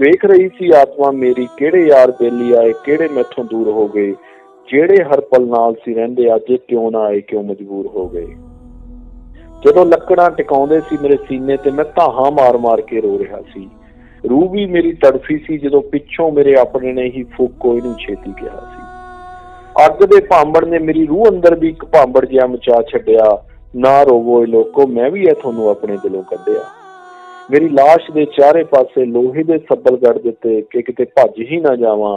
ਵੇਖ रही सी आत्मा मेरी, किहड़े यार बेली आए, किहड़े मैथों दूर हो गए, ਜਿਹੜੇ हर पल नाल सी रहिंदे अज क्यों ना आए, क्यों मजबूर हो गए। ਜਦੋਂ ਲੱਕੜਾਂ ਟਿਕਾਉਂਦੇ ਸੀ ਮੇਰੇ ਸੀਨੇ ਤੇ ਮੈਂ ਧਾਹਾਂ ਮਾਰ ਮਾਰ ਕੇ ਰੋ ਰਿਹਾ ਸੀ। रूह भी मेरी तड़फी सी ਜਦੋਂ ਪਿੱਛੋਂ ਮੇਰੇ ਆਪਣੇ ਨੇ ਹੀ ਫੂਕੋ ਇਹਨੂੰ ਛੇਤੀ ਕਿਹਾ ਸੀ। ਅੱਗ ਦੇ ਭਾਂਬੜ ਨੇ ਮੇਰੀ ਰੂਹ ਅੰਦਰ ਵੀ ਇੱਕ ਭਾਂਬੜ ਜਿਹਾ ਮਚਾ ਛੱਡਿਆ। ਨਾ ਰੋਵੋ ਲੋਕੋ, ਮੈਂ ਵੀ ਇਹ ਤੁਹਾਨੂੰ ਆਪਣੇ ਦਿਲੋਂ ਕੱਢਿਆ। ਮੇਰੀ ਲਾਸ਼ ਦੇ ਚਾਰੇ ਪਾਸੇ ਲੋਹੇ ਦੇ ਸੱਬਲ ਗੱਡ ਦਿੱਤੇ ਕਿ ਕਿਤੇ ਭੱਜ ਹੀ ਨਾ ਜਾਵਾਂ।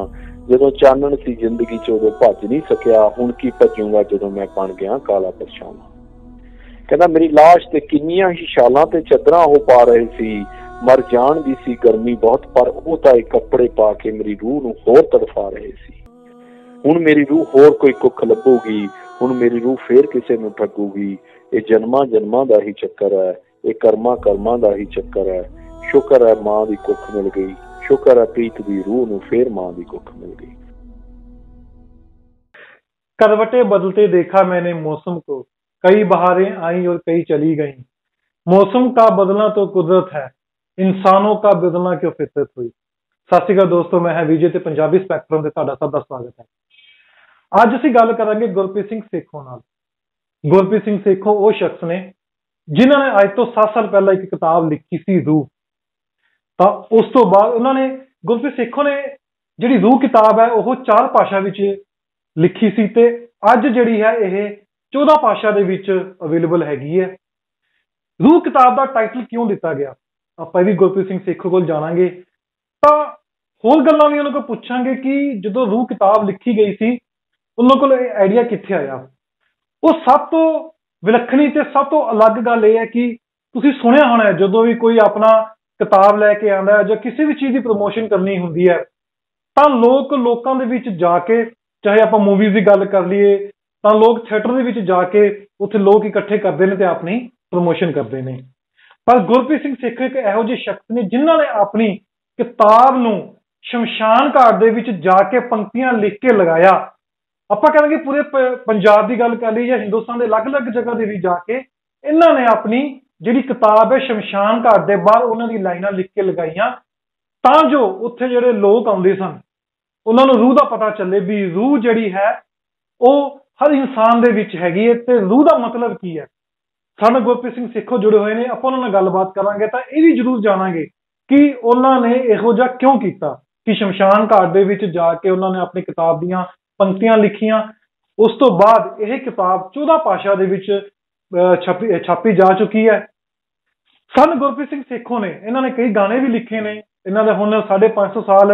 ਜਦੋਂ ਚਾਨਣ ਸੀ ਜ਼ਿੰਦਗੀ 'ਚ ਉਦੋਂ ਭੱਜ ਨਹੀਂ ਸਕਿਆ, ਹੁਣ ਕੀ ਭੱਜੂਗਾ ਜਦੋਂ ਮੈਂ ਬਣ ਗਿਆ ਕਾਲਾ ਪਰਛਾਵਾਂ। ਕਹਿੰਦਾ ਮੇਰੀ ਲਾਸ਼ ਤੇ ਕਿੰਨੀਆਂ ਹੀ ਛਾਲਾਂ ਤੇ ਚਾਦਰਾਂ ਉਹ ਪਾ ਰਹੇ ਸੀ। ਮਰ ਜਾਣ ਦੀ ਸੀ ਗਰਮੀ ਬਹੁਤ, ਪਰ ਉਹ ਤਾਂ ਇਹ ਕੱਪੜੇ ਪਾ ਕੇ ਮੇਰੀ ਰੂਹ ਨੂੰ ਹੋਰ ਤੜਫਾ ਰਹੇ ਸੀ। ਹੁਣ ਮੇਰੀ ਰੂਹ ਹੋਰ ਕੋਈ ਕੁੱਖ ਲੱਭੂਗੀ, ਹੁਣ ਮੇਰੀ ਰੂਹ ਫੇਰ ਕਿਸੇ ਨੂੰ ਠੱਗੂਗੀ। ਇਹ ਜਨਮਾਂ ਜਨਮਾਂ ਦਾ ਹੀ ਚੱਕਰ ਹੈ, ਇਹ ਕਰਮਾਂ ਕਰਮਾਂ ਦਾ ਹੀ ਚੱਕਰ ਹੈ। ਸ਼ੁਕਰ ਹੈ ਮਾਂ ਦੀ ਕੁੱਖ ਮਿਲ ਗਈ, शुक्र है प्रीत दी रूह नूं फिर मां दी कुख मिल गई। करवटे बदलते देखा मैंने मौसम को, कई बहारें आई और कई चली गई। मौसम का बदलना तो कुदरत है, इंसानों का बदलना क्यों फितरत हुई। सत श्री अकाल दोस्तों, मैं है विजय ते पंजाबी स्पैक्ट्रम ते तुहाडा सब दा स्वागत है। अज असीं गल करांगे गुरप्रीत सिंह सेखों नाल। गुरप्रीत सिंह सेखों वो शख्स ने जिन्हां ने अज तो 7 साल पहला एक किताब लिखी सी रूह। ਤਾਂ ਉਸ ਤੋਂ ਬਾਅਦ ਉਹਨਾਂ ਨੇ ਗੁਰਪ੍ਰੀਤ ਸੇਖੋਂ ਨੇ ਜਿਹੜੀ ਰੂਹ ਕਿਤਾਬ ਹੈ ਉਹ 4 ਭਾਸ਼ਾ ਵਿੱਚ ਲਿਖੀ ਸੀ ਤੇ ਅੱਜ ਜਿਹੜੀ ਹੈ ਇਹ 14 ਭਾਸ਼ਾ ਦੇ ਵਿੱਚ ਅਵੇਲੇਬਲ ਹੈਗੀ ਹੈ। ਰੂਹ ਕਿਤਾਬ ਦਾ ਟਾਈਟਲ ਕਿਉਂ ਦਿੱਤਾ ਗਿਆ ਆਪਾਂ ਇਹ ਵੀ ਗੁਰਪ੍ਰੀਤ ਸਿੰਘ ਸੇਖੋਂ ਕੋਲ ਜਾਣਾਂਗੇ। ਤਾਂ ਹੋਰ ਗੱਲਾਂ ਵੀ ਉਹਨਾਂ ਕੋਲ ਪੁੱਛਾਂਗੇ ਕਿ ਜਦੋਂ ਰੂਹ ਕਿਤਾਬ ਲਿਖੀ ਗਈ ਸੀ ਉਹਨਾਂ ਕੋਲ ਇਹ ਆਈਡੀਆ ਕਿੱਥੇ ਆਇਆ। ਉਹ ਸਭ ਤੋਂ ਵਿਲੱਖਣੀ ਤੇ ਸਭ ਤੋਂ ਅਲੱਗ ਗੱਲ ਇਹ ਹੈ ਕਿ ਤੁਸੀਂ ਸੁਣਿਆ ਹੋਣਾ ਜਦੋਂ ਵੀ ਕੋਈ ਆਪਣਾ किताब लैके आंदा है जो किसी भी चीज़ की प्रमोशन करनी होंदी है तो लोगों दे विच जाके, चाहे आप मूवीज़ की गल कर लीए तो लोग थिएटर दे विच जाके उत्थे लोग इकट्ठे करते हैं तो अपनी प्रमोशन करते हैं। पर गुरप्रीत सिंह सेखों एक इहो जिहे शख्स ने जिन्हां ने अपनी किताब नूं शमशान घाट दे विच जाके पंक्तियां लिख के लगाया। आपां कहांगे पूरे पंजाब की गल कर लीए या हिंदुस्तान के अलग अलग जगह दे विच जाके इन्हां ने अपनी ਜਿਹੜੀ किताब है शमशान घाट के बाहर उन्होंने लाइनां लिख के लगाइया तां जो उत्थे जिहड़े लोग आउंदे सन उन्हां नूं रूह दा पता चले भी रूह जिहड़ी है वो हर इंसान दे विच हैगी है ते रूह दा मतलब की है। साडे गुरप्रीत सिंह सेखों जुड़े हुए ने, आपां उन्हां नाल गलबात करांगे तां इह भी जरूर जाणांगे कि उन्हां ने इहो जिहा क्यों कीता कि शमशान घाट दे विच जाके उन्हां ने अपनी किताब दीयां पंक्तियां लिखियां। उस तो बाद यह किताब 14 भाषा दे विच छापी जा चुकी है। सन गुरप्रीत सिंह सेखों ने इन्होंने कई गाने भी लिखे ने। इन्होंने हुण 550 साल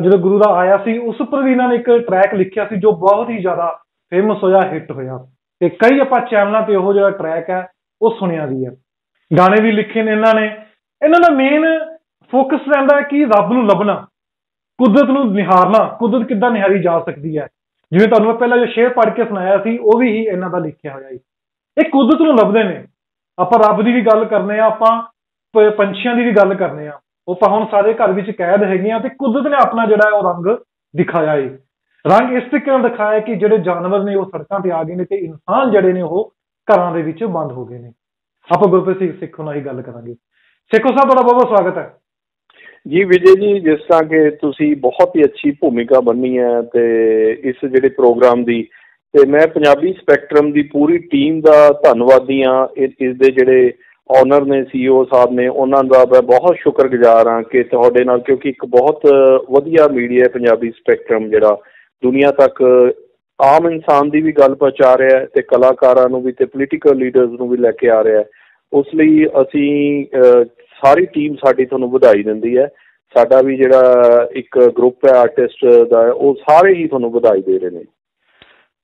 जो गुरु का आया सी उस पर भी इन्होंने एक ट्रैक लिखा सी जो बहुत ही ज़्यादा फेमस होया, हिट होया ते कई आपां चैनलों पर इहो जिहा ट्रैक है वो सुनिया भी है। गाने भी लिखे ने इन्होंने। इन्होंने मेन फोकस रहिंदा है कि रब नूं लभना, कुदरत नूं निहारना, कुदरत किद्दां निहारी जा सकती है। जिवें तुहानूं मैं पहला जो शेर पढ़ के सुनाया सी वो भी ही इन्हां दा लिखिया होया। ये कुदरत नूं लभदे ने। आपां रब की भी गल करने, आपां पंछियां की भी गल करने, आपां हुण सारे घर विच कैद हैगे ते कुदरत ने अपना जिहड़ा है रंग दिखाया है। रंग इस तरीके नाल दिखाया कि जिहड़े जानवर ने वो सड़कां ते आ गए ने ते इंसान जिहड़े ने वो घरां दे विच बंद हो गए ने। आपां गुरप्रीत सिंह सेखों नाल ही गल करांगे। सेखों साहब तुहाडा बहुत बहुत स्वागत है जी। विजय जी, जिस तरह के तुसी बहुत ही अच्छी भूमिका बनी है ते इस जिहड़े प्रोग्राम दी ਤੇ ਮੈਂ ਪੰਜਾਬੀ ਸਪੈਕਟਰਮ ਦੀ ਪੂਰੀ ਟੀਮ ਦਾ ਧੰਨਵਾਦੀ ਹਾਂ। ਇਸ ਦੇ ਜਿਹੜੇ ਓਨਰ ਨੇ, CEO ਸਾਹਿਬ ਨੇ, ਉਹਨਾਂ ਦਾ ਮੈਂ ਬਹੁਤ ਸ਼ੁਕਰਗੁਜ਼ਾਰ ਹਾਂ ਕਿ ਤੁਹਾਡੇ ਨਾਲ, ਕਿਉਂਕਿ ਇੱਕ ਬਹੁਤ ਵਧੀਆ ਮੀਡੀਆ ਹੈ ਪੰਜਾਬੀ ਸਪੈਕਟਰਮ ਜਿਹੜਾ ਦੁਨੀਆ ਤੱਕ ਆਮ ਇਨਸਾਨ ਦੀ ਵੀ ਗੱਲ ਪਹੁੰਚਾ ਰਿਹਾ ਹੈ ਤੇ ਕਲਾਕਾਰਾਂ ਨੂੰ ਵੀ ਤੇ ਪੋਲੀਟੀਕਲ ਲੀਡਰਸ ਨੂੰ ਵੀ ਲੈ ਕੇ ਆ ਰਿਹਾ ਹੈ। ਉਸ ਲਈ ਅਸੀਂ ਸਾਰੀ ਟੀਮ ਸਾਡੀ ਤੁਹਾਨੂੰ ਵਧਾਈ ਦਿੰਦੀ ਹੈ। ਸਾਡਾ ਵੀ ਜਿਹੜਾ ਇੱਕ ਗਰੁੱਪ ਹੈ ਆਰਟਿਸਟ ਦਾ, ਉਹ ਸਾਰੇ ਹੀ ਤੁਹਾਨੂੰ ਵਧਾਈ ਦੇ ਰਹੇ ਨੇ।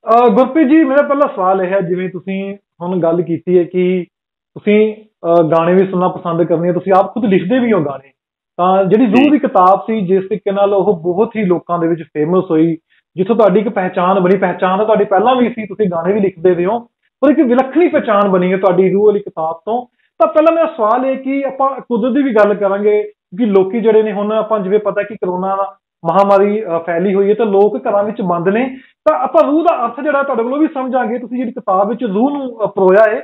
गुरप्रीत जी, मेरा पहला सवाल यह है, जिवें तुसीं हुण गल कीती है कि तुसीं गाने भी सुनना पसंद करनी है, तुसीं आप खुद लिखदे भी हो गाने, तां जिहड़ी रूह दी किताब सी जिस तरीके नाल ओह बहुत ही लोकां दे विच फेमस होई, जिथों तुहाडी एक पहचान बनी, पहचान तां तुहाडी पहिलां भी सी, तुसीं गाने भी लिखदे रहे हो, पर एक विलक्षणी पहचान बनी है तुहाडी रूह वाली किताब तो। तां पहिलां मेरा सवाल है कि आपां कुदरत दी भी गल करांगे कि लोकी जिहड़े ने हुण आपां जिवें पता कि करोना महामारी फैली हुई है तो लोग घरां विच बंद ने, तो आपां रूह का अर्थ जिहड़ा तुहाडे कोलों भी समझांगे। तुसीं जिहड़ी किताब विच रूह नूं परोया है,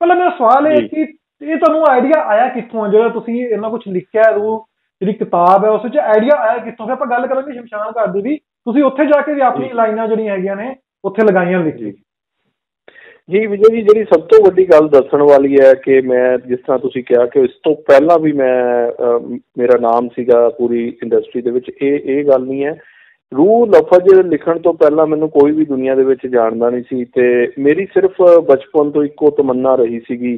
पहला मेरा सवाल है कि ये तुहानूं आइडिया आया कित्थों, जिहड़ा तुसीं इन्ना कुछ लिखिआ रूह ਜਿਹੜੀ ਕਿਤਾਬ ਹੈ ਉਸ ਵਿੱਚ ਆਈਡੀਆ ਆਇਆ ਕਿੱਥੋਂ? ਫਿਰ ਆਪਾਂ ਗੱਲ ਕਰਾਂਗੇ ਸ਼ਮਸ਼ਾਨ ਘਾਟ ਦੀ ਵੀ। ਤੁਸੀਂ ਉੱਥੇ ਜਾ ਕੇ ਵੀ ਆਪਣੀ ਲਾਈਨਾਂ ਜਿਹੜੀਆਂ ਹੈਗੀਆਂ ਨੇ ਉੱਥੇ ਲਗਾਈਆਂ ਲਿਖੀ। ਜੀ ਵਿਜੇ ਜੀ, ਜਿਹੜੀ ਸਭ ਤੋਂ ਵੱਡੀ ਗੱਲ ਦੱਸਣ ਵਾਲੀ ਹੈ ਕਿ ਮੈਂ ਜਿਸ ਤਰ੍ਹਾਂ ਤੁਸੀਂ ਕਿਹਾ ਕਿ ਇਸ ਤੋਂ ਪਹਿਲਾਂ ਵੀ ਮੇਰਾ ਨਾਮ ਸੀਗਾ ਪੂਰੀ ਇੰਡਸਟਰੀ ਦੇ ਵਿੱਚ, ਇਹ ਗੱਲ ਨਹੀਂ ਹੈ। ਰੂਹ ਲਫ਼ਜ਼ ਲਿਖਣ ਤੋਂ ਪਹਿਲਾਂ ਮੈਨੂੰ ਕੋਈ ਵੀ ਦੁਨੀਆ ਦੇ ਵਿੱਚ ਜਾਣਦਾ ਨਹੀਂ ਸੀ, ਤੇ ਮੇਰੀ ਸਿਰਫ ਬਚਪਨ ਤੋਂ ਇੱਕੋ ਤਮੰਨਾ ਰਹੀ ਸੀਗੀ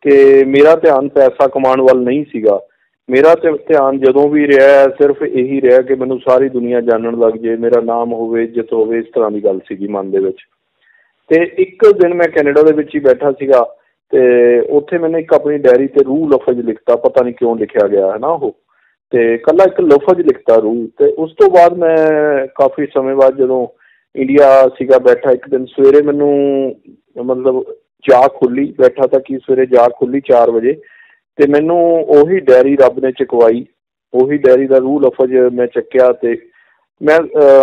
ਕਿ ਮੇਰਾ ਧਿਆਨ ਪੈਸਾ ਕਮਾਉਣ ਵੱਲ ਨਹੀਂ ਸੀਗਾ। ਮੇਰਾ ਧਿਆਨ ਜਦੋਂ ਵੀ ਰਿਹਾ ਸਿਰਫ ਇਹੀ ਰਿਹਾ ਕਿ ਮੈਨੂੰ ਸਾਰੀ ਦੁਨੀਆ ਜਾਣਨ ਲੱਗ ਜੇ, ਮੇਰਾ ਨਾਮ ਹੋਵੇ, ਇੱਜ਼ਤ ਹੋਵੇ, ਇਸ ਤਰ੍ਹਾਂ ਦੀ ਗੱਲ ਸੀਗੀ ਮਨ ਦੇ ਵਿੱਚ। ਤੇ ਇੱਕ ਦਿਨ ਮੈਂ ਕੈਨੇਡਾ ਦੇ ਵਿੱਚ ਹੀ ਬੈਠਾ ਸੀਗਾ ਤੇ ਉੱਥੇ ਮੈंने ਇੱਕ ਆਪਣੀ ਡਾਇਰੀ ਤੇ ਰੂਹ ਲਫ਼ਜ਼ ਲਿਖਤਾ, ਪਤਾ ਨਹੀਂ ਕਿਉਂ ਲਿਖਿਆ ਗਿਆ ਹੈ ਨਾ ਉਹ, ਤੇ ਇਕੱਲਾ ਇੱਕ ਲਫ਼ਜ਼ ਲਿਖਤਾ ਰੂਹ। ਤੇ ਉਸ ਤੋਂ ਬਾਅਦ ਮੈਂ ਕਾਫੀ ਸਮੇਂ ਬਾਅਦ ਜਦੋਂ ਇੰਡੀਆ ਸੀਗਾ ਬੈਠਾ, ਇੱਕ ਦਿਨ ਸਵੇਰੇ ਮੈਨੂੰ ਮਤਲਬ ਜਾਗ ਖੁੱਲੀ, ਬੈਠਾ ਤਾਂ ਕਿ ਸਵੇਰੇ ਜਾਗ ਖੁੱਲੀ 4 ਵਜੇ, ਤੇ ਮੈਨੂੰ ਉਹੀ ਡਾਇਰੀ ਰੱਬ ਨੇ ਚੁਕਵਾਈ, ਉਹੀ ਡਾਇਰੀ ਦਾ ਰੂਹ ਲਫ਼ਜ਼ ਮੈਂ ਚੱਕਿਆ। ਤੇ ਮੈਂ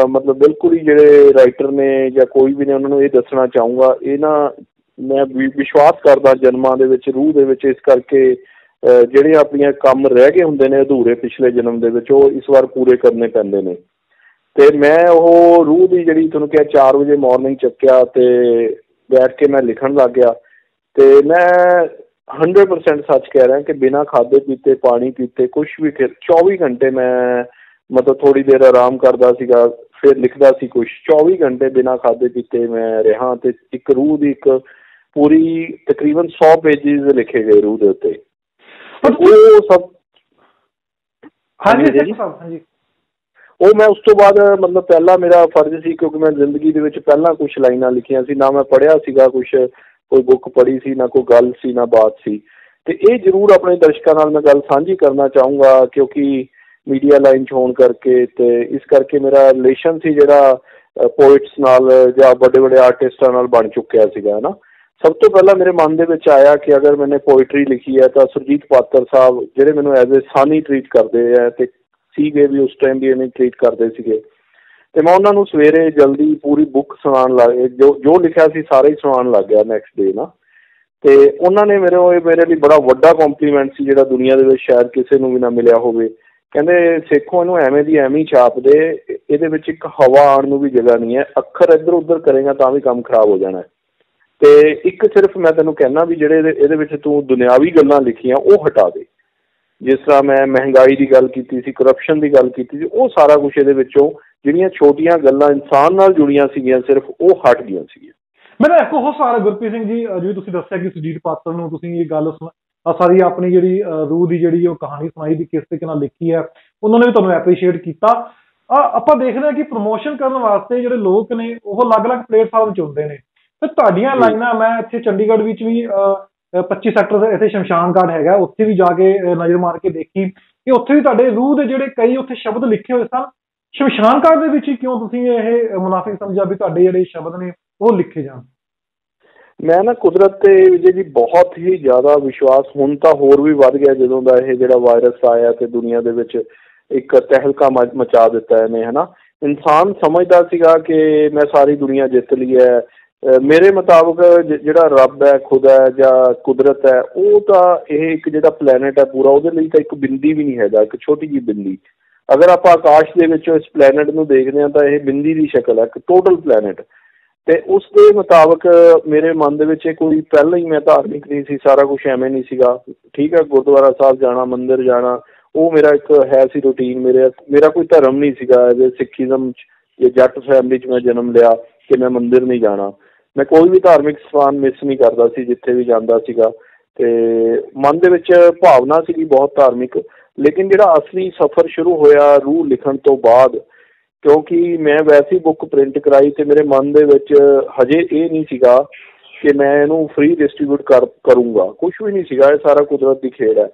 ਮਤਲਬ ਬਿਲਕੁਲ ਹੀ ਜਿਹੜੇ ਰਾਈਟਰ ਨੇ ਜਾਂ ਕੋਈ ਵੀ ਨੇ ਉਹਨਾਂ ਨੂੰ ਇਹ ਦੱਸਣਾ ਚਾਹੂੰਗਾ, ਇਹ ਨਾ ਮੈਂ ਵਿਸ਼ਵਾਸ ਕਰਦਾ ਜਨਮਾਂ ਦੇ ਵਿੱਚ, ਰੂਹ ਦੇ ਵਿੱਚ, ਇਸ ਕਰਕੇ ਜਿਹੜੇ ਆਪਣੀਆਂ ਕੰਮ ਰਹਿ ਗਏ ਹੁੰਦੇ ਨੇ ਅਧੂਰੇ ਪਿਛਲੇ ਜਨਮ ਦੇ ਵਿੱਚ, ਉਹ ਇਸ ਵਾਰ ਪੂਰੇ ਕਰਨੇ ਪੈਂਦੇ ਨੇ। ਤੇ ਮੈਂ ਉਹ ਰੂਹ ਦੀ ਜਿਹੜੀ ਤੁਹਾਨੂੰ ਕਿਹਾ 4 ਵਜੇ ਮਾਰਨਿੰਗ ਚੱਕਿਆ ਤੇ ਬੈਠ ਕੇ ਮੈਂ ਲਿਖਣ ਲੱਗ ਗਿਆ। ਤੇ ਮੈਂ 100% ਸੱਚ ਕਹਿ ਰਿਹਾ ਕਿ ਬਿਨਾਂ ਖਾਧੇ ਪੀਤੇ, ਪਾਣੀ ਪੀਤੇ, ਕੁਛ ਵੀ 24 ਘੰਟੇ ਮੈਂ ਮਤਲਬ ਥੋੜ੍ਹੀ ਦੇਰ ਆਰਾਮ ਕਰਦਾ ਸੀਗਾ, ਫਿਰ ਲਿਖਦਾ ਸੀ ਕੁਛ। 24 ਘੰਟੇ ਬਿਨਾਂ ਖਾਧੇ ਪੀਤੇ ਮੈਂ ਰਿਹਾ ਤੇ ਇੱਕ ਰੂਹ ਦੀ ਇੱਕ ਪੂਰੀ ਤਕਰੀਬਨ 100 ਪੇਜਿਸ ਲਿਖੇ ਗਏ ਰੂਹ ਦੇ ਉੱਤੇ। ਉਹ ਸਭ ਹਾਂਜੀ ਉਹ ਮੈਂ ਉਸ ਤੋਂ ਬਾਅਦ ਮਤਲਬ ਪਹਿਲਾਂ ਮੇਰਾ ਫਰਜ਼ ਸੀ, ਕਿਉਂਕਿ ਮੈਂ ਜ਼ਿੰਦਗੀ ਦੇ ਵਿੱਚ ਪਹਿਲਾਂ ਕੁਛ ਲਾਈਨਾਂ ਲਿਖੀਆਂ ਸੀ, ਨਾ ਮੈਂ ਪੜ੍ਹਿਆ ਸੀਗਾ ਕੁਛ, ਕੋਈ ਬੁੱਕ ਪੜ੍ਹੀ ਸੀ, ਨਾ ਕੋਈ ਗੱਲ ਸੀ, ਨਾ ਬਾਤ ਸੀ। ਤੇ ਇਹ ਜ਼ਰੂਰ ਆਪਣੇ ਦਰਸ਼ਕਾਂ ਨਾਲ ਮੈਂ ਗੱਲ ਸਾਂਝੀ ਕਰਨਾ ਚਾਹੂੰਗਾ, ਕਿਉਂਕਿ ਮੀਡੀਆ ਲਾਈਨ 'ਚ ਹੋਣ ਕਰਕੇ ਤੇ ਇਸ ਕਰਕੇ ਮੇਰਾ ਰਿਲੇਸ਼ਨ ਸੀ ਜਿਹੜਾ ਪੋਇਟਸ ਨਾਲ ਜਾਂ ਵੱਡੇ ਵੱਡੇ ਆਰਟਿਸਟਾਂ ਨਾਲ ਬਣ ਚੁੱਕਿਆ ਸੀਗਾ ਹੈ ਨਾ। ਸਭ ਤੋਂ ਪਹਿਲਾਂ ਮੇਰੇ ਮਨ ਦੇ ਵਿੱਚ ਆਇਆ ਕਿ ਅਗਰ ਮੈंने ਪੋਇਟਰੀ ਲਿਖੀ ਹੈ ਤਾਂ ਸੁਰਜੀਤ ਪਾਤਰ ਸਾਹਿਬ ਜਿਹੜੇ ਮੈਨੂੰ as a son he treat ਕਰਦੇ ਹੈ ਤੇ ਸੀਗੇ ਵੀ ਉਸ ਟਾਈਮ ਵੀ ਐਵੇਂ ਟਰੀਟ ਕਰਦੇ ਸੀਗੇ, ਤੇ ਮੈਂ ਉਹਨਾਂ ਨੂੰ ਸਵੇਰੇ ਜਲਦੀ ਪੂਰੀ ਬੁੱਕ ਸੁਣਾਉਣ ਲੱਗ, ਜੋ ਲਿਖਿਆ ਸੀ ਸਾਰਾ ਹੀ ਸੁਣਾਉਣ ਲੱਗ ਗਿਆ ਨੈਕਸਟ ਡੇ ਨਾ। ਤੇ ਉਹਨਾਂ ਨੇ ਮੇਰੇ ਲਈ ਬੜਾ ਵੱਡਾ ਕੰਪਲੀਮੈਂਟ ਸੀ ਜਿਹੜਾ ਦੁਨੀਆ ਦੇ ਵਿੱਚ ਸ਼ਾਇਦ ਕਿਸੇ ਨੂੰ ਵੀ ਨਾ ਮਿਲਿਆ ਹੋਵੇ। ਕਹਿੰਦੇ ਸੇਖੋ ਇਹਨੂੰ ਐਵੇਂ ਦੀ ਐਵੇਂ ਹੀ ਛਾਪ ਦੇ, ਇਹਦੇ ਵਿੱਚ ਇੱਕ ਹਵਾ ਆਉਣ ਨੂੰ ਵੀ ਜਗ੍ਹਾ ਨਹੀਂ ਹੈ, ਅੱਖਰ ਇੱਧਰ ਉੱਧਰ ਕਰੇਗਾ ਤਾਂ ਵੀ ਕੰਮ ਖਰਾਬ ਹੋ ਜਾਣਾ। ਤੇ ਇੱਕ ਸਿਰਫ ਮੈਂ ਤੈਨੂੰ ਕਹਿਣਾ ਵੀ ਜਿਹੜੇ ਇਹਦੇ ਵਿੱਚ ਤੂੰ ਦੁਨਿਆਵੀ ਗੱਲਾਂ ਲਿਖੀਆਂ ਉਹ ਹਟਾ ਦੇ, ਜਿਸ ਤਰ੍ਹਾਂ ਮੈਂ ਮਹਿੰਗਾਈ ਦੀ ਗੱਲ ਕੀਤੀ ਸੀ, ਕਰਪਸ਼ਨ ਦੀ ਗੱਲ ਕੀਤੀ ਸੀ, ਉਹ ਸਾਰਾ ਕੁਛ ਇਹਦੇ ਵਿੱਚੋਂ ਜਿਹੜੀਆਂ ਛੋਟੀਆਂ ਗੱਲਾਂ ਇਨਸਾਨ ਨਾਲ ਜੁੜੀਆਂ ਸੀਗੀਆਂ ਸਿਰਫ ਉਹ ਹਟ ਗਈਆਂ ਸੀਗੀਆਂ। ਮੇਰਾ ਇੱਕ ਉਹ ਸਵਾਲ ਗੁਰਪ੍ਰੀਤ ਸਿੰਘ ਜੀ, ਜਿਵੇਂ ਤੁਸੀਂ ਦੱਸਿਆ ਕਿ ਸੁਰਜੀਤ ਪਾਤਰ ਨੂੰ ਤੁਸੀਂ ਇਹ ਗੱਲ ਸਾਰੀ ਆਪਣੀ ਜਿਹੜੀ ਰੂਹ ਦੀ ਜਿਹੜੀ ਉਹ ਕਹਾਣੀ ਸੁਣਾਈ ਵੀ ਕਿਸ ਤਰੀਕੇ ਨਾਲ ਲਿਖੀ ਹੈ, ਉਹਨਾਂ ਨੇ ਵੀ ਤੁਹਾਨੂੰ ਐਪਰੀਸ਼ੀਏਟ ਕੀਤਾ। ਆਪਾਂ ਦੇਖਦੇ ਹਾਂ ਕਿ ਪ੍ਰਮੋਸ਼ਨ ਕਰਨ ਵਾਸਤੇ ਜਿਹੜੇ ਲੋਕ ਨੇ ਉਹ ਅਲੱਗ-ਅਲੱਗ ਪਲੇਟਫਾਰਮ ਚੁਣਦੇ ਨੇ, ਤੇ ਤੁਹਾਡੀਆਂ ਲਾਈਨਾਂ ਮੈਂ ਇੱਥੇ ਚੰਡੀਗੜ੍ਹ ਵਿੱਚ ਵੀ 25 ਸੈਕਟਰ ਇੱਥੇ ਸ਼ਮਸ਼ਾਨ ਘਾਟ ਹੈਗਾ, ਉੱਥੇ ਵੀ ਜਾ ਕੇ ਨਜ਼ਰ ਮਾਰ ਕੇ ਦੇਖੀ ਕਿ ਉੱਥੇ ਵੀ ਤੁਹਾਡੇ ਰੂਹ ਦੇ ਜਿਹੜੇ ਕਈ ਉੱਥੇ ਸ਼ਬਦ ਲਿਖੇ ਹੋਏ ਸਨ। ਸ਼ਮਸ਼ਾਨ ਘਾਟ ਦੇ ਵਿੱਚ ਹੀ ਕਿਉਂ ਤੁਸੀਂ ਇਹ ਮੁਨਾਫਿਕ ਸਮਝਿਆ ਵੀ ਤੁਹਾਡੇ ਜਿਹੜੇ ਸ਼ਬਦ ਨੇ ਉਹ ਲਿਖੇ ਜਾਣ? ਮੈਂ ਨਾ ਕੁਦਰਤ ਤੇ ਵਿਜੇ ਜੀ ਬਹੁਤ ਹੀ ਜ਼ਿਆਦਾ ਵਿਸ਼ਵਾਸ ਹੁਣ ਤਾਂ ਹੋਰ ਵੀ ਵੱਧ ਗਿਆ ਜਦੋਂ ਦਾ ਇਹ ਜਿਹੜਾ ਵਾਇਰਸ ਆਇਆ ਤੇ ਦੁਨੀਆ ਦੇ ਵਿੱਚ ਇੱਕ ਤਹਿਲਕਾ ਮਚਾ ਦਿੱਤਾ ਇਹਨੇ ਹੈ ਨਾ। ਇਨਸਾਨ ਸਮਝਦਾ ਸੀਗਾ ਕਿ ਮੈਂ ਸਾਰੀ ਦੁਨੀਆ ਜਿੱਤ ਲਈ ਹੈ। ਮੇਰੇ ਮੁਤਾਬਕ ਜਿਹੜਾ ਰੱਬ ਹੈ, ਖੁਦਾ ਹੈ ਜਾਂ ਕੁਦਰਤ ਹੈ, ਉਹ ਤਾਂ ਇਹ ਇੱਕ ਜਿਹੜਾ ਪਲੈਨਟ ਹੈ ਪੂਰਾ, ਉਹਦੇ ਲਈ ਤਾਂ ਇੱਕ ਬਿੰਦੀ ਵੀ ਨਹੀਂ ਹੈਗਾ, ਇੱਕ ਛੋਟੀ ਜਿਹੀ ਬਿੰਦੀ। ਅਗਰ ਆਪਾਂ ਆਕਾਸ਼ ਦੇ ਵਿੱਚੋਂ ਇਸ ਪਲੈਨਟ ਨੂੰ ਦੇਖਦੇ ਹਾਂ ਤਾਂ ਇਹ ਬਿੰਦੀ ਦੀ ਸ਼ਕਲ ਹੈ, ਇੱਕ ਟੋਟਲ ਪਲੈਨਟ। ਤੇ ਉਸ ਦੇ ਮੁਤਾਬਕ ਮੇਰੇ ਮਨ ਦੇ ਵਿੱਚ ਕੋਈ ਪਹਿਲਾਂ ਹੀ ਮੈਂ ਧਾਰਮਿਕ ਨਹੀਂ ਸੀ, ਸਾਰਾ ਕੁਛ ਐਵੇਂ ਨਹੀਂ ਸੀਗਾ। ਠੀਕ ਹੈ, ਗੁਰਦੁਆਰਾ ਸਾਹਿਬ ਜਾਣਾ, ਮੰਦਿਰ ਜਾਣਾ, ਉਹ ਮੇਰਾ ਇੱਕ ਹੈ ਸੀ ਰੂਟੀਨ। ਮੇਰਾ ਕੋਈ ਧਰਮ ਨਹੀਂ ਸੀਗਾ ਐਜ਼ ਸਿੱਖੀਜ਼ਮ 'ਚ ਜਾਂ ਜੱਟ ਫੈਮਿਲੀ 'ਚ ਮੈਂ ਜਨਮ ਲਿਆ ਕਿ ਮੈਂ ਮੰਦਿਰ ਨਹੀਂ ਜਾਣਾ। ਮੈਂ ਕੋਈ ਵੀ ਧਾਰਮਿਕ ਸਥਾਨ ਮਿਸ ਨਹੀਂ ਕਰਦਾ ਸੀ ਜਿੱਥੇ ਵੀ ਜਾਂਦਾ ਸੀਗਾ, ਤੇ ਮਨ ਦੇ ਵਿੱਚ ਭਾਵਨਾ ਸੀਗੀ ਬਹੁਤ ਧਾਰਮਿਕ। ਲੇਕਿਨ ਜਿਹੜਾ ਅਸਲੀ ਸਫ਼ਰ ਸ਼ੁਰੂ ਹੋਇਆ ਰੂਹ ਲਿਖਣ ਤੋਂ ਬਾਅਦ, ਕਿਉਂਕਿ ਮੈਂ ਵੈਸੇ ਹੀ ਬੁੱਕ ਪ੍ਰਿੰਟ ਕਰਾਈ ਤੇ ਮੇਰੇ ਮਨ ਦੇ ਵਿੱਚ ਹਜੇ ਇਹ ਨਹੀਂ ਸੀਗਾ ਕਿ ਮੈਂ ਇਹਨੂੰ ਫ੍ਰੀ ਡਿਸਟਰੀਬਿਊਟ ਕਰੂੰਗਾ, ਕੁਛ ਵੀ ਨਹੀਂ ਸੀਗਾ। ਇਹ ਸਾਰਾ ਕੁਦਰਤ ਦੀ ਖੇਡ ਹੈ।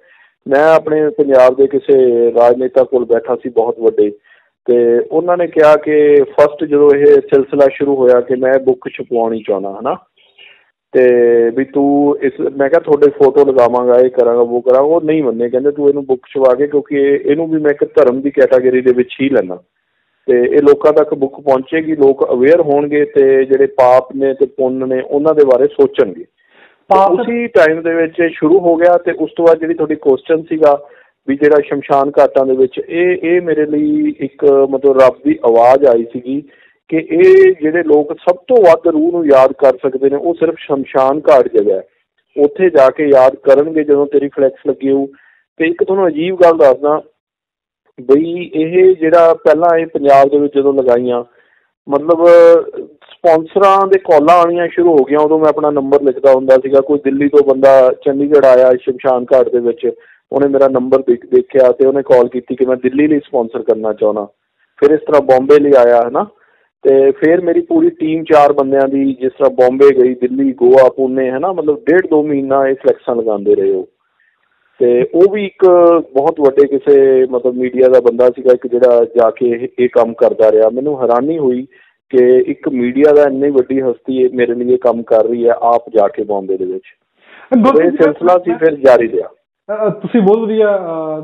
ਮੈਂ ਆਪਣੇ ਪੰਜਾਬ ਦੇ ਕਿਸੇ ਰਾਜਨੇਤਾ ਕੋਲ ਬੈਠਾ ਸੀ ਬਹੁਤ ਵੱਡੇ, ਤੇ ਉਹਨਾਂ ਨੇ ਕਿਹਾ ਕਿ ਫਸਟ ਜਦੋਂ ਇਹ ਸਿਲਸਿਲਾ ਸ਼ੁਰੂ ਹੋਇਆ ਕਿ ਮੈਂ ਬੁੱਕ ਛਪਵਾਉਣੀ ਚਾਹੁੰਦਾ ਹੈ ਨਾ, ਤੇ ਵੀ ਤੂੰ ਇਸ, ਮੈਂ ਕਿਹਾ ਤੁਹਾਡੇ ਫੋਟੋ ਲਗਾਵਾਂਗਾ, ਇਹ ਕਰਾਂਗਾ, ਉਹ ਕਰਾਂਗਾ। ਉਹ ਨਹੀਂ ਮੰਨੇ, ਕਹਿੰਦੇ ਤੂੰ ਇਹਨੂੰ ਬੁੱਕ ਛਪਵਾ ਕੇ, ਕਿਉਂਕਿ ਇਹਨੂੰ ਵੀ ਮੈਂ ਇੱਕ ਧਰਮ ਦੀ ਕੈਟਾਗਰੀ ਦੇ ਵਿੱਚ ਹੀ ਲੈਣਾ, ਤੇ ਇਹ ਲੋਕਾਂ ਤੱਕ ਬੁੱਕ ਪਹੁੰਚੇਗੀ, ਲੋਕ ਅਵੇਅਰ ਹੋਣਗੇ ਤੇ ਜਿਹੜੇ ਪਾਪ ਨੇ ਤੇ ਪੁੰਨ ਨੇ ਉਹਨਾਂ ਦੇ ਬਾਰੇ ਸੋਚਣਗੇ। ਉਸੇ ਟਾਈਮ ਦੇ ਵਿੱਚ ਸ਼ੁਰੂ ਹੋ ਗਿਆ। ਤੇ ਉਸ ਤੋਂ ਬਾਅਦ ਜਿਹੜੀ ਤੁਹਾਡੀ ਕੁਐਸਚਨ ਸੀਗਾ, ਵੀ ਜਿਹੜਾ ਸ਼ਮਸ਼ਾਨ ਘਾਟਾਂ ਦੇ ਵਿੱਚ ਇਹ ਮੇਰੇ ਲਈ ਇੱਕ ਮਤਲਬ ਰੱਬ ਦੀ ਆਵਾਜ਼ ਆਈ ਸੀਗੀ ਕਿ ਇਹ ਜਿਹੜੇ ਲੋਕ ਸਭ ਤੋਂ ਵੱਧ ਰੂਹ ਨੂੰ ਯਾਦ ਕਰ ਸਕਦੇ ਨੇ ਉਹ ਸਿਰਫ ਸ਼ਮਸ਼ਾਨ ਘਾਟ ਜਗ੍ਹਾ ਹੈ। ਉੱਥੇ ਜਾ ਕੇ ਯਾਦ ਕਰਨਗੇ ਜਦੋਂ ਤੇਰੀ ਫਲੈਕਸ ਲੱਗੀ ਹੋਊ। ਤੇ ਇੱਕ ਤੁਹਾਨੂੰ ਅਜੀਬ ਗੱਲ ਦੱਸਦਾ ਬਈ, ਇਹ ਜਿਹੜਾ ਪਹਿਲਾਂ ਇਹ ਪੰਜਾਬ ਦੇ ਵਿੱਚ ਜਦੋਂ ਲਗਾਈਆਂ ਮਤਲਬ ਸਪੋਂਸਰਾਂ ਦੇ ਕਾਲਾਂ ਆਉਣੀਆਂ ਸ਼ੁਰੂ ਹੋ ਗਈਆਂ, ਉਦੋਂ ਮੈਂ ਆਪਣਾ ਨੰਬਰ ਲਿਖਦਾ ਹੁੰਦਾ ਸੀਗਾ। ਕੋਈ ਦਿੱਲੀ ਤੋਂ ਬੰਦਾ ਚੰਡੀਗੜ੍ਹ ਆਇਆ ਸ਼ਮਸ਼ਾਨ ਘਾਟ ਦੇ ਵਿੱਚ, ਉਹਨੇ ਮੇਰਾ ਨੰਬਰ ਦੇਖਿਆ ਤੇ ਉਹਨੇ ਕਾਲ ਕੀਤੀ ਕਿ ਮੈਂ ਦਿੱਲੀ ਲਈ ਸਪੋਂਸਰ ਕਰਨਾ ਚਾਹੁੰਦਾ। ਫਿਰ ਇਸ ਤਰ੍ਹਾਂ ਬੋਂਬੇ ਲਈ ਆਇਆ ਹੈ ਨਾ, ਤੇ ਫਿਰ ਮੇਰੀ ਪੂਰੀ ਟੀਮ 4 ਬੰਦਿਆਂ ਦੀ ਜਿਸ ਤਰ੍ਹਾਂ ਬੋਂਬੇ ਗਈ, ਦਿੱਲੀ, ਗੋਆ, ਪੂਨੇ ਹੈ ਨਾ, ਮਤਲਬ 1.5-2 ਮਹੀਨਾ ਇਹ ਫਲੈਕਸਾਂ ਲਗਾਉਂਦੇ ਰਹੇ ਉਹ। ਤੇ ਉਹ ਵੀ ਇੱਕ ਬਹੁਤ ਵੱਡੇ ਕਿਸੇ ਮਤਲਬ ਮੀਡੀਆ ਦਾ ਬੰਦਾ ਸੀਗਾ ਇੱਕ, ਜਿਹੜਾ ਜਾ ਕੇ ਇਹ ਕੰਮ ਕਰਦਾ ਰਿਹਾ। ਮੈਨੂੰ ਹੈਰਾਨੀ ਹੋਈ ਕਿ ਇੱਕ ਮੀਡੀਆ ਦਾ ਇੰਨੀ ਵੱਡੀ ਹਸਤੀ ਮੇਰੇ ਲਈ ਇਹ ਕੰਮ ਕਰ ਰਹੀ ਹੈ ਆਪ ਜਾ ਕੇ ਬੋਂਬੇ ਦੇ ਵਿੱਚ। ਇਹ ਸਿਲਸਿਲਾ ਸੀ ਫਿਰ ਜਾਰੀ ਰਿਹਾ। ਤੁਸੀਂ ਬਹੁਤ ਵਧੀਆ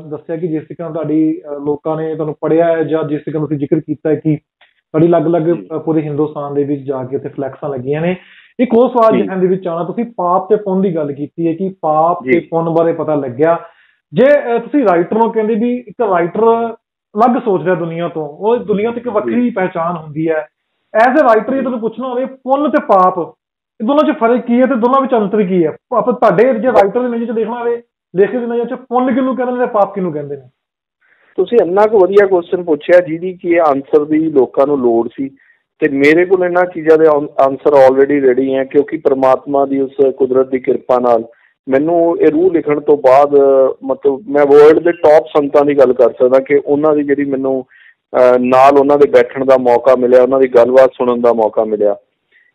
ਦੱਸਿਆ ਕਿ ਜਿਸ ਤਰ੍ਹਾਂ ਤੁਹਾਡੀ ਲੋਕਾਂ ਨੇ ਤੁਹਾਨੂੰ ਪੜ੍ਹਿਆ ਹੈ ਜਾਂ ਜਿਸ ਤਰ੍ਹਾਂ ਤੁਸੀਂ ਜ਼ਿਕਰ ਕੀਤਾ ਕਿ ਤੁਹਾਡੀ ਅਲੱਗ-ਅਲੱਗ ਪੂਰੇ ਹਿੰਦੁਸਤਾਨ ਦੇ ਵਿੱਚ ਜਾ ਕੇ ਉੱਥੇ ਫਲੈਕਸਾਂ ਲੱਗੀਆਂ ਨੇ। ਇੱਕ ਹੋਰ ਸਵਾਲ ਜਿਹਨਾਂ ਦੇ ਵਿੱਚ ਆਉਣਾ, ਤੁਸੀਂ ਪਾਪ ਤੇ ਪੁੰਨ ਦੀ ਗੱਲ ਕੀਤੀ ਹੈ ਕਿ ਪਾਪ ਤੇ ਪੁੰਨ ਬਾਰੇ ਪਤਾ ਲੱਗਿਆ। ਜੇ ਤੁਸੀਂ ਰਾਈਟਰ ਨੂੰ ਕਹਿੰਦੇ ਵੀ ਇੱਕ ਰਾਈਟਰ ਅਲੱਗ ਸੋਚ ਰਿਹਾ ਦੁਨੀਆ ਤੋਂ, ਉਹ ਦੁਨੀਆ ਤੋਂ ਇੱਕ ਵੱਖਰੀ ਪਹਿਚਾਣ ਹੁੰਦੀ ਹੈ। ਐਜ਼ ਏ ਰਾਈਟਰ ਜੇ ਤੁਹਾਨੂੰ ਪੁੱਛਣਾ ਹੋਵੇ ਪੁੰਨ ਤੇ ਪਾਪ ਇਹ ਦੋਨਾਂ 'ਚ ਫਰਕ ਕੀ ਹੈ ਤੇ ਦੋਨਾਂ ਵਿੱਚ ਅੰਤਰ ਕੀ ਹੈ? ਆਪਾਂ ਤੁਹਾਡੇ ਜੇ ਰਾਈਟਰ ਦੇ ਨਜ਼ਰ 'ਚ ਦੇਖਣਾ ਹੋਵੇ, ਲੇਖਕ ਦੀ ਨਜ਼ਰ 'ਚ ਪੁੰਨ ਕਿਹਨੂੰ ਕਹਿੰਦੇ ਨੇ ਤੇ ਪਾਪ ਕਿਹਨੂੰ ਕਹਿੰਦੇ ਨੇ? ਤੁਸੀਂ ਇੰਨਾ ਕੁ ਵਧੀਆ ਕੁਐਸਚਨ ਪੁੱਛਿਆ ਜਿਹਦੀ ਕਿ ਇਹ ਆਨਸਰ ਦੀ ਲੋਕਾਂ ਨੂੰ ਲੋੜ ਸੀ, ਤੇ ਮੇਰੇ ਕੋਲ ਇਹਨਾਂ ਚੀਜ਼ਾਂ ਦੇ ਆਨਸਰ ਆਲਰੇਡੀ ਰੈਡੀ ਹੈ, ਕਿਉਂਕਿ ਪ੍ਰਮਾਤਮਾ ਦੀ ਉਸ ਕੁਦਰਤ ਦੀ ਕਿਰਪਾ ਨਾਲ ਮੈਨੂੰ ਇਹ ਰੂਹ ਲਿਖਣ ਤੋਂ ਬਾਅਦ ਮਤਲਬ ਮੈਂ ਵਰਲਡ ਦੇ ਟੌਪ ਸੰਤਾਂ ਦੀ ਗੱਲ ਕਰ ਸਕਦਾ ਕਿ ਉਹਨਾਂ ਦੀ ਜਿਹੜੀ ਮੈਨੂੰ ਨਾਲ ਉਹਨਾਂ ਦੇ ਬੈਠਣ ਦਾ ਮੌਕਾ ਮਿਲਿਆ, ਉਹਨਾਂ ਦੀ ਗੱਲਬਾਤ ਸੁਣਨ ਦਾ ਮੌਕਾ ਮਿਲਿਆ।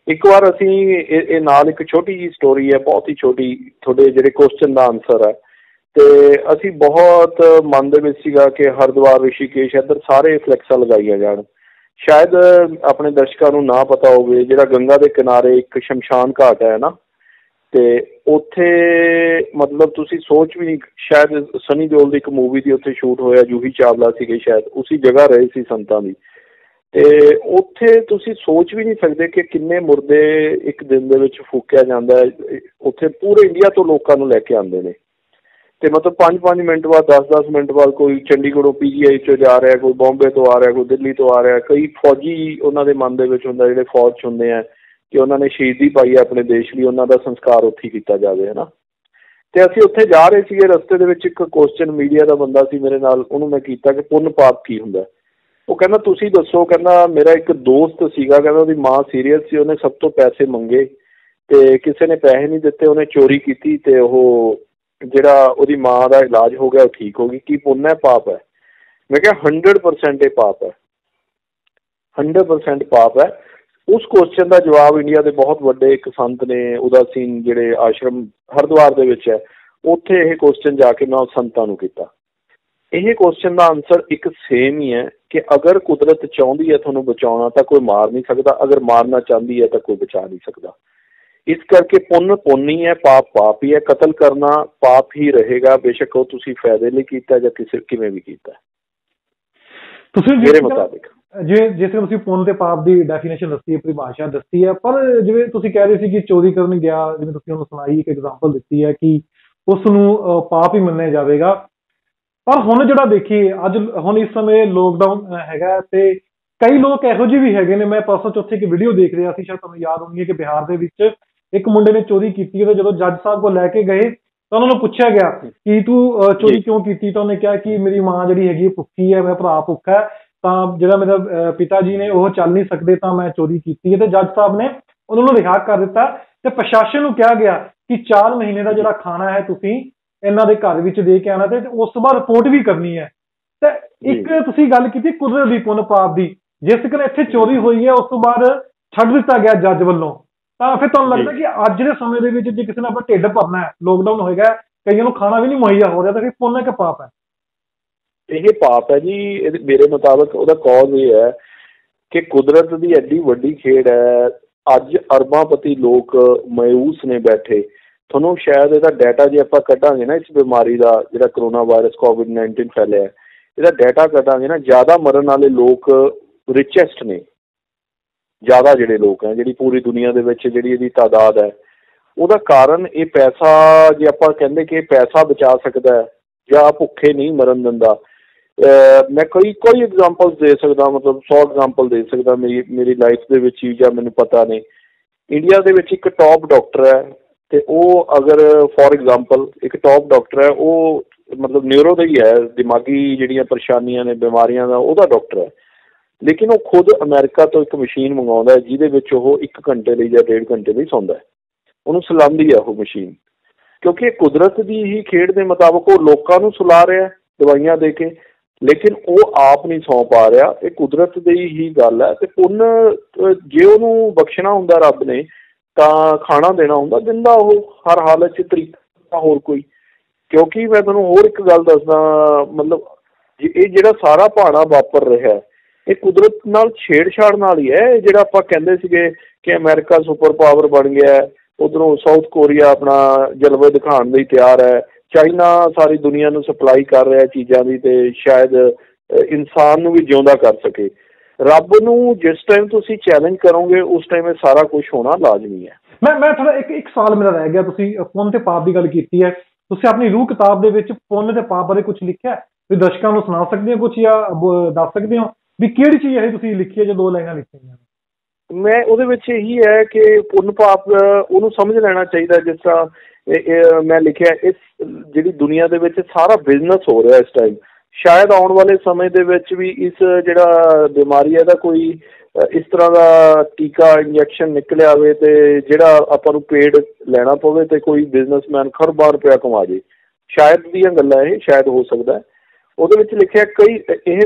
ਇੱਕ ਵਾਰ ਅਸੀਂ ਇਹ ਨਾਲ ਇੱਕ ਛੋਟੀ ਜਿਹੀ ਸਟੋਰੀ ਹੈ, ਬਹੁਤ ਹੀ ਛੋਟੀ, ਤੁਹਾਡੇ ਜਿਹੜੇ ਕੁਐਸਚਨ ਦਾ ਆਨਸਰ ਹੈ। ਤੇ ਅਸੀਂ ਬਹੁਤ ਮਨ ਦੇ ਵਿੱਚ ਸੀਗਾ ਕਿ ਹਰਿਦੁਆਰ, ਰਿਸ਼ੀਕੇਸ਼ ਇੱਧਰ ਸਾਰੇ ਫਲੈਕਸਾਂ ਲਗਾਈਆਂ ਜਾਣ। ਸ਼ਾਇਦ ਆਪਣੇ ਦਰਸ਼ਕਾਂ ਨੂੰ ਨਾ ਪਤਾ ਹੋਵੇ, ਜਿਹੜਾ ਗੰਗਾ ਦੇ ਕਿਨਾਰੇ ਇੱਕ ਸ਼ਮਸ਼ਾਨ ਘਾਟ ਹੈ ਨਾ, ਤੇ ਉੱਥੇ ਮਤਲਬ ਤੁਸੀਂ ਸੋਚ ਵੀ ਨਹੀਂ, ਸ਼ਾਇਦ ਸਨੀ ਦਿਓਲ ਦੀ ਇੱਕ ਮੂਵੀ ਦੀ ਉੱਥੇ ਸ਼ੂਟ ਹੋਇਆ, ਜੂਹੀ ਚਾਵਲਾ ਸੀਗੇ ਸ਼ਾਇਦ, ਉਸੀ ਜਗ੍ਹਾ ਰਹੇ ਸੀ ਸੰਤਾਂ ਦੀ। ਤੇ ਉੱਥੇ ਤੁਸੀਂ ਸੋਚ ਵੀ ਨਹੀਂ ਸਕਦੇ ਕਿ ਕਿੰਨੇ ਮੁਰਦੇ ਇੱਕ ਦਿਨ ਦੇ ਵਿੱਚ ਫੂਕਿਆ ਜਾਂਦਾ ਹੈ। ਉੱਥੇ ਪੂਰੇ ਇੰਡੀਆ ਤੋਂ ਲੋਕਾਂ ਨੂੰ ਲੈ ਕੇ ਆਉਂਦੇ ਨੇ, ਤੇ ਮਤਲਬ 5-5 ਮਿੰਟ ਬਾਅਦ, 10-10 ਮਿੰਟ ਬਾਅਦ ਕੋਈ ਚੰਡੀਗੜ੍ਹੋਂ PGI 'ਚੋਂ ਜਾ ਰਿਹਾ, ਕੋਈ ਬੋਂਬੇ ਤੋਂ ਆ ਰਿਹਾ, ਕੋਈ ਦਿੱਲੀ ਤੋਂ ਆ ਰਿਹਾ। ਕਈ ਫੌਜੀ ਉਹਨਾਂ ਦੇ ਮਨ ਦੇ ਵਿੱਚ ਹੁੰਦਾ, ਜਿਹੜੇ ਫੌਜ 'ਚ ਹੁੰਦੇ ਆ, ਕਿ ਉਹਨਾਂ ਨੇ ਸ਼ਹੀਦੀ ਪਾਈ ਹੈ ਆਪਣੇ ਦੇਸ਼ ਲਈ, ਉਹਨਾਂ ਦਾ ਸੰਸਕਾਰ ਉੱਥੇ ਹੀ ਕੀਤਾ ਜਾਵੇ ਹੈ ਨਾ। ਤੇ ਅਸੀਂ ਉੱਥੇ ਜਾ ਰਹੇ ਸੀਗੇ, ਰਸਤੇ ਦੇ ਵਿੱਚ ਇੱਕ ਕੁਐਸਚਨ ਮੀਡੀਆ ਦਾ ਬੰਦਾ ਸੀ ਮੇਰੇ ਨਾਲ, ਉਹਨੂੰ ਮੈਂ ਕੀਤਾ ਕਿ ਪੁੰਨ ਪਾਪ ਕੀ ਹੁੰਦਾ? ਉਹ ਕਹਿੰਦਾ ਤੁਸੀਂ ਦੱਸੋ। ਕਹਿੰਦਾ ਮੇਰਾ ਇੱਕ ਦੋਸਤ ਸੀਗਾ, ਕਹਿੰਦਾ ਉਹਦੀ ਮਾਂ ਸੀਰੀਅਸ ਸੀ, ਉਹਨੇ ਸਭ ਤੋਂ ਪੈਸੇ ਮੰਗੇ ਤੇ ਕਿਸੇ ਨੇ ਪੈਸੇ ਨਹੀਂ ਦਿੱਤੇ, ਉਹਨੇ ਚੋਰੀ ਕੀਤੀ ਤੇ ਉਹ ਜਿਹੜਾ ਉਹਦੀ ਮਾਂ ਦਾ ਇਲਾਜ ਹੋ ਗਿਆ, ਉਹ ਠੀਕ ਹੋ ਗਈ। ਕੀ ਪੁੰਨ ਹੈ, ਪਾਪ ਹੈ? ਮੈਂ ਕਿਹਾ 100% ਇਹ ਪਾਪ ਹੈ, 100% ਪਾਪ ਹੈ। ਉਸ ਕੁਐਸਚਨ ਦਾ ਜਵਾਬ ਇੰਡੀਆ ਦੇ ਬਹੁਤ ਵੱਡੇ ਇੱਕ ਸੰਤ ਨੇ, ਉਦਾਸੀਨ ਜਿਹੜੇ ਆਸ਼ਰਮ ਹਰਿਦੁਆਰ ਦੇ ਵਿੱਚ ਹੈ, ਉੱਥੇ ਇਹ ਕੁਐਸਚਨ ਜਾ ਕੇ ਮੈਂ ਉਸ ਸੰਤਾਂ ਨੂੰ ਕੀਤਾ। ਇਹ ਕੁਐਸਚਨ ਦਾ ਆਨਸਰ ਇੱਕ ਸੇਮ ਹੀ ਹੈ ਕਿ ਅਗਰ ਕੁਦਰਤ ਚਾਹੁੰਦੀ ਹੈ ਤੁਹਾਨੂੰ ਬਚਾਉਣਾ ਤਾਂ ਕੋਈ ਮਾਰ ਨਹੀਂ ਸਕਦਾ, ਅਗਰ ਮਾਰਨਾ ਚਾਹੁੰਦੀ ਹੈ ਤਾਂ ਕੋਈ ਬਚਾ ਨਹੀਂ ਸਕਦਾ। ਇਸ ਕਰਕੇ ਪੁੰਨ ਪੁੰਨ ਹੀ ਹੈ, ਪਾਪ ਪਾਪ ਹੀ ਹੈ। ਕਤਲ ਕਰਨਾ ਪਾਪ ਹੀ ਰਹੇਗਾ, ਬੇਸ਼ੱਕ ਉਹ ਤੁਸੀਂ ਫਾਇਦੇ ਲਈ ਕੀਤਾ ਜਾਂ ਕਿਸੇ ਕਿਵੇਂ ਵੀ ਕੀਤਾ। ਤੁਸੀਂ ਮੇਰੇ ਮੁਤਾਬਿਕ ਜਿਸ ਤਰ੍ਹਾਂ ਤੁਸੀਂ ਪੁੰਨ ਤੇ ਪਾਪ ਦੀ ਡੈਫੀਨੇਸ਼ਨ ਦੱਸੀ ਹੈ, ਪਰਿਭਾਸ਼ਾ ਦੱਸੀ ਹੈ, ਪਰ ਜਿਵੇਂ ਤੁਸੀਂ ਕਹਿ ਰਹੇ ਸੀ ਕਿ ਚੋਰੀ ਕਰਨ ਗਿਆ, ਜਿਵੇਂ ਤੁਸੀਂ ਉਹਨੂੰ ਸੁਣਾਈ ਇੱਕ ਐਗਜ਼ਾਮਪਲ ਦਿੱਤੀ ਹੈ ਕਿ ਉਸ ਨੂੰ ਪਾਪ ਹੀ ਮੰਨਿਆ ਜਾਵੇਗਾ। ਪਰ ਹੁਣ ਜਿਹੜਾ ਦੇਖੀਏ ਅੱਜ, ਹੁਣ ਇਸ ਸਮੇਂ ਲੋਕਡਾਊਨ ਹੈਗਾ ਤੇ ਕਈ ਲੋਕ ਇਹੋ ਜਿਹੇ ਵੀ ਹੈਗੇ ਨੇ। ਮੈਂ ਪਰਸੋਂ ਚੌਥੇ ਇੱਕ ਵੀਡੀਓ ਦੇਖ ਰਿਹਾ ਸੀ, ਸ਼ਾਇਦ ਤੁਹਾਨੂੰ ਯਾਦ ਹੋਣੀ ਹੈ, ਕਿ ਬਿਹਾਰ ਦੇ ਵਿੱਚ ਇੱਕ ਮੁੰਡੇ ਨੇ ਚੋਰੀ ਕੀਤੀ ਤੇ ਜਦੋਂ ਜੱਜ ਸਾਹਿਬ ਕੋਲ ਲੈ ਕੇ ਗਏ ਤਾਂ ਉਹਨਾਂ ਨੂੰ ਪੁੱਛਿਆ ਗਿਆ ਕਿ ਤੂੰ ਚੋਰੀ ਕਿਉਂ ਕੀਤੀ, ਤਾਂ ਉਹਨੇ ਕਿਹਾ ਕਿ ਮੇਰੀ ਮਾਂ ਜਿਹੜੀ ਹੈਗੀ ਭੁੱਖੀ ਹੈ, ਮੇਰਾ ਭਰਾ ਭੁੱਖਾ ਹੈ, ਤਾਂ ਜਿਹੜਾ ਮੇਰਾ ਪਿਤਾ ਜੀ ਨੇ ਉਹ ਚੱਲ ਨਹੀਂ ਸਕਦੇ ਤਾਂ ਮੈਂ ਚੋਰੀ ਕੀਤੀ ਹੈ। ਤੇ ਜੱਜ ਸਾਹਿਬ ਨੇ ਉਹਨਾਂ ਨੂੰ ਰਿਹਾ ਕਰ ਦਿੱਤਾ ਤੇ ਪ੍ਰਸ਼ਾਸਨ ਨੂੰ ਕਿਹਾ ਗਿਆ ਕਿ 4 ਮਹੀਨੇ ਦਾ ਜਿਹੜਾ ਖਾਣਾ ਹੈ ਤੁਸੀਂ ਇਹਨਾਂ ਦੇ ਘਰ ਵਿੱਚ ਦੇ ਕੇ ਆਉਣਾ ਤੇ ਉਸ ਤੋਂ ਬਾਅਦ ਰਿਪੋਰਟ ਵੀ ਕਰਨੀ ਹੈ। ਤੇ ਇੱਕ ਤੁਸੀਂ ਗੱਲ ਕੀਤੀ ਕੁਦਰਤ ਦੀ, ਪੁੰਨ ਪਾਪ ਦੀ, ਜਿਸ ਕਰਕੇ ਇੱਥੇ ਚੋਰੀ ਹੋਈ ਹੈ ਉਸ ਤੋਂ ਬਾਅਦ ਛੱਡ ਦਿੱਤਾ ਗਿਆ ਜੱਜ ਵੱਲੋਂ, ਤਾਂ ਫਿਰ ਤੁਹਾਨੂੰ ਲੱਗਦਾ ਕਿ ਅੱਜ ਦੇ ਸਮੇਂ ਦੇ ਵਿੱਚ ਜੇ ਕਿਸੇ ਨੇ ਆਪਣਾ ਢਿੱਡ ਭਰਨਾ ਹੈ, ਲੋਕਡਾਊਨ ਹੋਏਗਾ, ਕਈਆਂ ਨੂੰ ਖਾਣਾ ਵੀ ਨਹੀਂ ਮੁਹੱਈਆ ਹੋ ਰਿਹਾ, ਤਾਂ ਫਿਰ ਪੁੰਨ ਹੈ ਕਿ ਪਾਪ ਹੈ? ਇਹ ਪਾਪ ਹੈ ਜੀ। ਮੇਰੇ ਮੁਤਾਬਕ ਉਹਦਾ ਕੌਜ਼ ਇਹ ਹੈ ਕਿ ਕੁਦਰਤ ਦੀ ਐਡੀ ਵੱਡੀ ਖੇਡ ਹੈ। ਅੱਜ ਅਰਬਾਂਪਤੀ ਲੋਕ ਮਾਯੂਸ ਨੇ ਬੈਠੇ। ਤੁਹਾਨੂੰ ਸ਼ਾਇਦ ਇਹਦਾ ਡਾਟਾ ਜੇ ਆਪਾਂ ਕੱਢਾਂਗੇ ਨਾ, ਇਸ ਬਿਮਾਰੀ ਦਾ ਜਿਹੜਾ ਕਰੋਨਾ ਵਾਇਰਸ COVID-19 ਫੈਲਿਆ, ਇਹਦਾ ਡਾਟਾ ਕੱਢਾਂਗੇ ਨਾ, ਜ਼ਿਆਦਾ ਮਰਨ ਵਾਲੇ ਲੋਕ ਰਿਚੈਸਟ ਨੇ। ਜ਼ਿਆਦਾ ਜਿਹੜੇ ਲੋਕ ਹੈ, ਜਿਹੜੀ ਪੂਰੀ ਦੁਨੀਆ ਦੇ ਵਿੱਚ ਜਿਹੜੀ ਇਹਦੀ ਤਾਦਾਦ ਹੈ, ਉਹਦਾ ਕਾਰਨ ਇਹ ਪੈਸਾ। ਜੇ ਆਪਾਂ ਕਹਿੰਦੇ ਕਿ ਇਹ ਪੈਸਾ ਬਚਾ ਸਕਦਾ ਹੈ, ਜਾਂ ਭੁੱਖੇ ਨਹੀਂ ਮਰਨ ਦਿੰਦਾ। ਮੈਂ ਕੋਈ ਐਗਜ਼ਾਮਪਲ ਦੇ ਸਕਦਾ, ਮਤਲਬ 100 ਐਗਜ਼ਾਮਪਲ ਦੇ ਸਕਦਾ ਮੇਰੀ ਲਾਈਫ ਦੇ ਵਿੱਚ ਹੀ, ਜਾਂ ਮੈਨੂੰ ਪਤਾ ਨੇ। ਇੰਡੀਆ ਦੇ ਵਿੱਚ ਇੱਕ ਟੌਪ ਡਾਕਟਰ ਹੈ, ਅਤੇ ਉਹ ਅਗਰ ਫੋਰ ਐਗਜ਼ਾਮਪਲ ਇੱਕ ਟੌਪ ਡਾਕਟਰ ਹੈ, ਉਹ ਮਤਲਬ ਨਿਊਰੋ ਦਾ ਹੀ ਹੈ, ਦਿਮਾਗੀ ਜਿਹੜੀਆਂ ਪਰੇਸ਼ਾਨੀਆਂ ਨੇ, ਬਿਮਾਰੀਆਂ ਦਾ, ਉਹਦਾ ਡਾਕਟਰ ਹੈ। ਲੇਕਿਨ ਉਹ ਖੁਦ ਅਮਰੀਕਾ ਤੋਂ ਇੱਕ ਮਸ਼ੀਨ ਮੰਗਵਾਉਂਦਾ ਹੈ ਜਿਹਦੇ ਵਿੱਚ ਉਹ 1 ਘੰਟੇ ਲਈ ਜਾਂ 1.5 ਘੰਟੇ ਲਈ ਸੌਂਦਾ ਹੈ। ਉਹਨੂੰ ਸੁਲਾਉਂਦੀ ਹੈ ਉਹ ਮਸ਼ੀਨ, ਕਿਉਂਕਿ ਕੁਦਰਤ ਦੀ ਹੀ ਖੇਡ ਦੇ ਮੁਤਾਬਕ ਉਹ ਲੋਕਾਂ ਨੂੰ ਸੁਲਾ ਰਿਹਾ ਦਵਾਈਆਂ ਦੇ ਕੇ, ਲੇਕਿਨ ਉਹ ਆਪ ਨਹੀਂ ਸੌਂ ਪਾ ਰਿਹਾ। ਇਹ ਕੁਦਰਤ ਦੀ ਹੀ ਗੱਲ ਹੈ। ਅਤੇ ਪੁੰਨ ਜੇ ਉਹਨੂੰ ਬਖਸ਼ਣਾ ਹੁੰਦਾ ਰੱਬ ਨੇ ਤਾਂ ਖਾਣਾ ਦੇਣਾ ਹੁੰਦਾ, ਦਿੰਦਾ ਉਹ ਹਰ ਹਾਲਤ 'ਚ ਤਰੀਕਾ ਹੋਰ ਕੋਈ। ਕਿਉਂਕਿ ਮੈਂ ਤੁਹਾਨੂੰ ਹੋਰ ਇੱਕ ਗੱਲ ਦੱਸਦਾ, ਮਤਲਬ ਇਹ ਜਿਹੜਾ ਸਾਰਾ ਭਾਣਾ ਵਾਪਰ ਰਿਹਾ ਇਹ ਕੁਦਰਤ ਨਾਲ ਛੇੜਛਾੜ ਨਾਲ ਹੀ ਹੈ। ਜਿਹੜਾ ਆਪਾਂ ਕਹਿੰਦੇ ਸੀਗੇ ਕਿ ਅਮਰੀਕਾ ਸੁਪਰ ਪਾਵਰ ਬਣ ਗਿਆ, ਉੱਧਰੋਂ ਸਾਊਥ ਕੋਰੀਆ ਆਪਣਾ ਜਲਵਾ ਦਿਖਾਉਣ ਲਈ ਤਿਆਰ ਹੈ, ਚਾਈਨਾ ਸਾਰੀ ਦੁਨੀਆ ਨੂੰ ਸਪਲਾਈ ਕਰ ਰਿਹਾ ਚੀਜ਼ਾਂ ਦੀ, ਅਤੇ ਸ਼ਾਇਦ ਇਨਸਾਨ ਨੂੰ ਵੀ ਜਿਉਂਦਾ ਕਰ ਸਕੇ। ਰੱਬ ਨੂੰ ਜਿਸ ਟਾਈਮ ਤੁਸੀਂ ਚੈਲੰਜ ਕਰੋਗੇ ਉਸ ਟਾਈਮ ਇਹ ਸਾਰਾ ਕੁਝ ਹੋਣਾ ਲਾਜ਼ਮੀ ਹੈ। ਮੈਂ ਥੋੜਾ ਇੱਕ ਸਵਾਲ ਮੇਰਾ ਰਹਿ ਗਿਆ। ਤੁਸੀਂ ਪੁੰਨ ਤੇ ਪਾਪ ਦੀ ਗੱਲ ਕੀਤੀ ਹੈ, ਤੁਸੀਂ ਆਪਣੀ ਰੂਹ ਕਿਤਾਬ ਦੇ ਵਿੱਚ ਪੁੰਨ ਤੇ ਪਾਪ ਬਾਰੇ ਕੁਝ ਲਿਖਿਆ? ਤੁਸੀਂ ਦਰਸ਼ਕਾਂ ਨੂੰ ਸੁਣਾ ਸਕਦੇ ਹੋ ਕੁਝ, ਜਾਂ ਦੱਸ ਸਕਦੇ ਹੋ ਵੀ ਕਿਹੜੀ ਚੀਜ਼ ਇਹ ਤੁਸੀਂ ਲਿਖੀ ਹੈ, ਜੋ 2 ਲਾਈਨਾਂ ਲਿਖੀਆਂ? ਮੈਂ ਉਹਦੇ ਵਿੱਚ ਇਹੀ ਹੈ ਕਿ ਪੁੰਨ ਪਾਪ ਉਹਨੂੰ ਸਮਝ ਲੈਣਾ ਚਾਹੀਦਾ। ਜਿਸ ਤਰ੍ਹਾਂ ਮੈਂ ਲਿਖਿਆ, ਇਸ ਜਿਹੜੀ ਦੁਨੀਆ ਦੇ ਵਿੱਚ ਸਾਰਾ ਬਿਜ਼ਨਸ ਹੋ ਰਿਹਾ ਇਸ ਟਾਈਮ, ਸ਼ਾਇਦ ਆਉਣ ਵਾਲੇ ਸਮੇਂ ਦੇ ਵਿੱਚ ਵੀ ਇਸ ਜਿਹੜਾ ਬਿਮਾਰੀ ਹੈ ਇਹਦਾ ਕੋਈ ਇਸ ਤਰ੍ਹਾਂ ਦਾ ਟੀਕਾ ਇੰਜੈਕਸ਼ਨ ਨਿਕਲਿਆ ਹੋਵੇ ਅਤੇ ਜਿਹੜਾ ਆਪਾਂ ਨੂੰ ਪੇਡ ਲੈਣਾ ਪਵੇ ਅਤੇ ਕੋਈ ਬਿਜ਼ਨਸਮੈਨ ਖਰਬਾਂ ਰੁਪਇਆ ਕਮਾ ਜੇ। ਸ਼ਾਇਦ ਦੀਆਂ ਗੱਲਾਂ ਇਹ, ਸ਼ਾਇਦ ਹੋ ਸਕਦਾ। ਉਹਦੇ ਵਿੱਚ ਲਿਖਿਆ ਇਹ